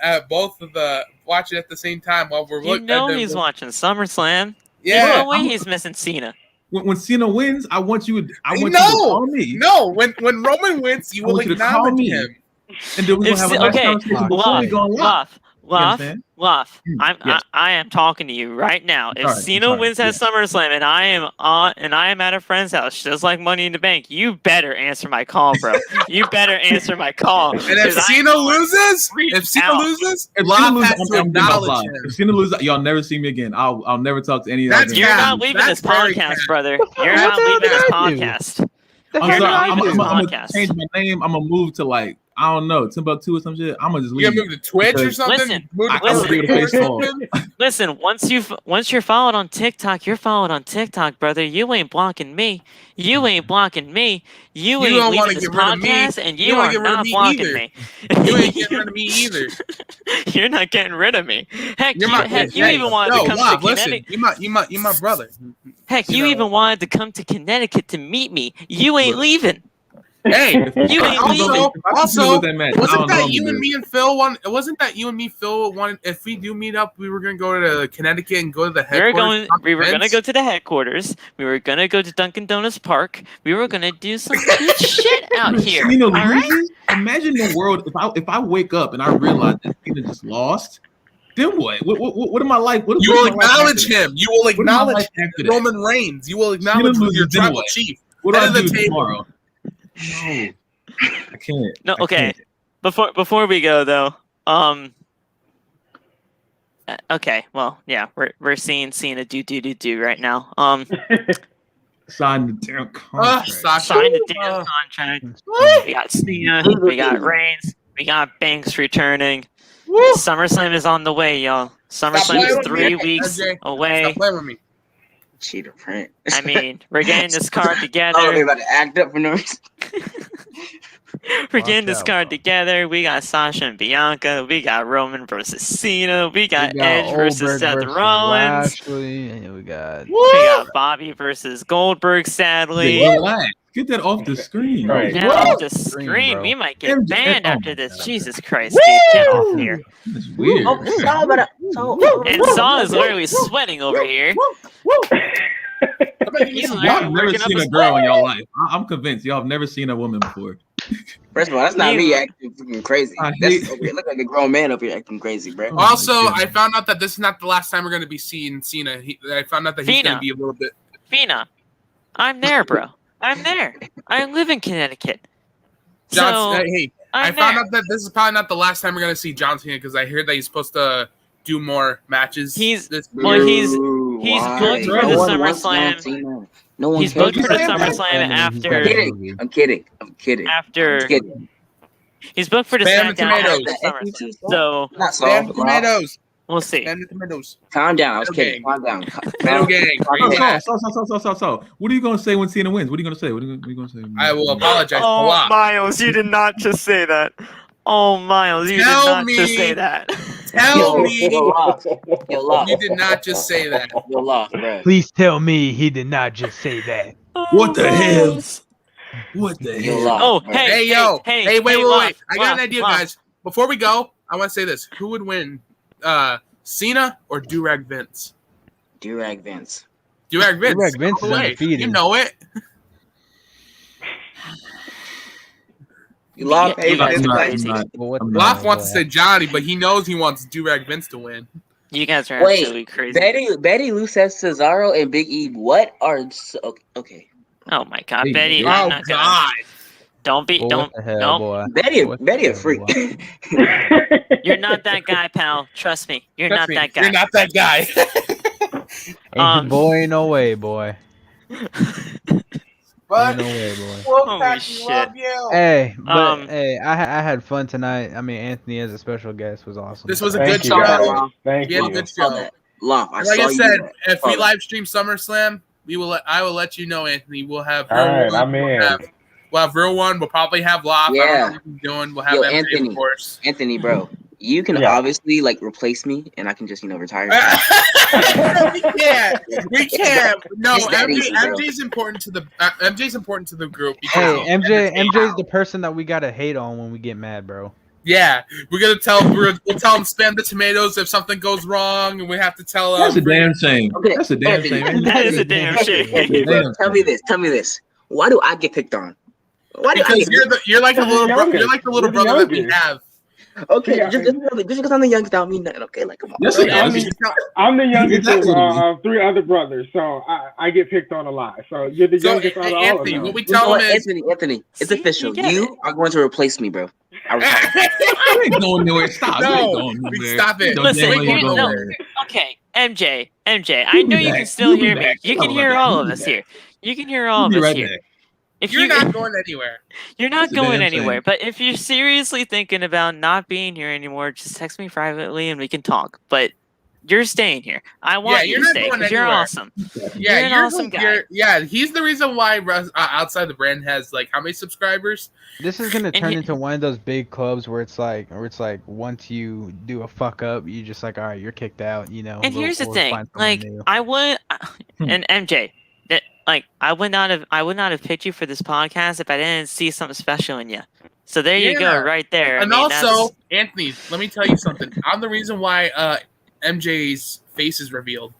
watch it at the same time while we're looking. You know he's watching SummerSlam. Yeah, there's no way he's missing Cena. When Cena wins, I want you to call me. No, when Roman wins, you will acknowledge him. And then we're gonna have a nice conversation before we go live. Luff, I am talking to you right now. If Cena wins at SummerSlam and I am at a friend's house, just like Money in the Bank, you better answer my call, bro. You better answer my call. And if Cena loses, Loff has to acknowledge him. If Cena loses, y'all never see me again. I'll never talk to any of you. You're not leaving this podcast, brother. You're not leaving this podcast. I'm sorry. I'm gonna change my name. I'm gonna move to like. I don't know, Timbuktu or some shit. I'm gonna just leave. You gonna move to Twitch or something? Listen. Once you're followed on TikTok, you're followed on TikTok, brother. You ain't blocking me. You ain't leaving this podcast, and you are not blocking me. You ain't getting rid of me either. You're not getting rid of me. Heck, you even wanted to come to Connecticut. You my brother. Heck, you even wanted to come to Connecticut to meet me. You ain't leaving. Hey, you ain't leaving. Also, wasn't that you and me and Phil wanted? If we do meet up, we were gonna go to Connecticut and go to the headquarters. We were gonna go to the headquarters. We were gonna go to Dunkin' Donuts Park. We were gonna do some good shit out here. All right? Imagine the world if I wake up and I realize that Cena just lost. Then what? What am I like? You will acknowledge him. You will acknowledge Roman Reigns. You will acknowledge your tribal chief. What do I do tomorrow? No, I can't. No, okay. Before we go though, okay. Well, yeah, we're seeing Cena do right now. Sign the damn contract. Sign the damn contract. We got Cena. We got Reigns. We got Banks returning. SummerSlam is on the way, y'all. SummerSlam is 3 weeks away. Stop playing with me. Cheater print. I mean, we're getting this card together. Oh, they're about to act up for no reason. We're getting this card together. We got Sasha and Bianca. We got Roman versus Cena. We got Edge versus Seth Rollins. Lashley, and we got Bobby versus Goldberg. Sadly, get that off the screen. Right. get off the screen. We might get banned after this. Jesus Christ, dude, get off here. That's weird. And Saul is literally sweating over here. Y'all have never seen a girl in your life. I'm convinced y'all have never seen a woman before. First of all, that's not me acting freaking crazy. It look like a grown man up here acting crazy, bro. Also, I found out that this is not the last time we're going to be seeing Cena. I found out that he's going to be a little bit. Fina, I'm there, bro. I'm there. I live in Connecticut. I found out that this is probably not the last time we're going to see John Cena because I heard that he's supposed to do more matches. He's booked for the SummerSlam. He's booked for the SummerSlam after. I'm kidding. He's booked for the SmackDown. So tomatoes. We'll see. Calm down. I was kidding. Calm down. So, what are you gonna say when Cena wins? What are you gonna say? What are you gonna say? I will apologize. Oh, Miles, you did not just say that. Oh, Miles, you did not just say that. Tell me. You did not just say that. You're lost, bro. Please tell me he did not just say that. What the hell? What the hell? Oh, hey, wait. I got an idea, guys. Before we go, I want to say this. Who would win? Cena or Durag Vince? Durag Vince. Durag Vince is undefeated. You know it. Loft wants to say Johnny, but he knows he wants Durag Vince to win. You guys are absolutely crazy. Betty Lou says Cesaro and Big E. What are okay? Oh my God, Betty! Oh God! Don't be! Don't! No. Betty a freak. You're not that guy, pal. Trust me. You're not that guy. You're not that guy. Boy, no way, boy. But no way, boy. Holy shit! Hey, but hey, I had fun tonight. I mean, Anthony as a special guest was awesome. This was a good show. Thank you. Good show. Like I said, if we live stream SummerSlam, I will let you know, Anthony. We'll have we'll have real one. We'll probably have Lop. Yeah. I don't know what we're doing. We'll have MJ, Anthony, of course. Anthony, bro. You can obviously replace me, and I can just retire. We can't. No, MJ's important to the group. Hey, MJ's the person that we gotta hate on when we get mad, bro. Yeah, we'll tell him spam the tomatoes if something goes wrong, and we have to tell him. That's a damn shame. Okay. That's a damn shame. That is a damn shame. Tell me this. Why do I get picked on? Because you're like the little brother that we have. Okay, just because I'm the youngest, don't mean nothing. Okay, come on. Yes, I'm the youngest of 3 other brothers, so I get picked on a lot. So you're the youngest out of all of them. What we tell him is, Anthony, it's official. You are going to replace me, bro. I ain't going nowhere. Stop. Stop it. Listen, okay, MJ, I know you can still hear me. You can hear all of us here. You can hear all of us here. If you're not going anywhere. You're not going anywhere. But if you're seriously thinking about not being here anymore, just text me privately and we can talk. But you're staying here. I want you to stay because you're awesome. Yeah, you're an awesome guy. He's the reason why Outside the Brand has how many subscribers? This is gonna turn into one of those big clubs where it's like once you do a fuck up, you just all right, you're kicked out. And here's the thing, I would, and MJ. I would not have picked you for this podcast if I didn't see something special in you. So there you go, right there. And also, Anthony, let me tell you something. I'm the reason why MJ's face is revealed.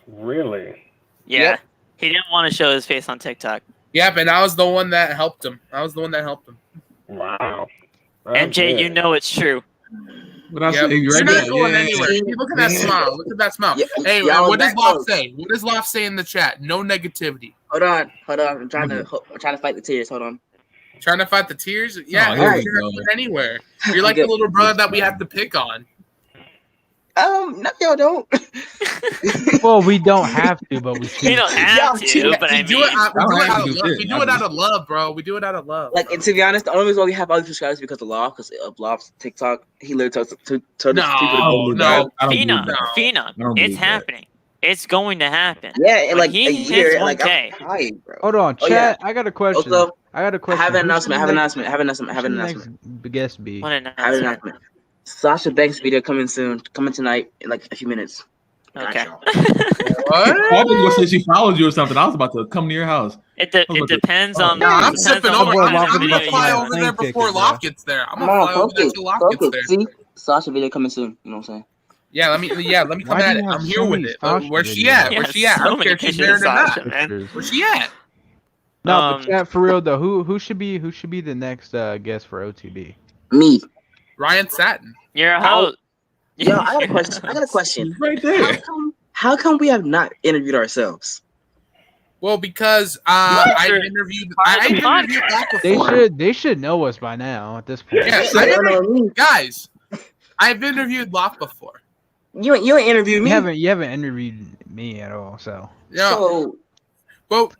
Really? Yeah. Yep. He didn't want to show his face on TikTok. Yep, and I was the one that helped him. Wow. MJ, you know it's true. But I say you're not going anywhere. Look at that smile. Look at that smile. Yeah. Hey, what does Loft say? What does Loft say in the chat? No negativity. Hold on. I'm trying to fight the tears. Hold on. Trying to fight the tears? Yeah, you're not going anywhere. You're like the little brother that we have to pick on. No, y'all don't. Well, we don't have to, but we should. We don't have to, but we do it out of love, bro. We do it out of love. And to be honest, the only reason why we have all these subscribers is because of Law, because of Law's TikTok. He literally told people to Fina, it's happening. It's going to happen. Yeah, in When like he a hits year, like 1K. I'm hyped, bro. Hold on, Oh, chat. yeah. I got a question. Also, I got a I question. have an Who should announcement. I the have an next- announcement. I have an announcement. I have an who should the announcement. next guest be? What an I have an announcement. announcement. Sasha Banks video coming soon. Coming tonight in like a few minutes. Okay. What? I was gonna say she followed you or something. I was about to come to your house. It depends on. Nah, I'm depends sipping on over. what Boy, kind of I'm Locke video gonna is you fly about to want. over there plane ticket, before bro. Locke gets there. I'm Come gonna on, fly over there till Locke gets there. See, Sasha video coming soon. You know what I'm saying? Yeah, let me come Why do at you it. have I'm so here with many it. Sasha Where's she videos? at? Yeah, Where's she at? I so don't many care if she's pictures of married or Sasha, not. man. Where's she at? No, but chat, for real though, who should be the next guest for OTB? Me. Ryan Satin. You're a How- host. Yo, I got a question. I got a question. She's right there. How come we have not interviewed ourselves? Well, because Part I've of interviewed the Locke They before. should know us by now at this point. Yeah, I don't know me. guys, I've interviewed Locke before. You ain't interviewed You me. haven't interviewed me at all, so Yeah. So But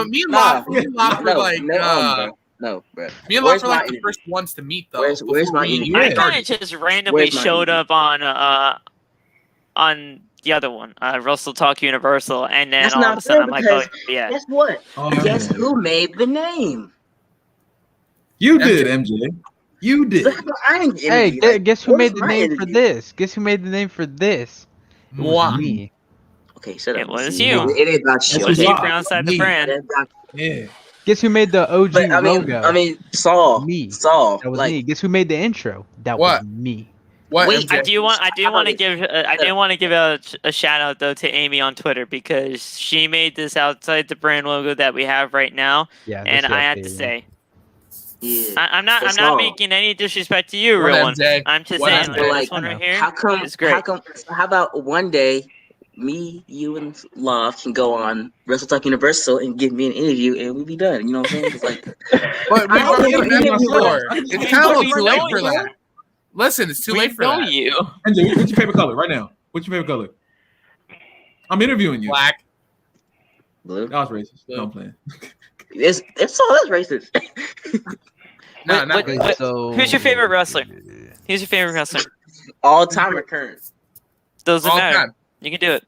me and Locke were like no, bro. me and Locke Where's were my like the interview? first ones to meet though. Where's before my we interview? I started. kind of just randomly Where's my showed interview? up on the other one, Russell Talk Universal, and then That's all of not a sudden fair I'm like, oh because yeah. guess what? Oh, Guess man. who made the name? You did, MJ. You did. I didn't hey, interview, like, guess who where's made the my name for interview? this? Guess who made the name for this? It was Moi. me. Okay, shut up. It was See, you. It ain't about you. That's It was who's you Locke. from outside the Me. brand. Yeah. Guess who made the OG But logo? I mean, Saul. Me. Saul. That was like, me. Guess who made the intro? That What? was me. What? Wait, MJ? I do want to this. give a shout out though to Amy on Twitter because she made this outside the brand logo that we have right now, Yeah, and this I is have to updated say, Yeah. I'm not That's I'm not all. making any disrespect to you, What, real one. MJ? I'm just What, saying MJ? like, But this like, one right here how come? is great. How about one day, me, you, and Love can go on Wrestle Talk Universal and give me an interview, and we'll be done. You know what I'm saying? It's like, But I we've don't already think met we before. will. It's kind of We too late know for you. that. Listen, it's too We late for know that. you. MJ, what's your favorite color right now? What's your favorite color? I'm interviewing you. Black. blue. That was racist. No, I'm playing. It's all that's racist. No, Wait, not wait, really. wait. So, Who's your favorite wrestler? Who's your favorite wrestler? All time or current? Doesn't All matter. time. You can do it.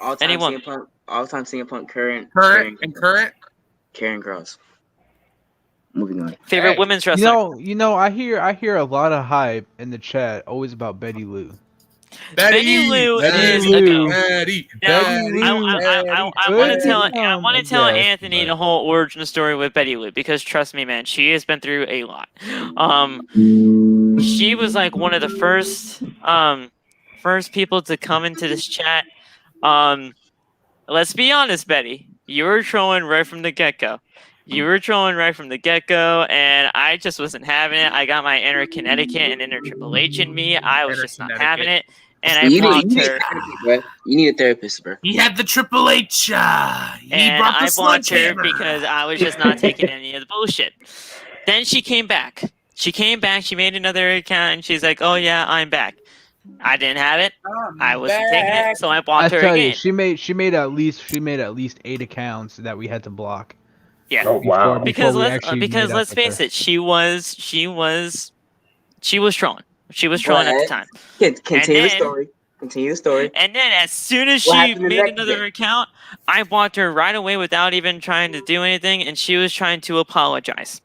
All time Anyone. CM Punk. All time CM Punk. Current. Current. Karen Cross. Moving on. Favorite Hey, women's wrestler? you know, I hear a lot of hype in the chat always about Betty Lou. Betty Lou is a Lou. goat. Betty. Now, Betty I Lou. want to Betty tell Lou. Anthony Yes, the whole origin story with Betty Lou because trust me, man, she has been through a lot. She was like one of the first people to come into this chat. Let's be honest, Betty, you were trolling right from the get-go. And I just wasn't having it. I got my inner Connecticut and inner Triple H in me. I was Inner just not Connecticut. having it, and I you blocked need her. therapy, bro. You need a therapist, bro. He had the Triple H. He And brought the I blocked her sledgehammer. because I was just not taking any of the bullshit. Then she came back. She made another account, and she's like, "Oh yeah, I'm back." I didn't have it. I wasn't taking it, so I I blocked her tell you, again. she made at least 8 accounts that we had to block. Yeah. Oh wow. Because we let's actually made up let's with face her. it, she was trolling. She was trolling at the time. Continue the then- story. Continue the story. And then as soon as What she happened the made next another day? account, I blocked her right away without even trying to do anything, and she was trying to apologize.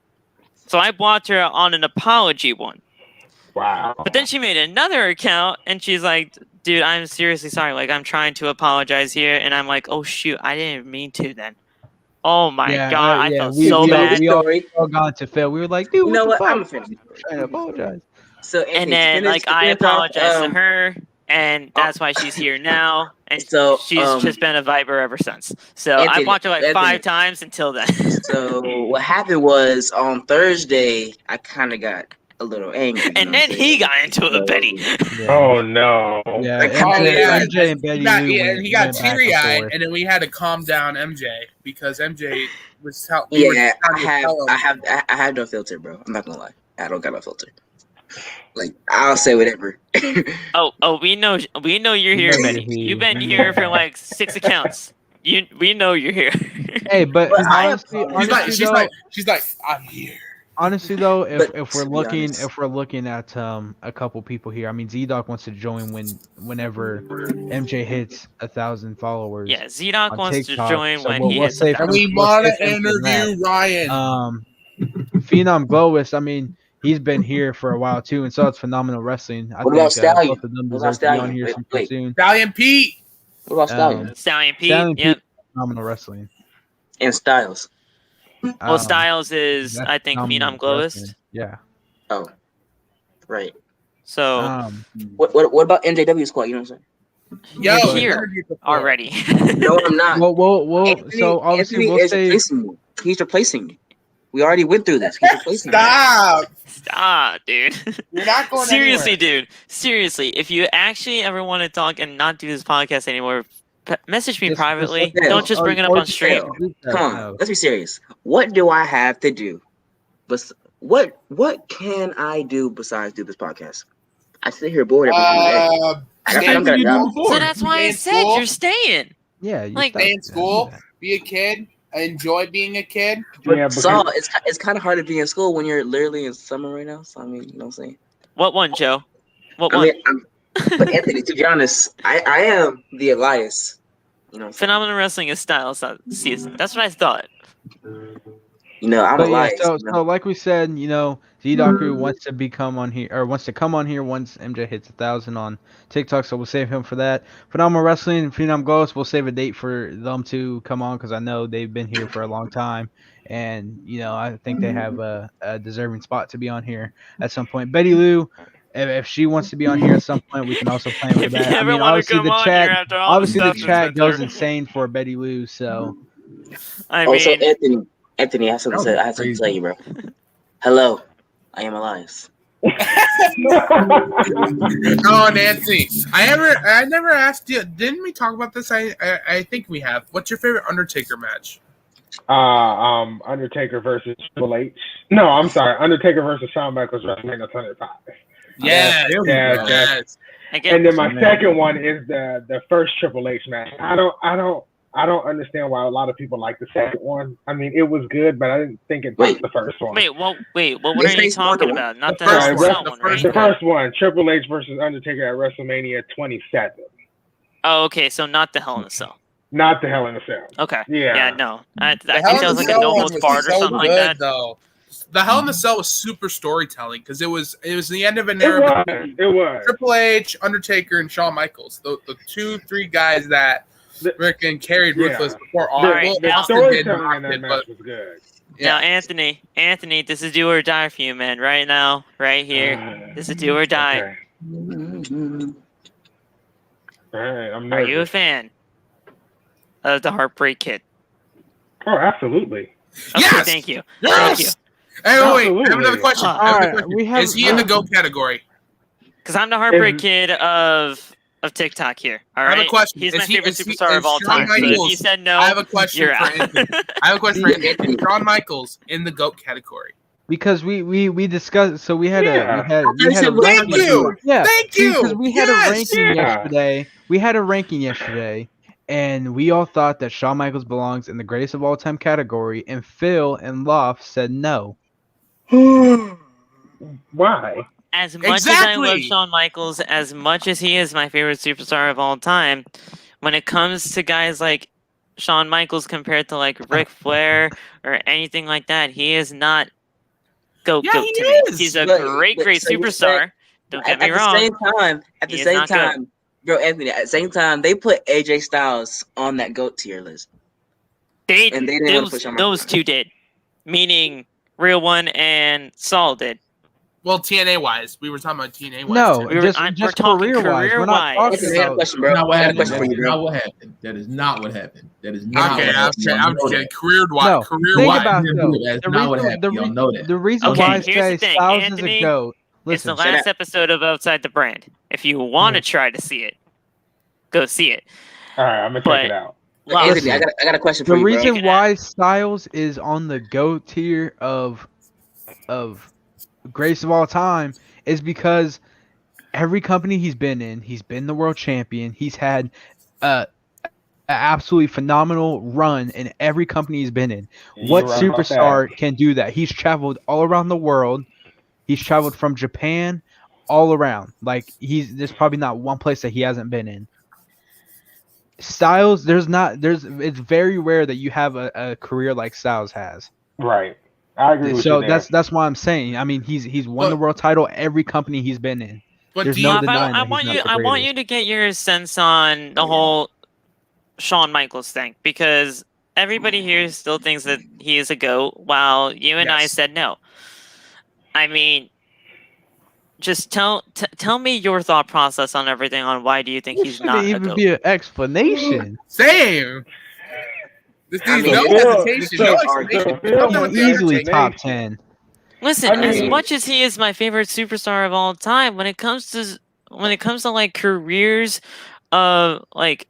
So I blocked her on an apology one. Wow. But then she made another account, and she's like, "Dude, I'm seriously sorry. Like, I'm trying to apologize here." And I'm like, "Oh shoot, I didn't mean to then." Oh my god, I felt so bad. We all got to fail. We were like, dude, You know what what? the I'm fuck? finished. Trying to apologize. So And then like I apologized to her, and that's why she's here now. And So, she's just been a Viber ever since. So I Anthony, blocked her like Anthony. 5 times until then. So what happened was on Thursday, I kind of got a little angry. you And know what then I'm he saying? got into it with Betty. Oh no. Yeah, Like, MJ and Betty Lou he got went back and teary-eyed, forth. and then we had to calm down MJ because MJ was Yeah, I have no filter, bro. I'm not gonna lie. I don't got no filter. Like I'll say whatever. Oh, we know you're here, Betty. You've been here for like 6 accounts. We know you're here. Hey, but But I honestly, She's like, though, she's like, I'm here. Honestly, though, But if we're to be looking honest- if we're looking at a couple people here, I mean, Z-Doc wants to join whenever MJ hits 1,000 followers. Yeah, Z-Doc on wants to TikTok, join so when we'll- he we'll hits save And 1,000. we We'll want save to him for that. interview Ryan. Phenom Glowist, I mean, he's been here for a while too, and so it's Phenomenal Wrestling. I What think about Stallion? both of them What about deserve to be on Stallion? here Wait, super wait. soon. Stallion Pete. What about Stallion? Stallion Pete, Stallion yep. Pete, Phenomenal Wrestling. And Styles. Well, Styles is, that's I think, Phenomenal Phenom Glowist. Wrestling. Yeah. Oh, right. So What about NJW squad? You know what I'm saying? Yo, You're we here interviewed before. already. No, I'm not. Well. Anthony, So obviously Anthony we'll is save. replacing me. He's replacing me. We already went through this. He's replacing me. Stop. Stop, dude. You're not going Seriously, anywhere. dude. Seriously, if you actually ever want to talk and not do this podcast anymore, message me Just- privately. just- Don't just bring it up on stream. Come on, let's be serious. What do I have to do? But what can I do besides do this podcast? I sit here bored every single day. I got stay I'm gonna go. So that's why I in said school. you're staying. Yeah, you Like- stop Stay in that. school. Be a kid. Enjoy being a kid. But Yeah, because- Saul, it's kind of hard to be in school when you're literally in summer right now. So I mean, you know what I'm saying? What one, Joe? What I one? mean, but Anthony, to be honest, I am the Elias. You know what I'm saying? Phenomenal Wrestling is Styles season. That's what I thought. You know, I'm But yeah, Elias. so, you know? so like we said, Z-Doku wants to come on here once MJ hits 1,000 on TikTok, so we'll save him for that. Phenomenal Wrestling and Phenom Ghost, we'll save a date for them to come on because I know they've been here for a long time, and I think they have a deserving spot to be on here at some point. Betty Lou, if she wants to be on here at some point, we can also plan for If you that. I ever mean, want to obviously come the on here chat, after all the obviously the stuff that's chat been goes through. insane for Betty Lou, so. I Also, mean, Anthony, I have something That was to crazy. tell you, bro. Hello, I am Elias. Oh, Nancy. I never asked you. Didn't we talk about this? I think we have. What's your favorite Undertaker match? Undertaker versus Triple H. No, I'm sorry. Undertaker versus Shawn Michaels WrestleMania 105. Yes. there we go. Yes. again, And then my second one is the first Triple H match. I don't understand why a lot of people like the second one. I mean, it was good, but I didn't think it was the first one. wait, what are This you ain't talking Sparta. about? Not the The Hell first in a one, Cell the one, first right? The first one, Triple H versus Undertaker at WrestleMania 27. Oh, okay, so not the Hell in a Cell. Not the Hell in a Cell. Okay. Yeah. No. I The think Hell that in was the like a Cell no one holds was barred or so something like good, that. though. The Hell in the Cell was super storytelling because it was the end of an It era. was. It was. Triple H, Undertaker, and Shawn Michaels. The 2-3 guys that freaking carried Yeah. Ruthless before all. All right, well, now- Austin did, Storytelling Rock in that did, match but was good. Now, yeah. Anthony, this is do or die for you, man. Right now, right here. This is do or die. Okay. All right, I'm Are nervous. you a fan of the Heartbreak Kid? Oh, absolutely. Okay, Yes! thank you. Yes! Thank you. Hey, wait, I have Absolutely. another question. All I have another right, question. we have- Is he in the GOAT category? Because I'm the Heartbreak Kid of TikTok here. All I right. have a question. He's Is my he- favorite is he- superstar is of all Shawn time. So if Michaels- you said no, I have a question you're for out. Anthony. I have a question for Anthony. Is Shawn Michaels in the GOAT category? Because we discussed, so we had Yeah. a Thank ranking. you. Yeah, Thank see, you. because we had Yes. a ranking Yeah. yesterday. We had a ranking yesterday, and we all thought that Shawn Michaels belongs in the greatest of all time category, and Phil and Loft said no. Why? As much as I love Exactly. Shawn Michaels, as much as he is my favorite superstar of all time, when it comes to guys like Shawn Michaels compared to like Ric Flair or anything like that, he is not GOAT Yeah, GOAT he to me. is. He's a But- great but superstar. so you're saying- Don't get At me the wrong. same time, He is not good. bro, Anthony, at the same time, they put AJ Styles on that GOAT tier list. They and they didn't wanna put Shawn those Michaels. two did, meaning Real One and Saul did. Well, TNA wise, we were talking about TNA wise. No, too. We're just talking career-wise. We're not career-wise. talking Anthony, I got a about. question, bro. Not what I got a happened. question for That's you, bro. not what happened. That is not what happened. That is not Okay, what I'm happened. Y'all know kidding. that. Career wise, No, career think wise. about though. That's The not what reason, happened. Y'all know that. the reason Okay, why I here's the say thing, Styles Anthony, is a GOAT. It's the Listen, last episode of Outside the Brand. If you want to try to see it, go see it. All right, I'm gonna But- check it out. Lost. Anthony, I got a question for the you, bro. reason Check it why Styles is on the GOAT tier of greatest of all time is because every company he's been in, he's been the world champion. He's had a absolutely phenomenal run in every company he's been in. You're What right about superstar that. can do that? He's traveled all around the world. He's traveled from Japan all around. Like there's probably not one place that he hasn't been in. Styles, it's very rare that you have a career like Styles has. Right. I agree with So you there. that's why I'm saying. I mean, he's won the world title every company he's been in. But There's do no you, denying I that want he's you. not the I want greatest. you to get your sense on the whole Shawn Michaels thing, because everybody here still thinks that he is a GOAT, while you and I Yes. said no. I mean, just tell me your thought process on everything. On why do you think There he's shouldn't not a even GOAT? be an explanation. same. This I is mean, no Phil- hesitation, Phil- no explanation. Phil Come has with the Easily Undertaker. top 10. Listen, I as mean- much as he is my favorite superstar of all time, when it comes to like careers, like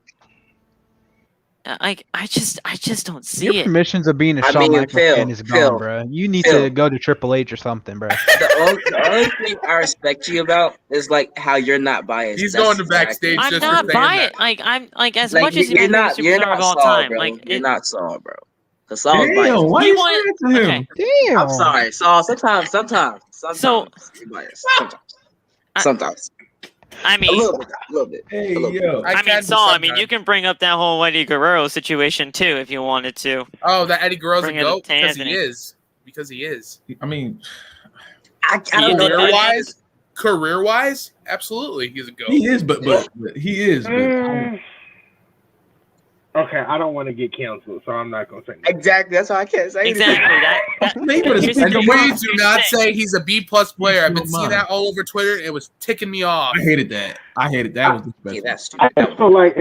I just don't see Your it. permissions of being a I Shawn mean, Michaels Phil, fan is gone, Phil, bro. You need Phil. to go to Triple H or something, bro. The only thing I respect you about is like how you're not biased. He's That's going to exactly- backstage I'm just not for saying biased. that. Like I'm like as Like much as he's you're my not, favorite you're superstar not of all Saul, time. bro. Like You're it, not Saul, bro. Cause Saul's Damn, biased. why He you won- saying that to him? okay. Damn. I'm sorry, Saul. Sometimes So- you're biased. Sometimes. I A mean, little bit. Hey, A little bit. yo. I mean, can Saul. I mean, sometimes. you can bring up that whole Eddie Guerrero situation too if you wanted to. Oh, that Eddie Guerrero's a Bring it GOAT to because he Anthony. is. Because he is. I mean, I don't know. Career-wise, absolutely, he's a GOAT. he is, but he is. But Okay, I don't want to get canceled, so I'm not gonna say that. Exactly. That's why I can't say anything. Exactly. That Maybe, but here's it's- the And thing. please do not say he's a B+ player. I've been Don't seeing mind. that all over Twitter. It was ticking me off. I hated that. That was Yeah, disrespectful. that's I stupid. feel like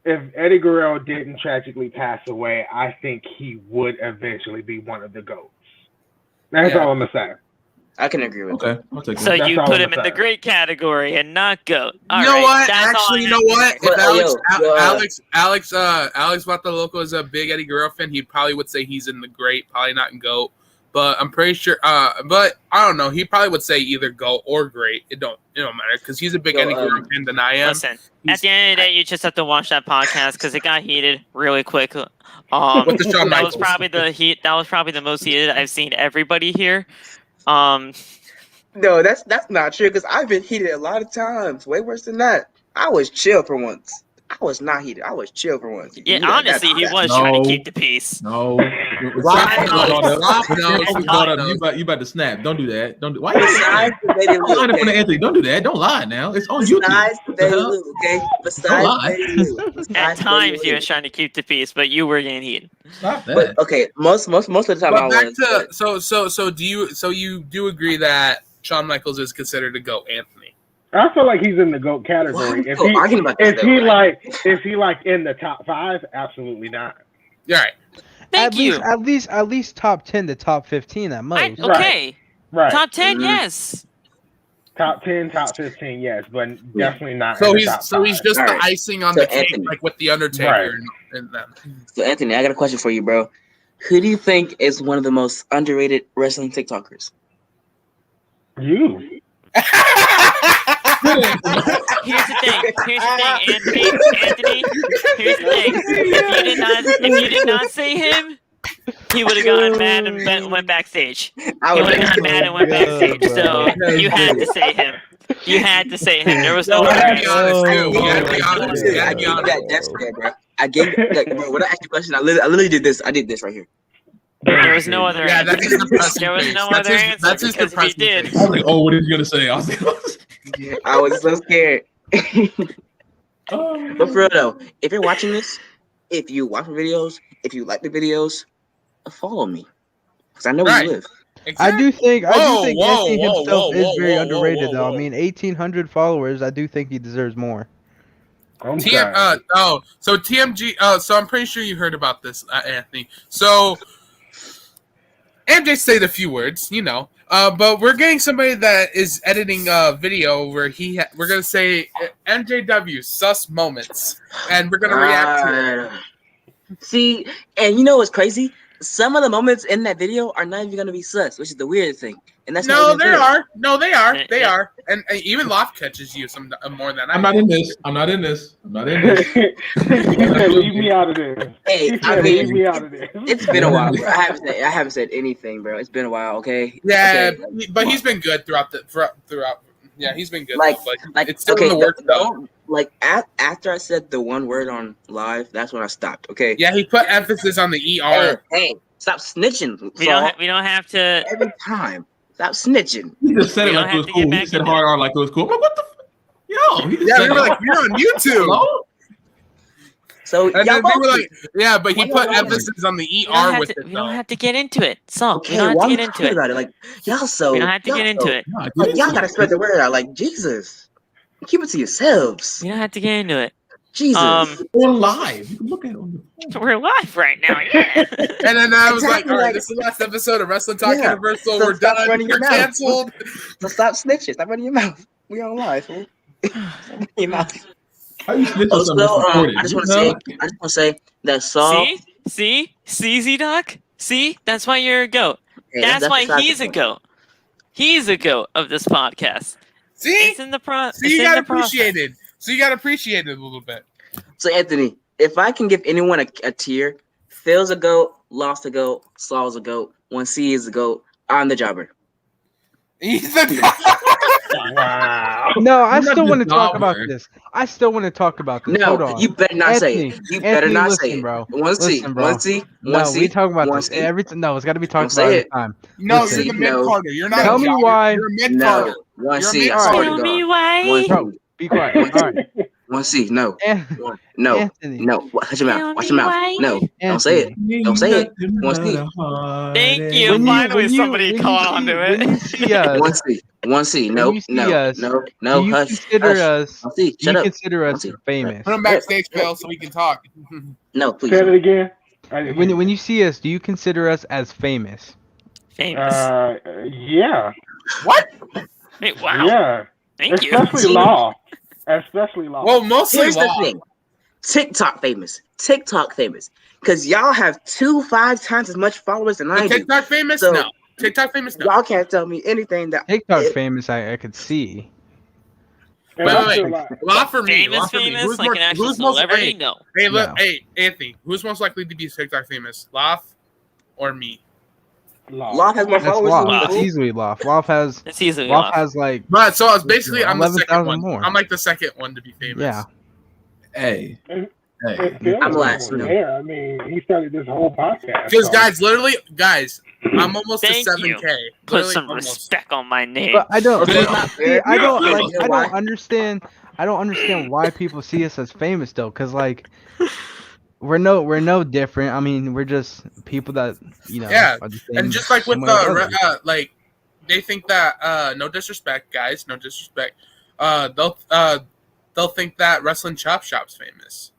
if Eddie Guerrero didn't tragically pass away, I think he would eventually be one of the GOATs. That's Yeah. all I'm gonna say. I can agree with that. Okay, I'll take So that. That's you all put I'm him in the saying. great category and not GOAT. All You know right, what? that's all Actually, I you know have to what? say. If But, Alex Vataloco is a big Eddie Guerrero fan, he probably would say he's in the great, probably not in GOAT. But I'm pretty sure. But I don't know. He probably would say either GOAT or great. It don't matter because he's a big Yo, Eddie Guerrero fan than I am. Listen, He's- at the end of the day, you just have to watch that podcast because it got heated really quick. With the Shawn that was Michaels. probably the heat. That was probably the most heated I've seen everybody here. No, that's not true because I've been heated a lot of times. Way worse than that. I was chill for once. I was not heated. I was chill for once. Yeah, honestly, he was No. trying to keep the peace. No. Stop, You about to snap. Don't do that. Don't do. Why you Besides the Betty Lou, lying in front of okay? Anthony? Don't do that. Don't lie now. It's on YouTube. Besides the Betty Lou, okay? Besides lie. Betty Lou. At Besides times, Betty he Lou. was trying to keep the peace, but you were getting heated. Stop that. But okay, most of the time I But back was. to so you do agree that Shawn Michaels is considered a GOAT, Anthony? I feel like he's in the GOAT category. Why are we arguing about this, Is he like in the top 5? Absolutely not. You're right. Thank you. At least top 10 to top 15 at most. Okay, Right. top 10, Mhm. yes. Top 10, top 15, yes, but definitely not. So in the he's top so he's 5. just All the right. icing on So the cake, Anthony. like with the Undertaker Right. and them. So Anthony, I got a question for you, bro. Who do you think is one of the most underrated wrestling TikTokers? You. Here's the thing, Anthony. Here's the thing. If you did not say him, he would have gotten mad and went backstage. I He was would have gotten mad and went backstage. So you had to say him. You had to say him. There was no We other gotta be answer. honest too. We Oh, gotta be honest. We I gotta gave be you honest. that death stare, bro. I gave like, bro, when I asked you a question, I literally did this. I did this right here. There was no other Yeah, answer. that's his depressing There was face. no That's other his- answer that's his because if he depressing did, face. I was like, oh, what is he gonna say? I was like, I was so scared. oh. But for real though, if you're watching this, if you watch my videos, if you like the videos, follow me. Because I know where Right. you live. I do think Whoa, Anthony whoa, himself whoa, is whoa, very whoa, underrated whoa, though. whoa. I mean, 1,800 followers. I do think he deserves more. I'm TM, sorry. so TMG, so I'm pretty sure you heard about this, Anthony. So MJ said a few words, but we're getting somebody that is editing a video where we're gonna say MJW sus moments, and we're gonna react to it. See, and you know what's crazy? some of the moments in that video are not even gonna be sus, which is the weirdest thing. And that's they are. No, they are. They Yeah. are. And even Loft catches you some more than I. I'm not in this. I'm not in this. He said, "Leave me out of this." Hey, He said, "Leave me out of this." it's been a while, bro. I haven't said anything, bro. It's been a while, okay? Yeah, Okay, but he's been good throughout. Yeah, he's been good. Like it's still in the works though. don't like after I said the one word on live, that's when I stopped. Okay. Yeah, he put emphasis on the ER. Hey, stop snitching. We Saul. don't have to. Every time. Stop snitching. He just said We it don't like it was have to cool. get He back said into hard R like it was cool. I'm like, what the yo? He just Yeah, said we were like, you're on YouTube. Hello? So And y'all then they were both- like, yeah, but he Why put y'all emphasis on the We don't ER have with to, it we don't though. have to get into it. So okay, we don't have why to we get into talking it. about it? Like y'all so We don't have to y'all get into so- it. No, Like y'all gotta spread the word out. Like Jesus, keep it to yourselves. We don't have to get into it. Jesus. We're live. You can look at it on your phone. We're live right now. Yeah. And then I was like, Exactly, all right, like- this is the last episode of Wrestling Talk Yeah. Universal. So We're stop done. running You're your mouth. canceled. So stop snitching. Stop running your mouth. We on live. Fool. Stop running your mouth. How you snitch on Also, something that's recorded? I just want to You know? say that Saul. See, CZ Doc. See, that's why you're a goat. Hey, That's why besides he's the a point. goat. He's a goat of this podcast. See? It's in the So you got appreciated. So you got appreciated a little bit. So Anthony, if I can give anyone a tier, Phil's a goat, Lost a goat, Saul's a goat, 1C is a goat. I'm the jobber. He's the Wow. No, I You're not still the want to talk about jobber. this. I still want to talk about this. Hold No, on. you better not say Anthony, it. You better Anthony, not listen, say it. bro. 1C, Listen, bro. 1C, No, 1C. we talk about this 1C. every time. No, it's got to be Don't talked say about every it. time. No, Listen, you're the mid No. Carter. You're not Tell a me jobber. why- You're a mid Carter. No, 1C. You're I a swear mid-carder. to Tell me God. why. 1C. bro, be quiet. All right. 1C. No. An- No. Anthony. No. Watch your Tell mouth. Watch me your mouth. why. No. Don't say it. Don't say it. 1C. Thank you. When you- Finally, when you- somebody when you caught see- onto when it. you see us, 1C. 1C. when No. you see No. us, No. do No. you Hush. consider Hush. us? 1C. Do you Shut up. consider us 1C. famous? Put him backstage, Phil, so we can talk. No, please. Say it again. I didn't hear When you see us, do you consider us as famous? Famous. yeah. What? Hey, wow. Yeah. Thank you. Especially law. Especially law. Well, mostly Here's the law. thing. TikTok famous. Because y'all have 5 times as much followers than I But do. TikTok famous? So- No. TikTok famous? No. Y'all can't tell me anything that TikTok famous, I could see. And Wait, I wait, feel wait. like- Law for me. Famous, Law for me. famous, Who's like more, an actual who's most, celebrity? hey, No. hey, look, No. hey, Anthony, who's most likely to be TikTok famous? Loth or me? Law has more That's followers Loft. than That's you. easily Loft. Loft has It's easily Loft off. has like But so I was basically I'm the second 11,000 one. more. I'm like the second one to be famous. yeah. Hey. And Hey. Phil I'm was last. there. I mean, he started this whole podcast. Because so- guys, I'm almost to Thank you. 7K. Put Literally some almost. respect on my name. But I don't. Okay. See, I don't Yeah. like. You know I why? don't understand. I don't understand why people see us as famous though. Cause like, we're no different. I mean, we're just people that Yeah, are the And same- just like with same way as others. like they think that no disrespect, guys, no disrespect. They'll think that Wrestling Chop Shop's famous.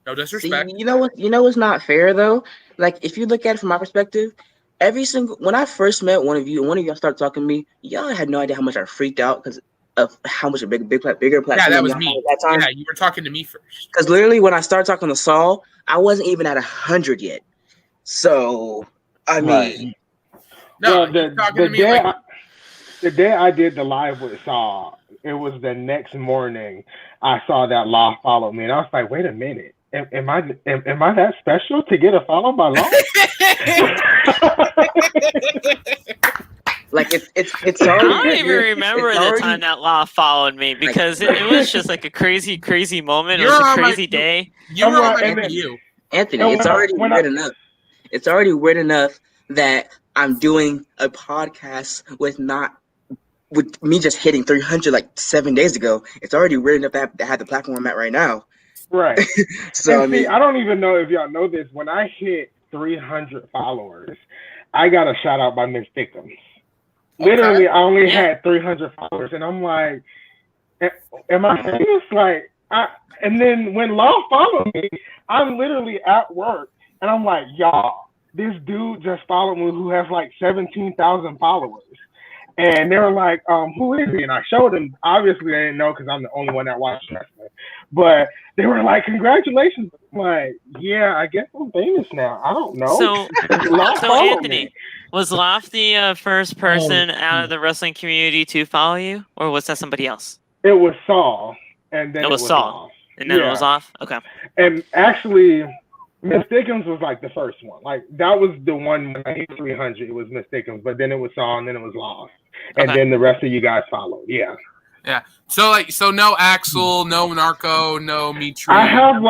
No See, disrespect. you know what? You know what's not fair though. Like if you look at it from my perspective, when I first met one of you, and one of y'all started talking to me, y'all had no idea how much I freaked out because of how much a bigger platform. Yeah, that was y'all me. had at that time. Yeah, you were talking to me first. Because literally, when I started talking to Saul, I wasn't even at 100 yet. So I mean, Right. No, Well, you're talking to me like the day I did the live with Saul, it was the next morning. I saw that Law followed me, and I was like, "Wait a minute, am I that special to get a follow by Law?" like it's I already. don't even remember it's the already- time that Law followed me because it was just like a crazy moment. It You're was a on my- crazy day. you were on my And then- you. Anthony, No, it's already when weird I- enough. It's already weird enough that I'm doing a podcast with me just hitting 300 like 7 days ago. It's already weird enough that I have the platform I'm at right now. Right. So And I see, mean, I don't even know if y'all know this. When I hit 300 followers, I got a shout out by Miss Thickums. Literally, I only Yeah. had 300 followers, and I'm like, am I famous? Like, and then when Law followed me, I'm literally at work, and I'm like, y'all, this dude just followed me who has like 17,000 followers. And they were like, who is he? And I showed them. Obviously, they didn't know because I'm the only one that watched wrestling. But they were like, congratulations. I'm like, yeah, I guess I'm famous now. I don't know. So Anthony, was Loft the first person out of the wrestling community to follow you? Or was that somebody else? It was Saul. And then it was Saul. Loft. And then it was off? Okay. And actually, Miss Dickens was like the first one. Like, that was the one when I hit 300. It was Miss Dickens. But then it was Saul, and then it was Loft. And then the rest of you guys followed. Yeah. Yeah. So no Axel, no Narco, no Mitri. I have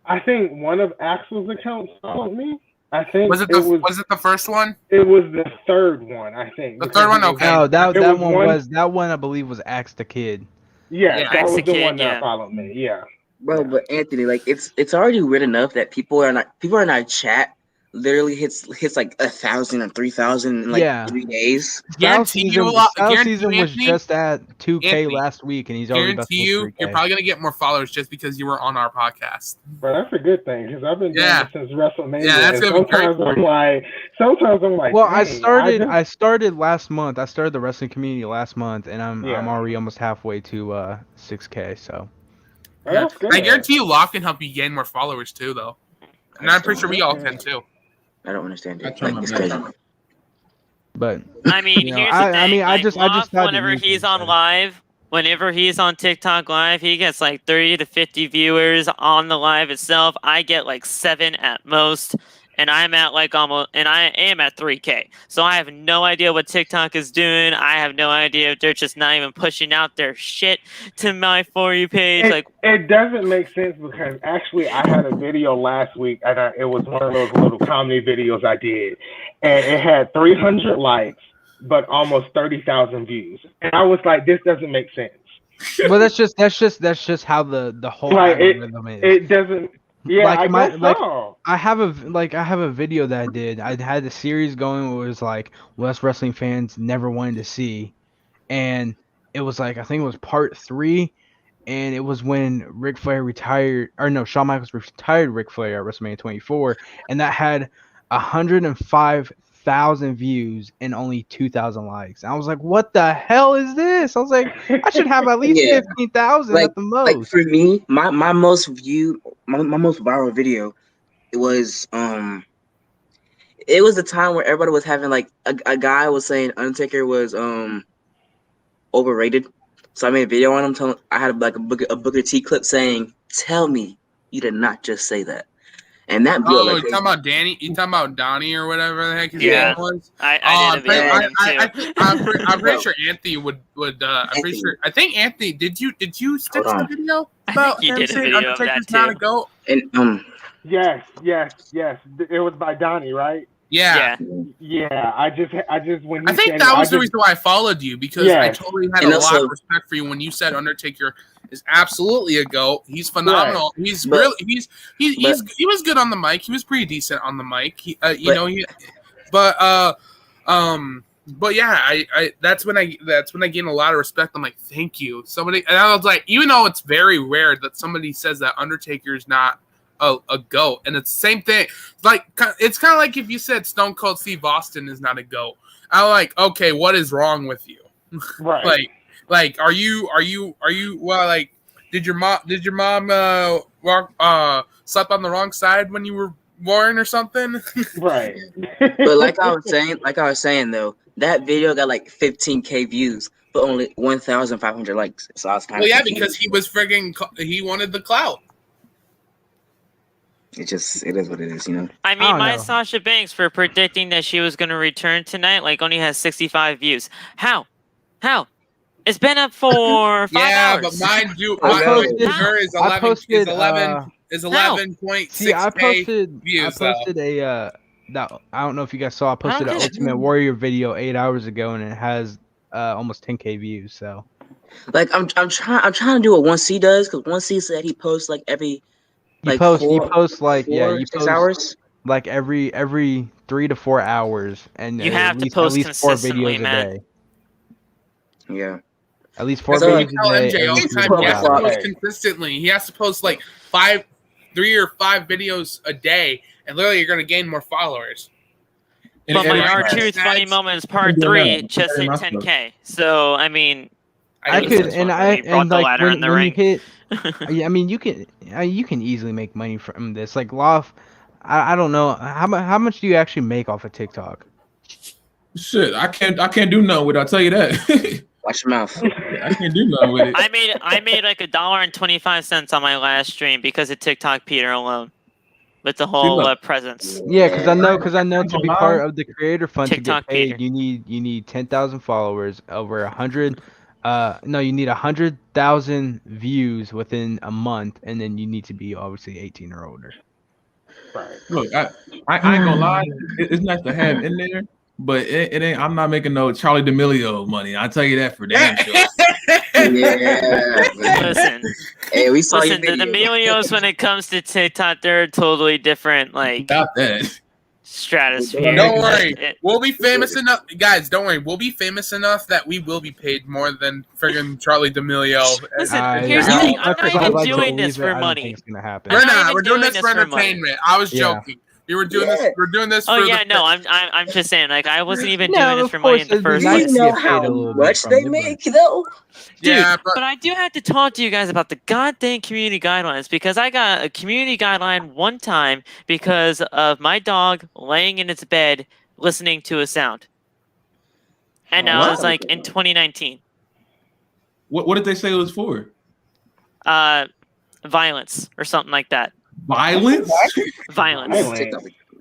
I think one of Axel's accounts followed me. I think was it the first one? It was the third one, I think. The third one, okay. No, that one I believe was Axe the Kid. Yeah, that was the one that followed me. Yeah. Bro, but Anthony, like it's already weird enough that people in our chat literally hits like 1,000 or 3,000 in like 3 days. South season was just at 2K last week, and he's already about to you're probably gonna get more followers just because you were on our podcast. But that's a good thing because I've been doing it since WrestleMania. Yeah, that's gonna be great. Sometimes I'm like, well, I started last month. I started the wrestling community last month, and I'm already almost halfway to 6K. So. Yeah. I guarantee you, Locke can help you gain more followers too, though. And I'm pretty sure we all can too. I don't understand it. Like, it's crazy. But I mean, here's the thing. I just thought whenever he's on live, whenever he's on TikTok live, he gets like 30 to 50 viewers on the live itself. I get like 7 at most, and I'm at like and I am at 3K. So I have no idea what TikTok is doing. I have no idea if they're just not even pushing out their shit to my For You page. It doesn't make sense because actually I had a video last week, and it was one of those little comedy videos I did, and it had 300 likes, but almost 30,000 views. And I was like, this doesn't make sense. Well, that's just how the whole algorithm is. It doesn't. Yeah, I have a video that I did. I had the series going where it was like West wrestling fans never wanted to see, and it was like I think it was part 3, and it was when Ric Flair retired, or no, Shawn Michaels retired Ric Flair at WrestleMania 24, and that had 105,000 views and only 2,000 likes. And I was like, what the hell is this? I was like, I should have at least 15,000 at the most. Like for me, my most viewed, my most viral video, it was the time where everybody was having like a guy was saying Undertaker was overrated. So I made a video on him. I had like a Booker T clip saying, "Tell me you did not just say that." And that blew you talking about Danny? You talking about Donnie or whatever the heck his name was? I'm pretty sure Anthony would. I'm pretty sure. I think Anthony. Did you stitch the video about him saying Undertaker's not a GOAT? And yes. It was by Donnie, right? Yeah. I just when I think that was the reason why I followed you, because I totally had a lot of respect for you when you said Undertaker is absolutely a GOAT. He's phenomenal. Right. He was good on the mic. He was pretty decent on the mic. But yeah, I that's when I gained a lot of respect. I'm like, thank you. Somebody, and I was like, even though it's very rare that somebody says that Undertaker is not a GOAT, and it's the same thing. Like, it's kind of like if you said Stone Cold Steve Austin is not a GOAT. I'm like, okay, what is wrong with you? Right. like, are you well, like, did your mom slept on the wrong side when you were born or something? Right. But like I was saying though, that video got like 15K views, but only 1,500 likes. So I was kind of because he wanted the clout. It is what it is, you know. I mean, my Sasha Banks for predicting that she was going to return tonight, like, only has 65 views. How? It's been up for 5 hours. Yeah, but mind you, is 11.6K views. I posted a I don't know if you guys saw. I posted an Ultimate Warrior video 8 hours ago, and it has almost 10K views. So, like, I'm trying to do what 1C does, because 1C said he posts like every. You post 6 hours, like every 3 to 4 hours, and you have to post at least 4 videos Matt. a day. Yeah, at least 4 videos a day. MJ all the time. He has to post consistently. He has to post like 3 or 5 videos a day, and literally you're going to gain more followers. But my R-Truth Funny Moments Part 3 just hit 10K. So, I mean... I could, and like when you hit... I mean, you can easily make money from this. Like, Loft, I don't know. How much do you actually make off of TikTok? Shit, I can't do nothing with it, I'll tell you that. Watch your mouth. I can't do nothing with it. I made like $1.25 on my last stream because of TikTok Peter alone. With the whole presence. Yeah, because I know to be part of the creator fund TikTok to get paid, Peter. you need 10,000 followers, over 100. You need 100,000 views within a month, and then you need to be obviously 18 or older. Right. Look, I ain't gonna lie. It's nice to have in there, but it ain't. I'm not making no Charlie D'Amelio money. I'll tell you that for damn sure. Yeah. Listen. Hey, we saw Listen, your the video. D'Amelios when it comes to TikTok, they're totally different, like Stop that. stratosphere. Don't worry, we'll be famous enough, guys. Don't worry, we'll be famous enough that we will be paid more than friggin' Charlie D'Amelio. Listen, here's the thing. I'm not even doing this for money. We're not. We're doing this for entertainment. I was joking. We were doing this. We're doing this. Oh for yeah, no, I'm just saying. Like I wasn't even doing this for money in the first Do you place. know how much they make, though? Dude, Yeah, but I do have to talk to you guys about the goddamn community guidelines because I got a community guideline one time because of my dog laying in its bed listening to a sound. And now it's like in 2019. What did they say it was for? Violence or something like that. Violence? Violence.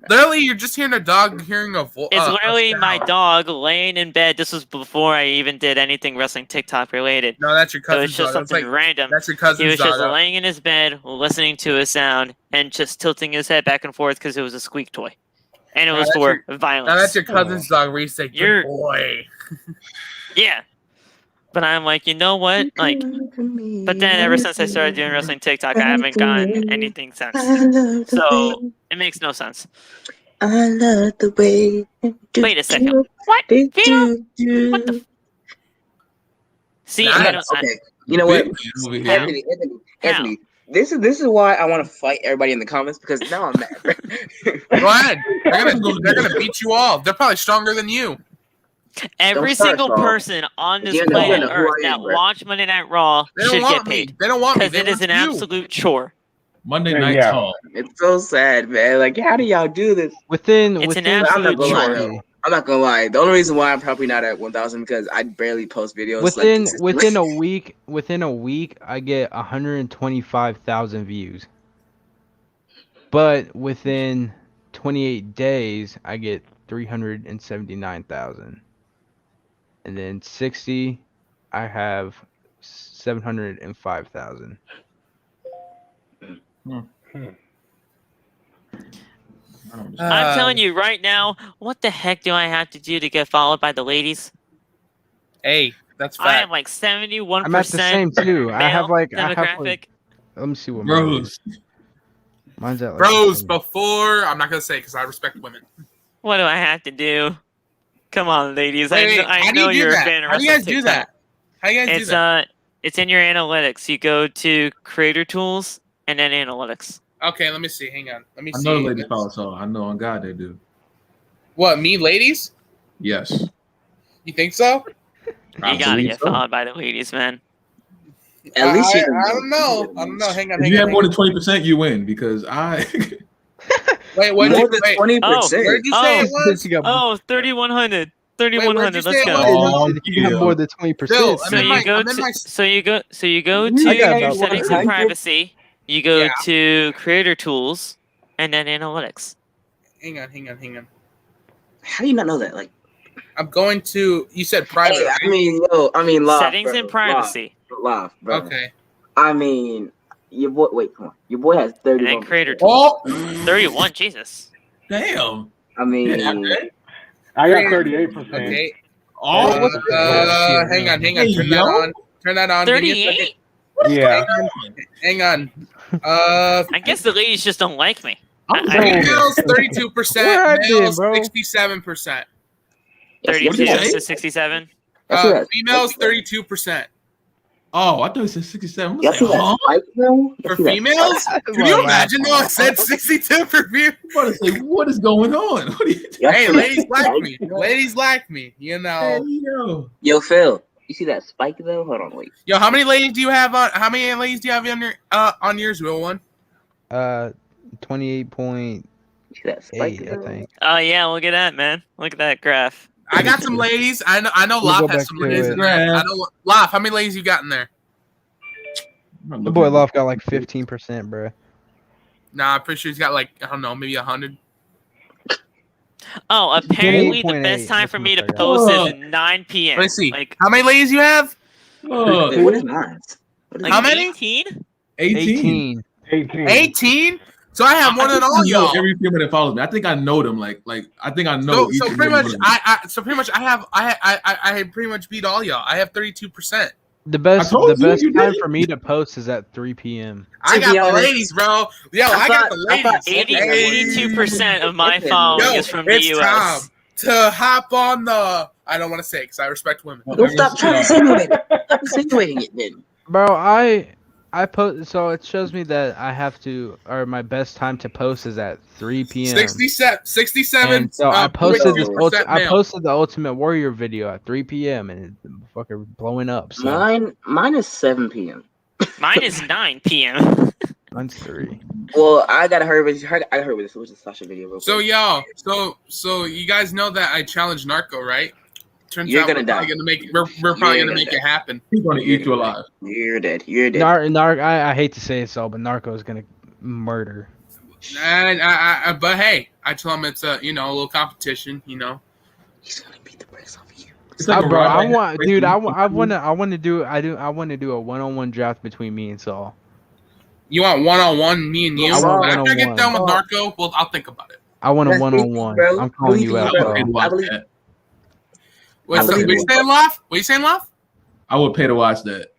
literally, you're just hearing a dog hearing a voice. It's literally my dog laying in bed. This was before I even did anything wrestling TikTok related. No, that's your So cousin's it's just dog. something random. That's your cousin's He was dog. just laying in his bed, listening to a sound, and just tilting his head back and forth because it was a squeak toy. And it was for violence. Now that's your cousin's dog where you say, good boy. Yeah. But I'm like, you know what? Like, but then ever since I started doing wrestling TikTok, I haven't gotten anything since. So it makes no sense. I love the way. Wait a second. What? Vito? What the? See, I don't. Okay. You know what? Anthony. This is why I want to fight everybody in the comments because now I'm mad. Go ahead. They're gonna beat you all. They're probably stronger than you. Every single person on this planet Earth that watch Monday Night Raw should get paid. They don't want me. Because it is an absolute chore. Monday Night Raw. It's so sad, man. Like, how do y'all do this? It's an absolute chore. I'm not gonna lie. The only reason why I'm probably not at 1,000 because I barely post videos. Within a week, I get 125,000 views. But within 28 days, I get 379,000. And then 60, I have 705,000. I'm telling you right now, what the heck do I have to do to get followed by the ladies? Hey, that's fact. I am like 71%. I'm at the same too. Male I have like demographic. let me see what Bros. Mine's at like Bros before. I'm not gonna say because I respect women. What do I have to do? Come on, ladies. Wait, I know you're a fan of How do you guys wrestling do that? How do you guys do that? It's in your analytics. You go to Creator Tools and then Analytics. Okay, let me see. Hang on. Let me see. I know the ladies follow Saul. I know on God they do. What, me, ladies? Yes. You think so? You gotta get followed by the ladies, man. At least I don't know. I don't know. Hang on. If you have more than 20%, you win because I. Wait, what? More than 20%. Where did you say it was? 3,100. 3,100. Let's go. You have more than 20%. So you go to settings and privacy. You go to Creator Tools and then Analytics. Hang on. How do you not know that? Like, I'm going to. You said private. Hey, I mean, live, settings and privacy. Live, bro. Okay. I mean, your boy. Wait, come on. Your boy has 31. And then Creator Tools. 31. Jesus. Damn. I mean, I got 38%. Okay. Hang on. Turn that on. 38. Yeah. Hang on. I guess the ladies just don't like me. Females 32%, males 67%. 32 to 67. Females 32%. Oh, I thought it said 67. Y'all see that spike though? For females? Can you imagine though? I said 62 for females. I'm about to say, what is going on? What are you Hey, ladies like me. Ladies like me. You know. yo. Yo, Phil. You see that spike though? Hold on, wait. Yo, how many ladies do you have on? How many ladies do you have on yours, Will One? 28.8, You see that spike I though? think. Oh yeah, look at that, man. Look at that graph. I got some ladies. I know We'll Lop go has back some to ladies it. in there. I know Lop, how many ladies you got in there? The boy Love got like 15%, bro. Nah, I'm pretty sure he's got like, I don't know, maybe 100. Oh, apparently the 28.8. best time for me to That's post what I is 9 p.m. Let's see. Like How many ladies you have? Look, Wait, what is mine? What is like How mine? many? 18? 18. 18. 18? So I have more than all y'all. Every female that follows me, I think I know them. Like I think I know. So each pretty and much, every one I pretty much beat all y'all. I have 32%. The best told you, time did. for me to post is at 3 p.m. I To got be the honest, ladies, bro. Yo, I got the I thought ladies. 82% of my Yo, following is from the It's time US. to hop on the. I don't want to say it because I respect women. of Don't them. stop trying to insinuate it. Stop insinuating it then. Bro, I post, so it shows me that I have to, or my best time to post is at 3 p.m. 67. And so I posted this. 0.2% I male. posted the Ultimate Warrior video at 3 p.m. and it's fucking blowing up. So Mine is 7 p.m. Mine is 9 p.m. mine's 3. Well, I gotta hurry with this. I heard with this. It was a Sasha video. Real So quick. y'all, so you guys know that I challenged Narco, right? Turns You're out gonna we're die. probably gonna make we're probably You're gonna gonna make die. it happen. He's gonna eat you alive. You're dead. You're dead. I hate to say it so, but Narco is gonna murder. And but hey, I tell him it's a little competition, He's gonna beat the brakes off of you. It's like a Bro, I rivalry. want, dude. I want to do a one-on-one draft between me and Saul. You want one-on-one, me and you? I want After I get one-on-one. done with Narco, well, I'll think about it. I want a That's one-on-one. bro. I'm calling you Believe out, me, bro. I'd watch I believe- that. What's I up? believe What you saying, Love? What you saying, Love? I would pay to watch that.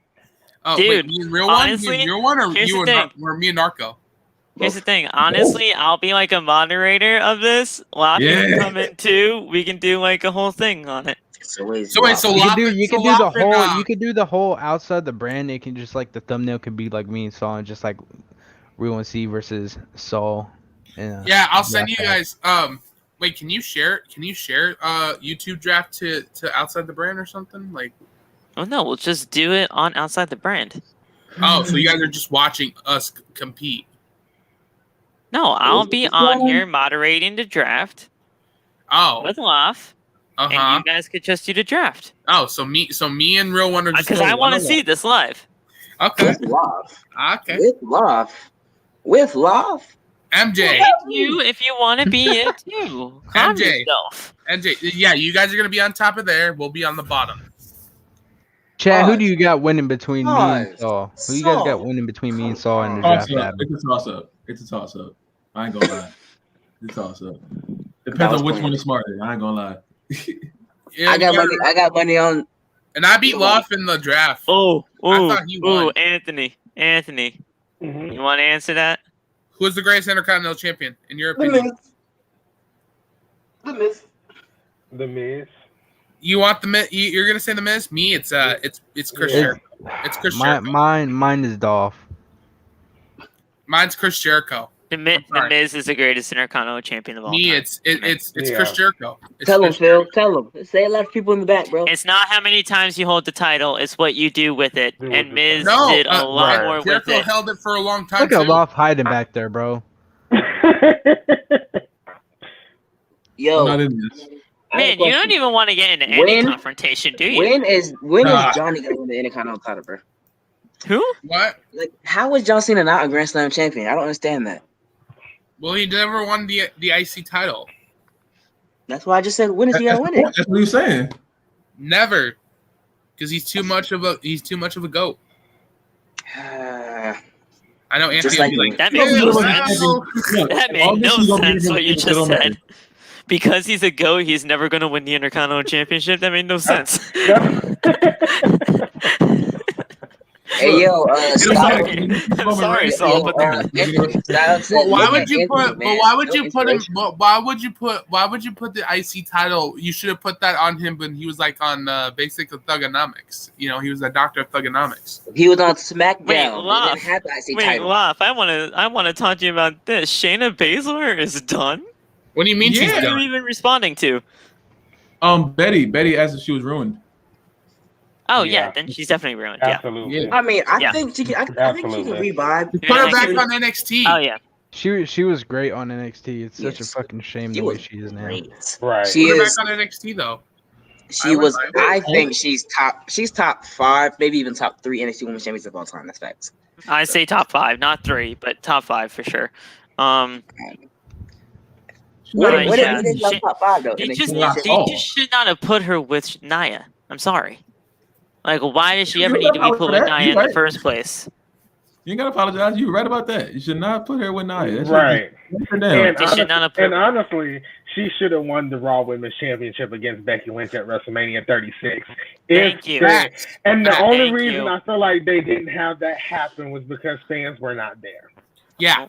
Oh, Dude, wait, me and real one, honestly, me and real one, or here's you the and thing. or me and Narco? Here's the thing. Honestly, I'll be like a moderator of this. Lop Yeah. can come in too. We can do like a whole thing on it. So wait, so You Lop, can do the whole. You can do the whole outside the brand. It can just like the thumbnail could be like me and Saul, and just like Real and C versus Saul. Yeah, I'll send you draft guys. Wait, can you share? YouTube draft to outside the brand or something like? Oh no, we'll just do it on outside the brand. Oh, so you guys are just watching us compete? No, I'll be on here moderating the draft Oh, with Lop, and you guys could just do the draft. Oh, so me and Real One are just Because I want to see this live. Okay. With love. Okay. With love. With love. MJ. You, if you want to be it too. Calm MJ. yourself. MJ. Yeah, you guys are gonna be on top of there. We'll be on the bottom. Chad, who Pause. do you got winning between me and Pause. Saul? Who you guys got Saul. winning between me and Saul in the Toss draft up. battle? It's a toss up. It's a toss up. I ain't gonna lie. It's a toss up. That Depends was on which planned. one is smarter. I ain't gonna lie. Yeah, I got yeah. money. I got money on. And I beat Luff in the draft. Oh, thought he won. Anthony. Mhm. You want to answer that? Who is the greatest Intercontinental Champion in your The opinion? Miz. The Miz. The Miz. You want the Miz? You're gonna say the Miz? Me, it's Chris Yeah. Jericho. It's Chris Jericho. Mine is Dolph. Mine's Chris Jericho. The sorry. Miz is the greatest Intercontinental Champion of all Me, time. it's Yeah. Chris Jericho. It's Tell him, Chris Phil. Jericho. Tell him. Say a lot of people in the back, bro. It's not how many times you hold the title; it's what you do with it. Do with And the Miz No, did a lot right. more with Jericho it. held it for a long time Look at too. Dolph hiding back there, bro. Yo, I'm not in this. I have a Man, you don't question. even want to get into any When- confrontation, do you? When is Nah. Johnny gonna win the Intercontinental title, bro? Who? What? Like, how is John Cena not a Grand Slam champion? I don't understand that. Well, he never won the IC title. That's why I just said, when is he gonna win it? That's what he's saying. Never, because he's too much of a goat. I know Anthony Just would like be like, That makes no "Yeah, sense. well, That made no sense what you just said. Because he's a GOAT, he's never going to win the Intercontinental Championship. That made no sense. Hey yo, I'm sorry, Saul, but why would you put? But why would you put him? But why would you put? Why would you put the IC title? You should have put that on him when he was like on Basic Thugonomics. You know, he was a doctor of Thugonomics. He was on SmackDown. Wait, They didn't have the IC title. Laf, I want to talk to you about this. Shayna Baszler is done. What do you mean she's What are done? you even responding to? Betty asked if she was ruined. Oh yeah, then she's definitely ruined. Absolutely. Yeah. I mean, I think she can. I think she can revive. Put her back on NXT. Oh yeah. She was great on NXT. It's such a fucking shame the way she is now. Right. She Put her is. back on NXT though. I think she's top. She's top 5, maybe even top 3 NXT Women's Champions of all time. That's facts. I say top 5, not 3, but top 5 for sure. What yeah. if they top 5 though? They NXT just Women's Champions? should not have put her with Nia. I'm sorry. Like, why does she ever need to be put with Nia in the first place? You ain't gotta apologize. You were right about that. You should not put her with Nia. That's Right. And honestly, she should have won the Raw Women's Championship against Becky Lynch at WrestleMania 36. Thank you. And the only Thank reason you. I feel like they didn't have that happen was because fans were not there. Yeah.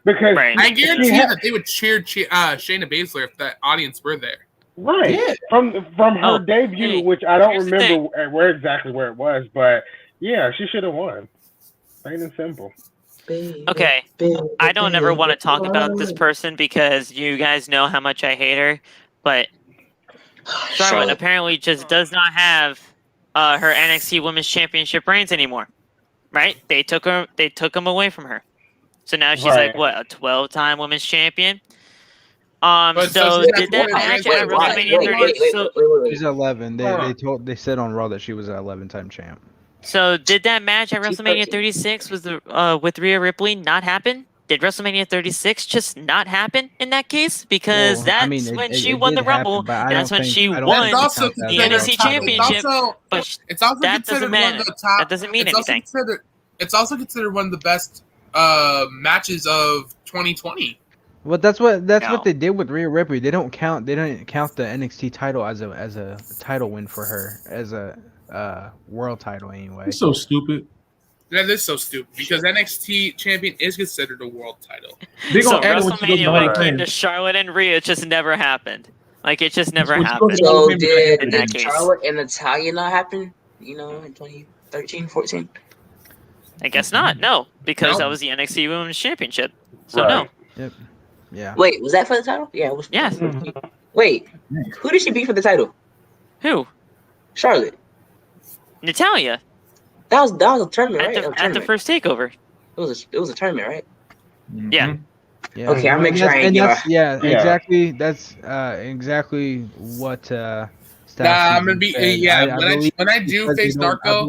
Because Right. I guarantee you that they would cheer Shayna Baszler if that audience were there. Right. Yeah. From her debut, hey, which I don't here's the remember where it was, but yeah, she should have won. Plain and simple. Okay, I don't ever want to talk about this person because you guys know how much I hate her, but Charlotte apparently just does not have her NXT Women's Championship reigns anymore. Right? They took them away from her. So now she's like what, a 12-time women's champion? So did that match at WrestleMania 30? She's 11. They said on Raw that she was an 11-time champ. So did that match at WrestleMania 36 with Rhea Ripley not happen? Did WrestleMania 36 just not happen in that case? Because when she won the Rumble, and that's when she won the NXT Championship. But It's also that considered doesn't one of the top. That doesn't mean anything. It's also considered one of the best matches of 2020. Well, that's what they did with Rhea Ripley. They didn't count the NXT title as a title win for her, as a world title anyway. It's so stupid. That is so stupid because NXT champion is considered a world title. So WrestleMania when it came to Charlotte and Rhea, it just never happened. Like it just never happened. So did Charlotte and Natalya not happen? You know, in 2013, 14. I guess not. No, because that was the NXT Women's Championship. So no. Yep. Yeah. Wait, was that for the title? Yeah, it was. Yes. Wait, who did she beat for the title? Who? Charlotte. Natalia. That was a tournament, right? At the first takeover. It was a tournament, right? Yeah. Yeah. Okay, I'll make sure I ain't exactly. That's exactly what. I'm gonna be when I do face Narco,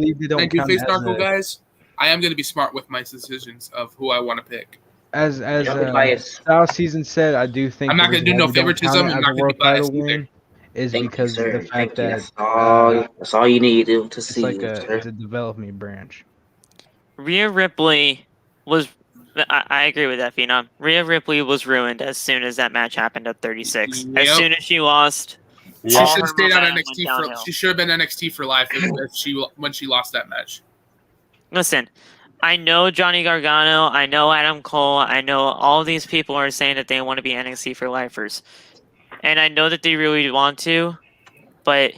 guys, I am gonna be smart with my decisions of who I want to pick. As South Season said, I do think I'm not gonna do no favoritism. I'm not gonna be biased either. Is because of the fact that that's all you need to see. It's a development branch. Rhea Ripley was. I agree with that, Phenom. Rhea Ripley was ruined as soon as that match happened at 36. As soon as she lost, she should have stayed on NXT. She should have been NXT for life when she lost that match. Listen, I know Johnny Gargano. I know Adam Cole. I know all these people are saying that they want to be NXT for lifers. And I know that they really want to, but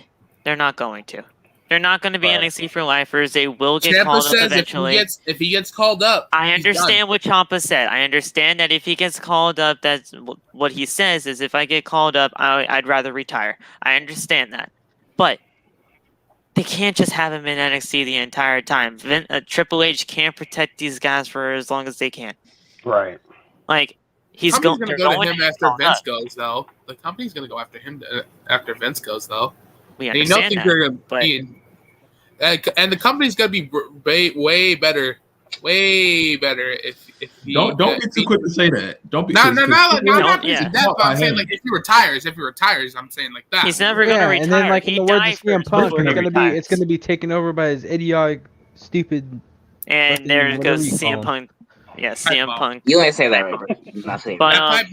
they're not going to. They're not going to be NXT for lifers. They will get called up eventually. If he gets called up, I understand what Ciampa said. I understand that if he gets called up, that's what he says is if I get called up, I'd rather retire. I understand that. But they can't just have him in NXT the entire time. Triple H can't protect these guys for as long as they can. Right. Like, he's going to go to him after Vince goes, though. The company's going to go after him after Vince goes, though. We understand and the company's going to be way better. Way better if he... Don't get too quick to say that. Don't be... No, but I'm saying, like, if he retires, I'm saying like that. He's never going to retire. And then, like, in the words of CM Punk, it's going to be taken over by his idiotic, stupid... And there goes CM Punk. Yeah, CM Punk. You ain't say that, right? Not saying that.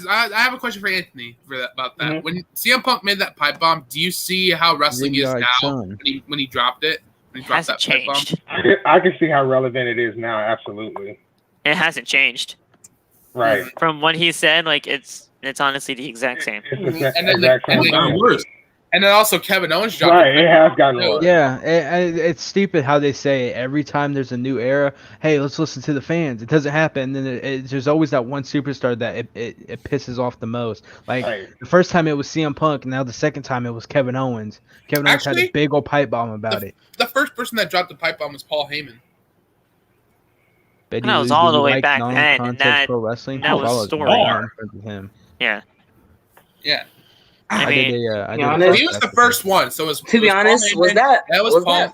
I have a question for Anthony about that. When CM Punk made that pipe bomb, do you see how wrestling is now when he dropped it? He dropped hasn't that pipe bomb. changed. I can see how relevant it is now. Absolutely. It hasn't changed. Right. From what he said, like it's honestly the exact same. It's the And then exact same and thing. Gotten worse. And then also Kevin Owens dropped. Right, it has gotten worse. Yeah, it's stupid how they say it. Every time there's a new era, hey, let's listen to the fans. It doesn't happen. And then there's always that one superstar that it pisses off the most. Like the first time it was CM Punk, now the second time it was Kevin Owens. Kevin Owens had a big old pipe bomb about it. The first person that dropped the pipe bomb was Paul Heyman. But that was all the way back then. And that, pro wrestling. that was story. Him. Yeah. Yeah. I mean, he was the first one, so it was. To be honest, was that was Paul?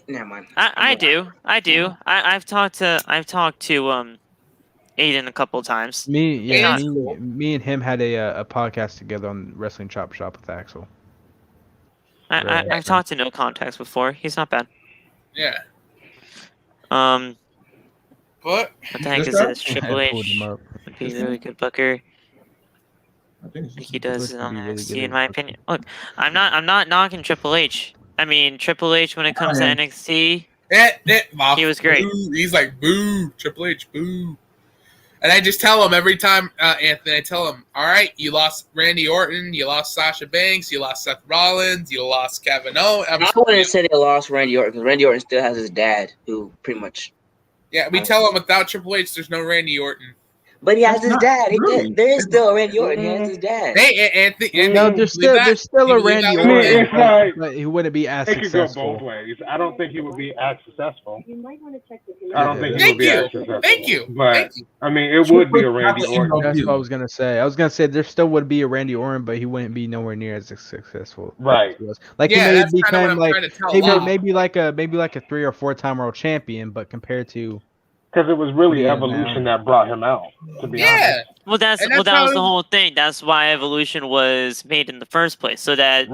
Never mind. I do. I've talked to Aiden a couple of times. Me and him had a podcast together on Wrestling Chop Shop with Axel. I've talked to No Context before. He's not bad. Yeah. What What the heck is this? Triple H would be a really good booker. I think he does it on NXT, in my opinion. Look, I'm not knocking Triple H. I mean, Triple H when it comes to NXT, he was great. Boo. He's like, boo, Triple H, boo. And I just tell him every time, Anthony, I tell him, all right, you lost Randy Orton, you lost Sasha Banks, you lost Seth Rollins, you lost Kevin Owens. I wouldn't say they lost Randy Orton, because Randy Orton still has his dad, who pretty much... Yeah, we tell him without Triple H, there's no Randy Orton. But he has his dad. There is still a Randy Orton. He has his dad. Hey, Anthony. No, there's still a Randy Orton. But he wouldn't be as successful. It could go both ways. I don't think he would be as successful. I don't think he would be as successful. Thank you. But, I mean, it would be a Randy Orton. That's what I was going to say. I was going to say there still would be a Randy Orton, but he wouldn't be nowhere near as successful. Right. Like, he may become maybe like a 3 or 4 time world champion, but compared to... Because it was really Evolution that brought him out, to be honest. Well, that was the whole thing. That's why Evolution was made in the first place, so that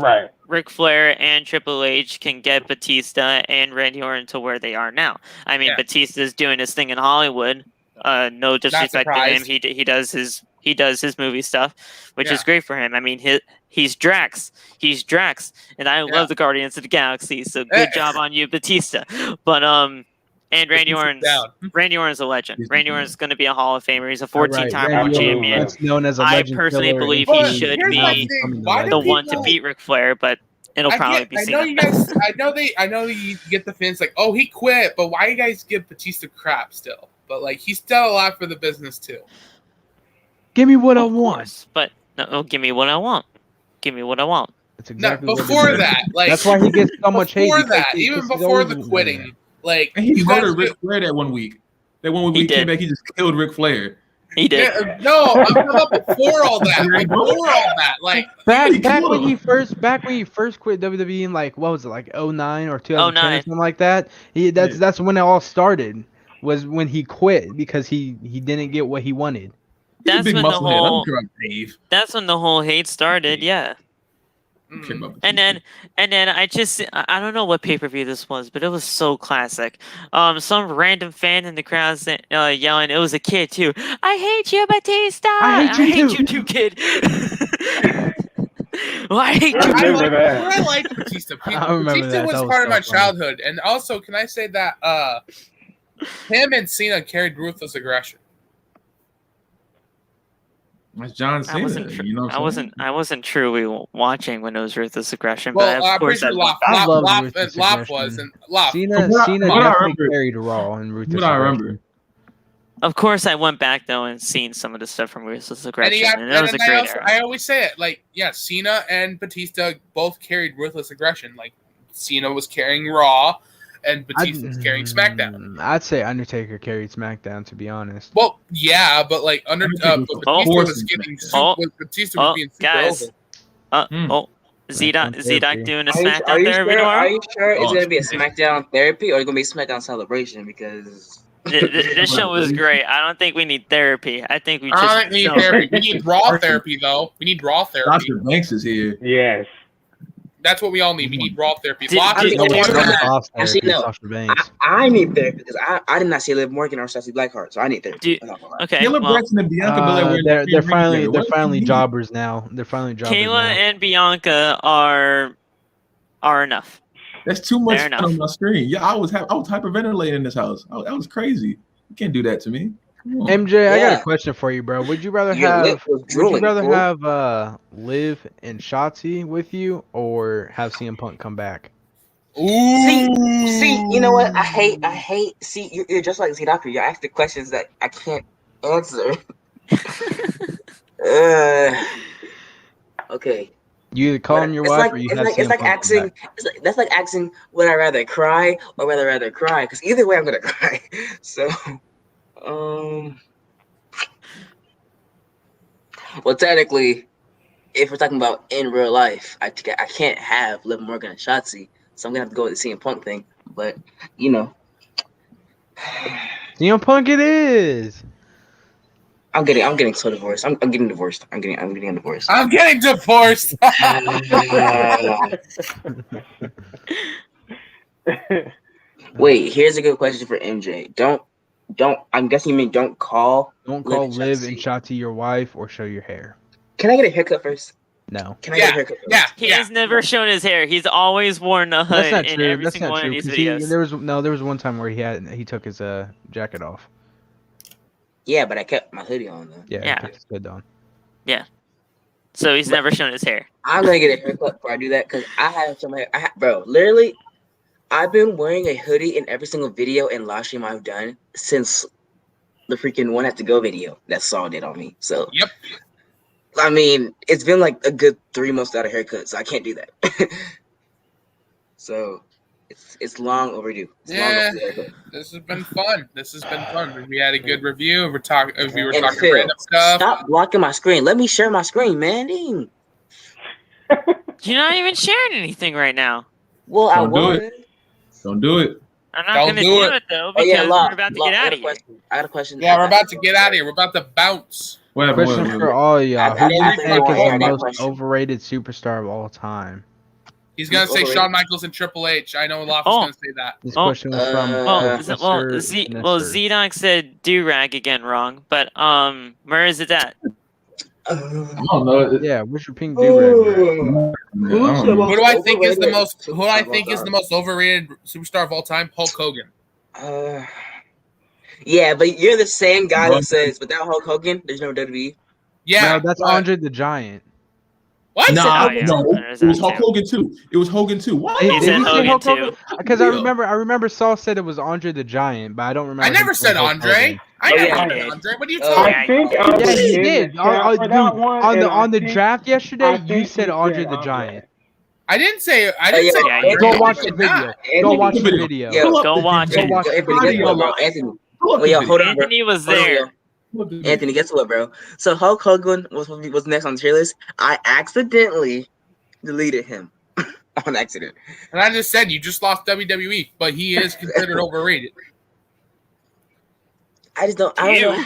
Ric Flair and Triple H can get Batista and Randy Orton to where they are now. I mean, Batista's doing his thing in Hollywood. No disrespect to him. He does his movie stuff, which is great for him. I mean, he's Drax. He's Drax, and I love the Guardians of the Galaxy. So good job on you, Batista. But And Randy Orton's a legend. Randy Orton's going to be a Hall of Famer. He's a 14-time world champion. Known as a I personally believe he should be the one to beat Ric Flair, but it'll probably be Cena. I know you guys. I know you get the fans like, oh, he quit, but why you guys give Batista crap still? But like, he's still alive for the business too. Give me what I want. But no, give me what I want. Give me what I want. That's exactly before that, like that's why he gets so much hate. Before that, even before the quitting. Like, and he murdered Ric Flair that one week. That one week he came back, he just killed Ric Flair. He did. Yeah, no, I'm talking about before all that. Before all that, like back when he first quit WWE in like what was it, like 2009 or 2010 or something like that. That's when it all started. Was when he quit because he didn't get what he wanted. That's when the whole hate started. Yeah. And then I don't know what pay-per-view this was, but it was so classic. Some random fan in the crowd yelling, it was a kid too. I hate you, Batista. I hate you too, kid. Well, I hate you too. I like Batista. Batista was part of my childhood, and also, can I say that him and Cena carried ruthless aggression. That's John Cena. I wasn't truly watching when it was Ruthless Aggression, well, but of course I Lop was and Lop. Cena definitely carried Raw and Ruthless Aggression. I remember. Of course, I went back though and seen some of the stuff from Ruthless Aggression, and that was a great era. I always say it, like, Cena and Batista both carried Ruthless Aggression. Like, Cena was carrying Raw, and Batista was carrying SmackDown. I'd say Undertaker carried SmackDown, to be honest. Well, yeah, but like Batista was being super over. Z-Doc doing a SmackDown therapy tomorrow? Are you sure it's going to be a SmackDown therapy or it's going to be a SmackDown celebration? Because this show was great. I don't think we need therapy. I think we just need therapy. We need Raw therapy, though. We need Raw therapy. Sasha Banks is here. Yes. That's what we all need. We need Raw therapy. Actually, no. I need therapy because I did not see Liv Morgan or Sassy Blackheart, so I need therapy. Okay. Kayla Braxton and Bianca they're finally jobbers now. They're finally jobbers. Kayla and Bianca are enough. That's too much Fair fun enough. on my screen. Yeah, I was hyperventilating in this house. That was crazy. You can't do that to me. Come on. MJ, I got Yeah. a question for you, bro. Would you rather Your lip have was drooling, fool. Liv and Shotzi with you, or have CM Punk come back? Ooh. See, you know what? I hate. See, you're just like Z Doctor. You ask the questions that I can't answer. Okay. You either call him your It's wife like or you it's have like CM it's like Punk come asking. back. That's like asking, would I rather cry or would I rather cry? Because either way, I'm gonna cry. So, well, technically, if we're talking about in real life, I can't have Liv Morgan and Shotzi, so I'm gonna have to go with the CM Punk thing. But you know, CM Punk it is. I'm getting so divorced. I'm getting divorced. I'm getting a divorce. I'm getting divorced. Wait, here's a good question for MJ. Don't. I'm guessing you mean don't call. Don't call and Liv and Shotzi your wife or show your hair. Can I get a haircut first? No. Can I get a haircut first? He has never shown his hair. He's always worn a hood That's not in true. every That's single not one true. of these Because videos. there was one time where he took his jacket off. Yeah, but I kept my hoodie on though. Yeah. Yeah. He kept his hood on. Yeah. So he's never shown his hair. I'm gonna get a haircut before I do that because I have some hair. Bro, literally, I've been wearing a hoodie in every single video and live stream I've done since the freaking One Have to Go video that Saul did on me. So, Yep. I mean, it's been like a good 3 months without a haircut, so I can't do that. So, it's long overdue. It's long overdue. This has been fun. We had a good review. We were talking Phil, random stuff. Stop blocking my screen. Let me share my screen, man. Dang. You're not even sharing anything right now. Well, Don't I do was. it. Don't do it. I'm not Don't going to do do it. it though Oh, because yeah, we're about to get out of here. I got a question. Yeah, we're about to get out of here. We're about to bounce. Question for all of y'all. Who do you I think think is I the got a most question. overrated superstar of all time? He's gonna say Overrated. Shawn Michaels and Triple H. I know Loftus gonna say that. This Oh. question was from Professor Nestor. Z-Doc said do-rag again wrong, but where is it at? I don't know. Yeah, where's your pink do-rag? Who do I think is the most overrated superstar of all time? Hulk Hogan. Yeah, but you're the same guy that says without Hulk Hogan, there's no WWE. Yeah, No, that's but- Andre the Giant. What? Nah, yeah. no, There's it was that Hulk too. Hogan too. It was Hogan too. What? He Did said he say Hogan Hulk too. Hogan? Because I remember Saul said it was Andre the Giant, but I don't remember. I never him saying said Hulk Andre. Hogan. I Oh, never yeah, said I did. Andre. What are you Oh, talking I think about? Andre Yeah, he in did. the chat for that one, On and the I think- draft yesterday, I you think said he Andre said the Andre. Giant. I didn't say. yeah, Andre. Go Anthony, watch I the did video. not. Go Anthony, watch the video. video. Yo, Pull up Go the watch video. it. Yo, Anthony, guess what, bro? Anthony. Pull up Oh, the yo, video. hold on, bro. Anthony was Hold on, there. yo. Pull up the video. Anthony, guess what, bro? So Hulk Hogan was next on the tier list. I accidentally deleted him on accident. And I just said you just lost WWE, but he is considered overrated. I just don't. I don't know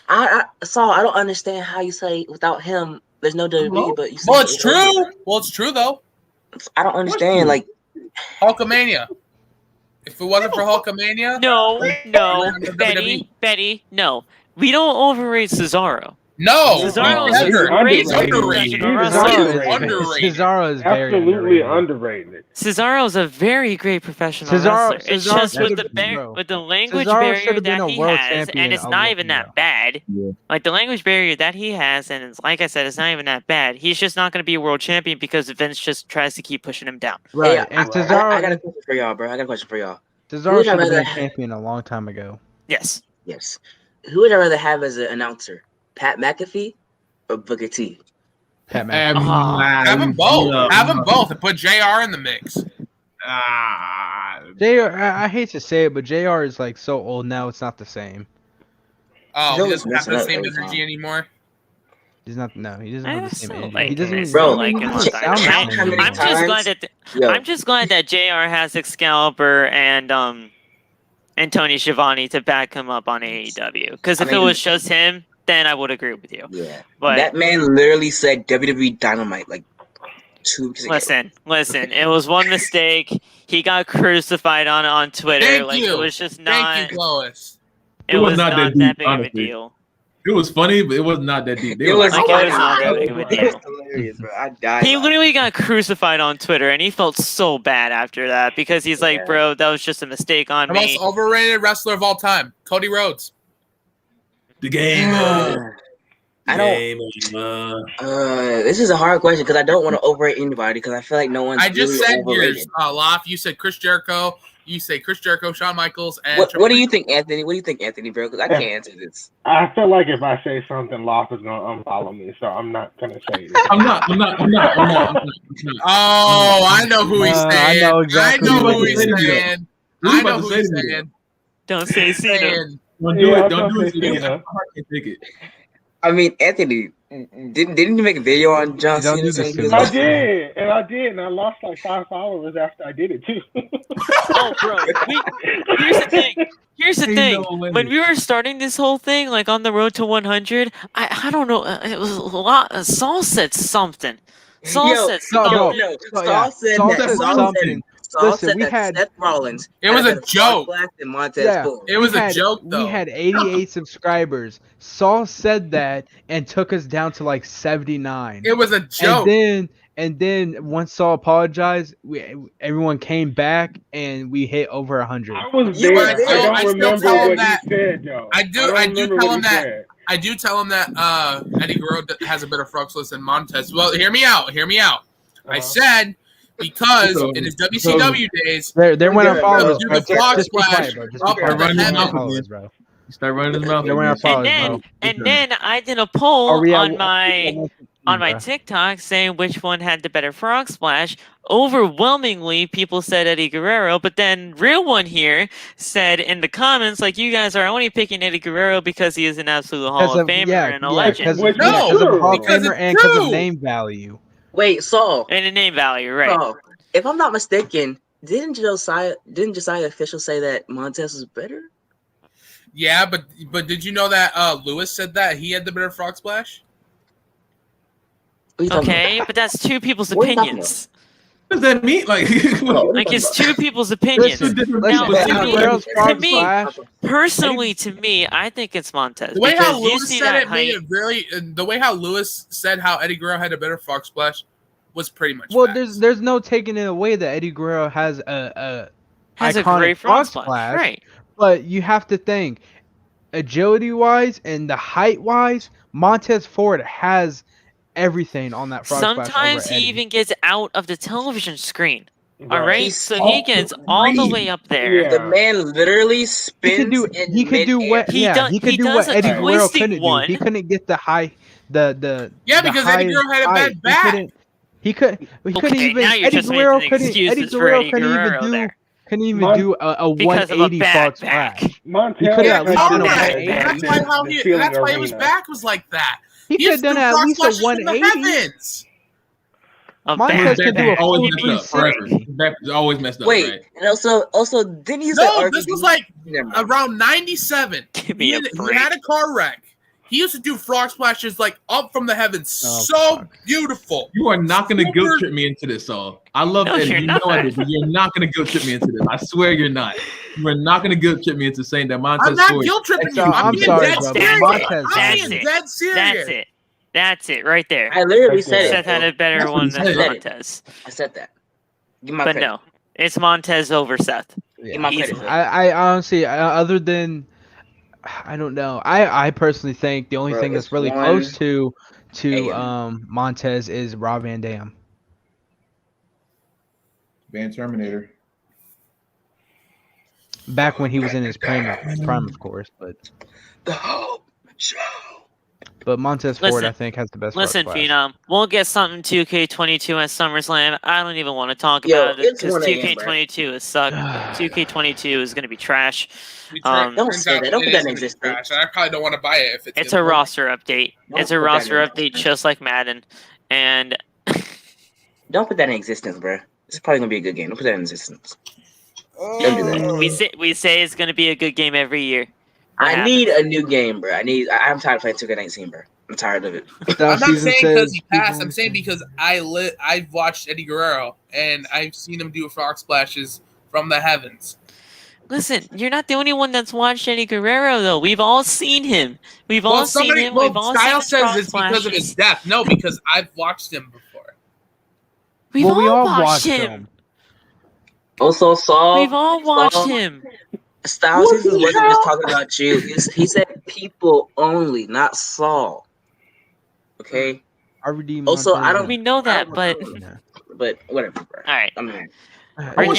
how. Saul, I don't understand how you say without him there's no WWE, but you say Well, it's true. Well, it's true though. I don't understand. Like, Hulkamania. If it wasn't for Hulkamania, No, WWE. Betty, no. We don't overrate Cesaro. No, Cesaro is never. a great He's underrated. professional He's wrestler. Underrated. Cesaro is very Absolutely underrated. underrated. Cesaro is a very great professional Cesaro- wrestler. It's Cesaro just with should've been, bro. the language Cesaro barrier should've been that a he world has, champion and it's a not long even ago. that bad. Yeah. Like the language barrier that he has, and it's, like I said, it's not even that bad. He's just not going to be a world champion because Vince just tries to keep pushing him down. Right, hey, and I got a Cesaro question for y'all, bro. I got a question for y'all. Cesaro would I should have been rather a have? champion a long time ago. Yes. Yes. Who would I rather have as an announcer? Pat McAfee or Booker T? Pat McAfee. Have them both. Have them both and put JR in the mix. JR, I hate to say it, but JR is like so old now. It's not the same. Oh, Joe he is doesn't have messing the up same every energy time. anymore. He's not. No, he doesn't I have the still same energy. like He doesn't. him. I Even- still Bro, like him. doesn't sound the how same many I'm just anymore. glad that Yo. I'm just glad that JR has Excalibur and Tony Schiavone to back him up on AEW. Because if it was just him, then I would agree with you. Yeah. But That man literally said WWE Dynamite like 2 weeks ago. listen. It was one mistake. He got crucified on Twitter. Thank like you. it was just not. Thank you, Lois. It was not that big of a honestly. deal. It was funny, but it was not that deep. It was Like, funny. it was not that big of a deal. It was hilarious, bro. I died. He literally got crucified on Twitter, and he felt so bad after that because he's like, bro, that was just a mistake on The me. most overrated wrestler of all time, Cody Rhodes. The game. I don't. This is a hard question because I don't want to overrate anybody because I feel like no one's. I just really said overrated. yours, Loft. You said Chris Jericho. You say Chris Jericho, Shawn Michaels, and What do you think, Anthony? What do you think, Anthony, bro? Because I can't answer this. I feel like if I say something, Loft is gonna unfollow me, so I'm not gonna say it. I'm not. Oh, I know who he's saying. I know exactly who he's saying. I know who he's saying. Don't say Cena. Don't do it. Don't do it. Cena. I can't take it. I mean, Anthony, didn't you make a video on John Don't Cena? do saying this, he was I Cena. did, and I lost like 5 followers after I did it too. Oh, bro. Here's the thing. When we were starting this whole thing, like on the road to 100, I don't know. It was a lot. Saul said something. Saul said something. Saul said that. Saul Listen, said we that had- Seth Rollins. It was had a joke. And Montez Yeah. Ford. It was a joke, though. We had 88 subscribers. Saul said that and took us down to like 79. It was a joke. And then once Saul apologized, everyone came back and we hit over 100. I was You there. were I there. don't I still remember tell him what that. he said, though. I do remember tell what him he that. said. I do tell him that Eddie Guerrero has a better frog list than Montez. Well, hear me out. I said because in his WCW days, They're when our Yeah, followers, do bro. the frog Just be splash quiet, bro. Just up be to quiet. the They're when our heavens. followers, bro. Start running his mouth. They're when our followers, And bro. then I did a poll Are we at on my bro? TikTok saying which one had the better frog splash. Overwhelmingly, people said Eddie Guerrero, but then Real One here said in the comments, like, you guys are only picking Eddie Guerrero because he is an absolute Hall of Famer and a legend. Which No, is true. Hall of because Famer it's and because true. of name value. Wait, Saul. And a name value, right? Saul, if I'm not mistaken, didn't Josiah official say that Montez was better? Yeah, but did you know that Lewis said that he had the better frog splash? What are you talking Okay, but that's two people's What are you talking opinions. What does that mean? Like, Like, it's two people's opinions. Now, Listen, to me- Guerrero's frog to me- splash. Personally, to me, I think it's Montez. The way how because you Lewis see said that it made height. it really. The way how Lewis said how Eddie Guerrero had a better frog splash was pretty much. Well, facts. there's no taking it away that Eddie Guerrero has a Has a iconic great frog splash, right? But you have to think, agility wise and the height wise, Montez Ford has everything on that frog splash. Sometimes over he Eddie. even gets out of the television screen. All Right. right, He's so he gets all the way up there. Yeah. The man literally He spins. could do. in He could do midair. what? He Yeah, does- he could he do does what a Eddie Guerrero twisting couldn't one. do. He couldn't get the high. The Yeah, the because Eddie Guerrero had a height. bad back. He couldn't Okay, even. now you're Eddie just Guerrero making couldn't. excuses Eddie for Guerrero Eddie couldn't Guerrero even do. there. Couldn't even Mon- do a Because of a 180 bad frog back. splash. Montez could Yeah, at least I done know a that. 180. That's why how The feeling that's why his arena. back was like that. He could have done at least a 180. Heavens. A Montez bad could do a back. always full messed up 360. forever. His back is always messed up. Wait, Right? and also didn't you say No, RVD? this was like Never mind. around 97. Give me He a had break. a car wreck. He used to do frog splashes like up from the heavens. Oh, So fuck. beautiful. You are not going to Super- guilt trip me into this, Saul. I love No, Eddie. you're You know I not. did, but you're not going to guilt trip me into this. I swear you're not. You are not going to guilt trip me into saying that Montez I'm not Ford. guilt tripping you. So, I'm I'm being sorry, dead bro. serious. Montez- I'm That's being it. dead serious. That's it. That's it right there. I literally said Seth it. had a better That's what one he than said. Montez. I said that. Give my But credit. no, it's Montez over Seth. Give my credit. easily. for that. I honestly, other than, I don't know. I personally think the only Bro, thing it's that's really one close to AM. Montez is Rob Van Dam. Van Terminator. Back when he was in his prime, of course. The Hope Show. But Montez Ford, Listen, I think, has the best. Listen, frog splash. Phenom, we'll get something 2K22 at SummerSlam. I don't even want to talk Yo, about it it's because 1 a.m., 2K22 is suck. 2K22 is going to be trash. Turns Don't say out that. Don't it put that is in gonna be existence. trash, and I probably don't want to buy it if it's. It's gonna a be- roster update. Don't It's a put that roster in update existence. just like Madden. And Don't put that in existence, bro. It's probably gonna be a good game. Don't put that in existence. Don't do that. we say it's going to be a good game every year. What I happens? need a new game, bro. I'm tired of playing 2K19, bro. I'm tired of it. I'm not saying because he passed. I'm saying because I've watched Eddie Guerrero and I've seen him do frog splashes from the heavens. Listen, you're not the only one that's watched Eddie Guerrero, though. We've all seen him. We've all seen him. We've all Style seen says it's because of his death. No, because I've watched him before. We all watched him. Also, Saul. We've all watched him. Styles wasn't just talking about you. He said people only, not Saul. Okay. Also, I don't. We know that, but whatever, bro. All right. I mean, We're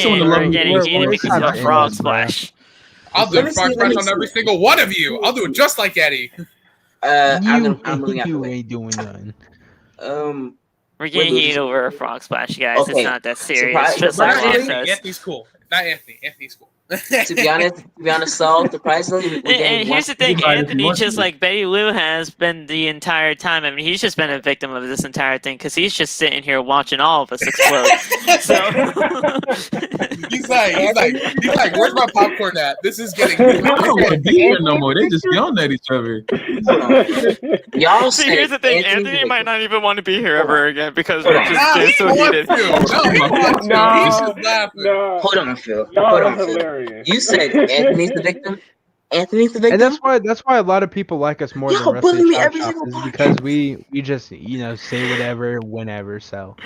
getting because of a frog splash. I'll do a frog splash on every single one of you. I'll do it just like Eddie. You ain't doing nothing. We're getting heated over a frog splash, guys. Okay. It's not that serious. Just like Anthony's cool. Not Anthony. Anthony's cool. to be honest, Saul, surprisingly, and here's the thing, Anthony, just like Betty Lou has been the entire time. I mean, he's just been a victim of this entire thing because he's just sitting here watching all of us explode. So he's like, where's my popcorn at? This is getting. I don't want to be here no more. They just yelling at each other. Y'all see, here's the thing, Anthony might not even want to be here ever again because we're just getting so heated. No. Hold on, Phil. Hold on, Phil. You said Anthony's the victim. Anthony's the victim, and that's why a lot of people like us more than the rest of the shop is because we just say whatever whenever. So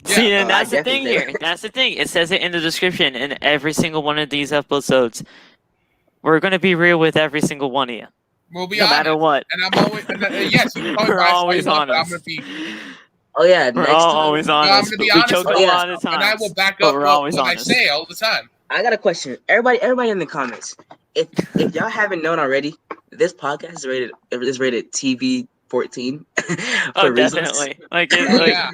see, and that's the thing here. That's the thing. It says it in the description in every single one of these episodes. We're gonna be real with every single one of you. We'll be no matter what. And I'm always yes. We're always honest. I'm gonna be. Oh yeah, we're always honest. We choke a lot of times, and I will back up what I say all the time. I got a question. Everybody in the comments. If y'all haven't known already, this podcast is rated TV 14. Oh, definitely. Yeah.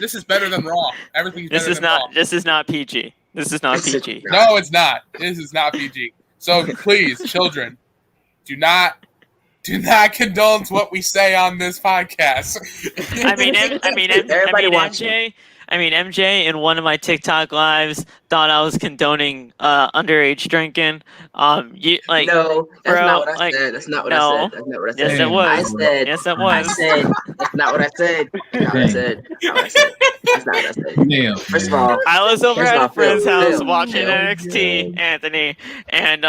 This is better than Raw. Everything's better than Raw. This is not PG. This is not PG. No, it's not. This is not PG. So please, children, do not condone what we say on this podcast. Everybody watching. MJ in one of my TikTok lives thought I was condoning underage drinking. No, that's not what I said. That's not what I said. That's not what I said. Yes, it was. Yes, it was. I said that's not what I said. That's not what I said. Damn, first of all, I was over at a friend's house watching NXT, Anthony, and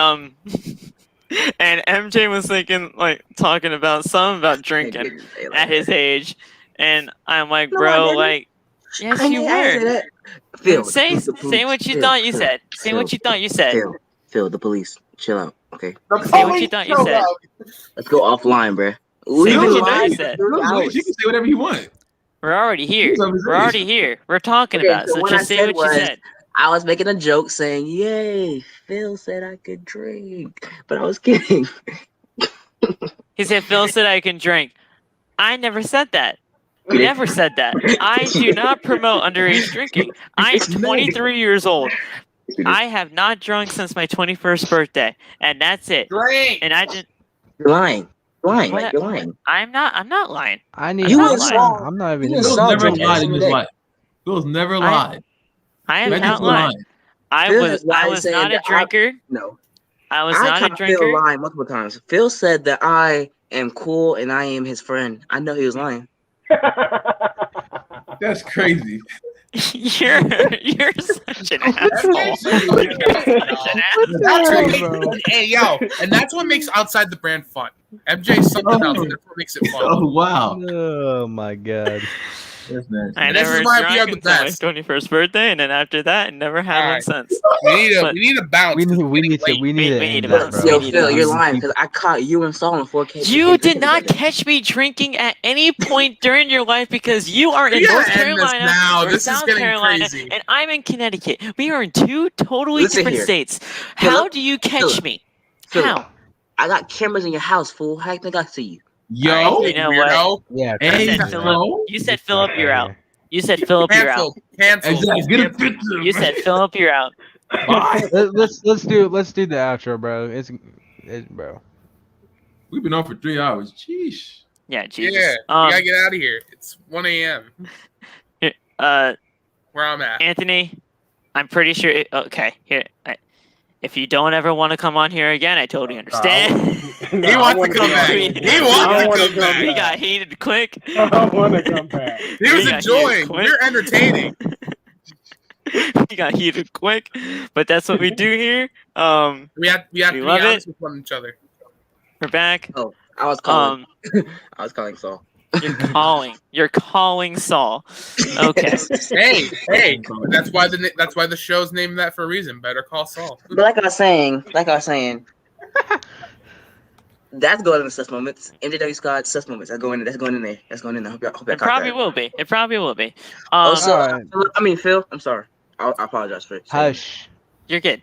MJ was talking about drinking at his age, and I'm like, bro, yes, you were. Phil, say what you thought you said. Say what you thought you said. Phil, the police, chill out, okay? Say what you thought you said. Let's go offline, bro. Say what you thought you said. You can say whatever you want. We're already here. We're talking about it. So just say what you said. I was making a joke saying, "Yay, Phil said I could drink," but I was kidding. He said, "Phil said I can drink." I never said that. Never said that. I do not promote underage drinking. I'm 23 years old. I have not drunk since my 21st birthday, and that's it. Drink. And I just. You're lying. You're lying. I'm not lying. I'm not even. Phil's never lied in his life. Phil's never lied. I am not lying. I was not a drinker. No. I was not a drinker. Phil lying multiple times. Phil said that I am cool and I am his friend. I know he was lying. That's crazy. You're such an asshole. Hey, yo, and that's what makes Outside the Brand fun. MJ's something else, and that's what makes it fun. Oh wow! Oh my god! That's nice. I never drank until my 21st birthday, and then after that, I never had one since. We need a bounce. We need to bounce. Yo, Phil, you're lying because I caught you and Saul in 4K. You did not catch me drinking at any point during your life because you are in North Carolina or South Carolina, and I'm in Connecticut. We are in two totally different states. How do you catch me? How? I got cameras in your house, fool. How do you think I see you? Yo, you know what? Yeah. You said Philip, you're out. You said Philip, you're out. Cancel. Get a picture. You said Philip, you're out. Let's do the outro, bro. It's bro. We've been on for 3 hours. Jeez. Yeah, Jesus. Yeah, you gotta get out of here. It's 1 a.m. Where I'm at. Anthony, I'm pretty sure. Okay, here. If you don't ever want to come on here again, I totally understand. He wants to come back. He wants to come back. We got heated quick. I want to come back. He was enjoying. You're entertaining. We got heated quick, but that's what we do here. We have to be love honest it. with one another. We're back. Oh, I was calling. I was calling Saul. You're calling Saul. Okay. Hey, that's why the show's named that for a reason. Better Call Saul. But like I was saying, that's going in the sus moments. MJW squad sus moments. That's going in there. I hope y'all It probably will be. Also, I mean, Phil, I'm sorry. I apologize for it. Hush. You're good.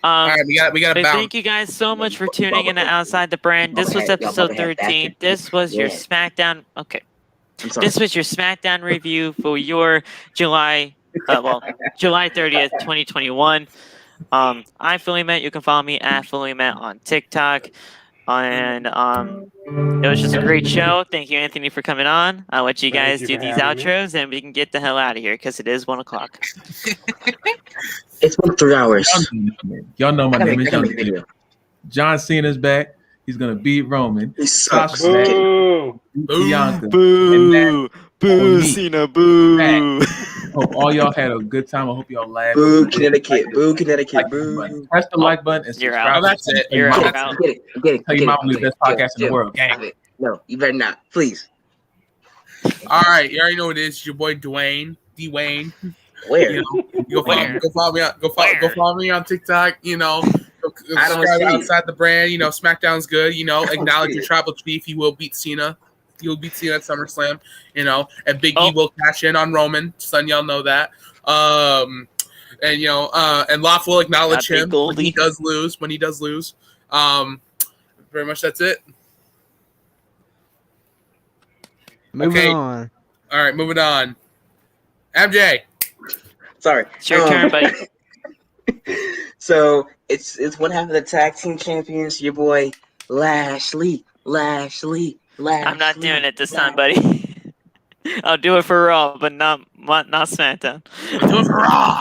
All right, we got to bounce. Thank you guys so much for tuning in to Outside the Brand. This was episode 13. This was your SmackDown. Okay. This was your SmackDown review for your July 30th, 2021. I'm Philly Matt. You can follow me at Philly Matt on TikTok. And it was just a great show. Thank you, Anthony, for coming on. I'll let you guys do these outros, and we can get the hell out of here because it is 1 o'clock. It's been 3 hours. Y'all know my name is John Cena. John Cena's back. He's gonna beat Roman. Boo! Bianca. Boo! Boo, Cena, boo! Hope all y'all had a good time. I hope y'all laughed. Boo, Connecticut. Boo, Connecticut. Boo. Press the like button and You're subscribe. out. That's it. You're out. Tell your mom we're the best podcast in the world. Gang. No, you better not. Please. All right, you already know what it is. Your boy Dwayne. Where? You know, go follow me on TikTok. You know, I don't subscribe see. Outside the Brand. You know, SmackDown's good. You know, acknowledge your tribal chief. He will beat Cena. He will beat Cena at SummerSlam. You know, and Big E will cash in on Roman. Just letting y'all know that. And you know, and Loft will acknowledge him when he does lose. Very much that's it. Moving on. All right, moving on. MJ. Sorry. It's your turn, buddy. So it's one half of the tag team champions. Your boy Lashley. I'm not doing it this time, buddy. I'll do it for Raw, but not SmackDown. Do it for Raw.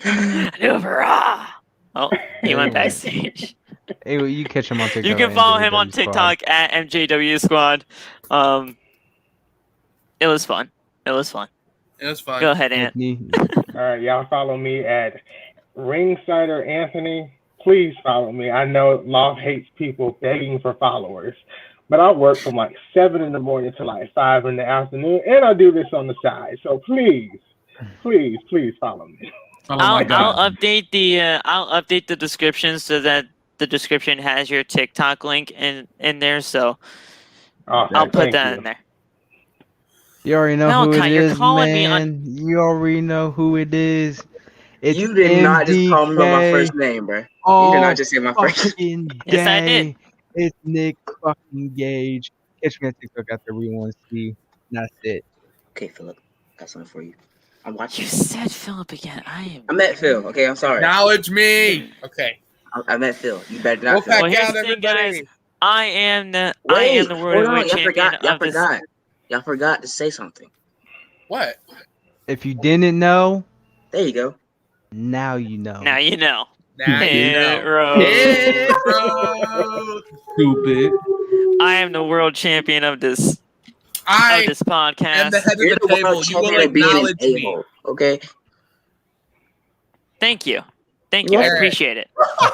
Do it for Raw. Oh, he went backstage. Hey, well, you catch him on TikTok. You can follow him on TikTok at MJW Squad. It was fun. It was fun. Go ahead, Ant. All right, y'all follow me at Ringsider Anthony. Please follow me. I know Loft hates people begging for followers, but I work from like 7 in the morning to like 5 in the afternoon, and I do this on the side. So please follow me. I'll update the description so that the description has your TikTok link in there. So I'll put that in there. You already know who it you're is, calling man. You already know who it is. It's you did not just call me by my first name, bro. You did not just say my first name. Yes, I did. It's Nick fucking Gage. Catch me on TikTok after we want to see. That's it. Okay, Philip. Got something for you. I'm watching. You said Philip again. I met Phil. Okay, I'm sorry. Acknowledge me. Okay. I met Phil. You better not. Well, here's the thing, guys. I am the world heavyweight champion of this. Y'all forgot to say something. What? If you didn't know, there you go. Now you know. Now you know. Stupid. I am the world champion of this podcast. And the head of the table. You will acknowledge me. Okay. Thank you. I appreciate it. All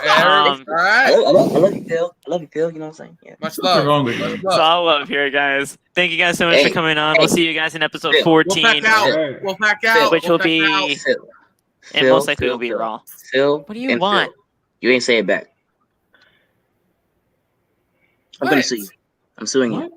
right. I love you, Phil. You know what I'm saying? Yeah. Much love. It's all love here, guys. Thank you guys so much for coming on. We'll see you guys in episode 14. We'll pack out. Which will be... And most likely will be Raw. Phil, what do you want? Phil. You ain't say it back. I'm going to sue you. I'm suing you.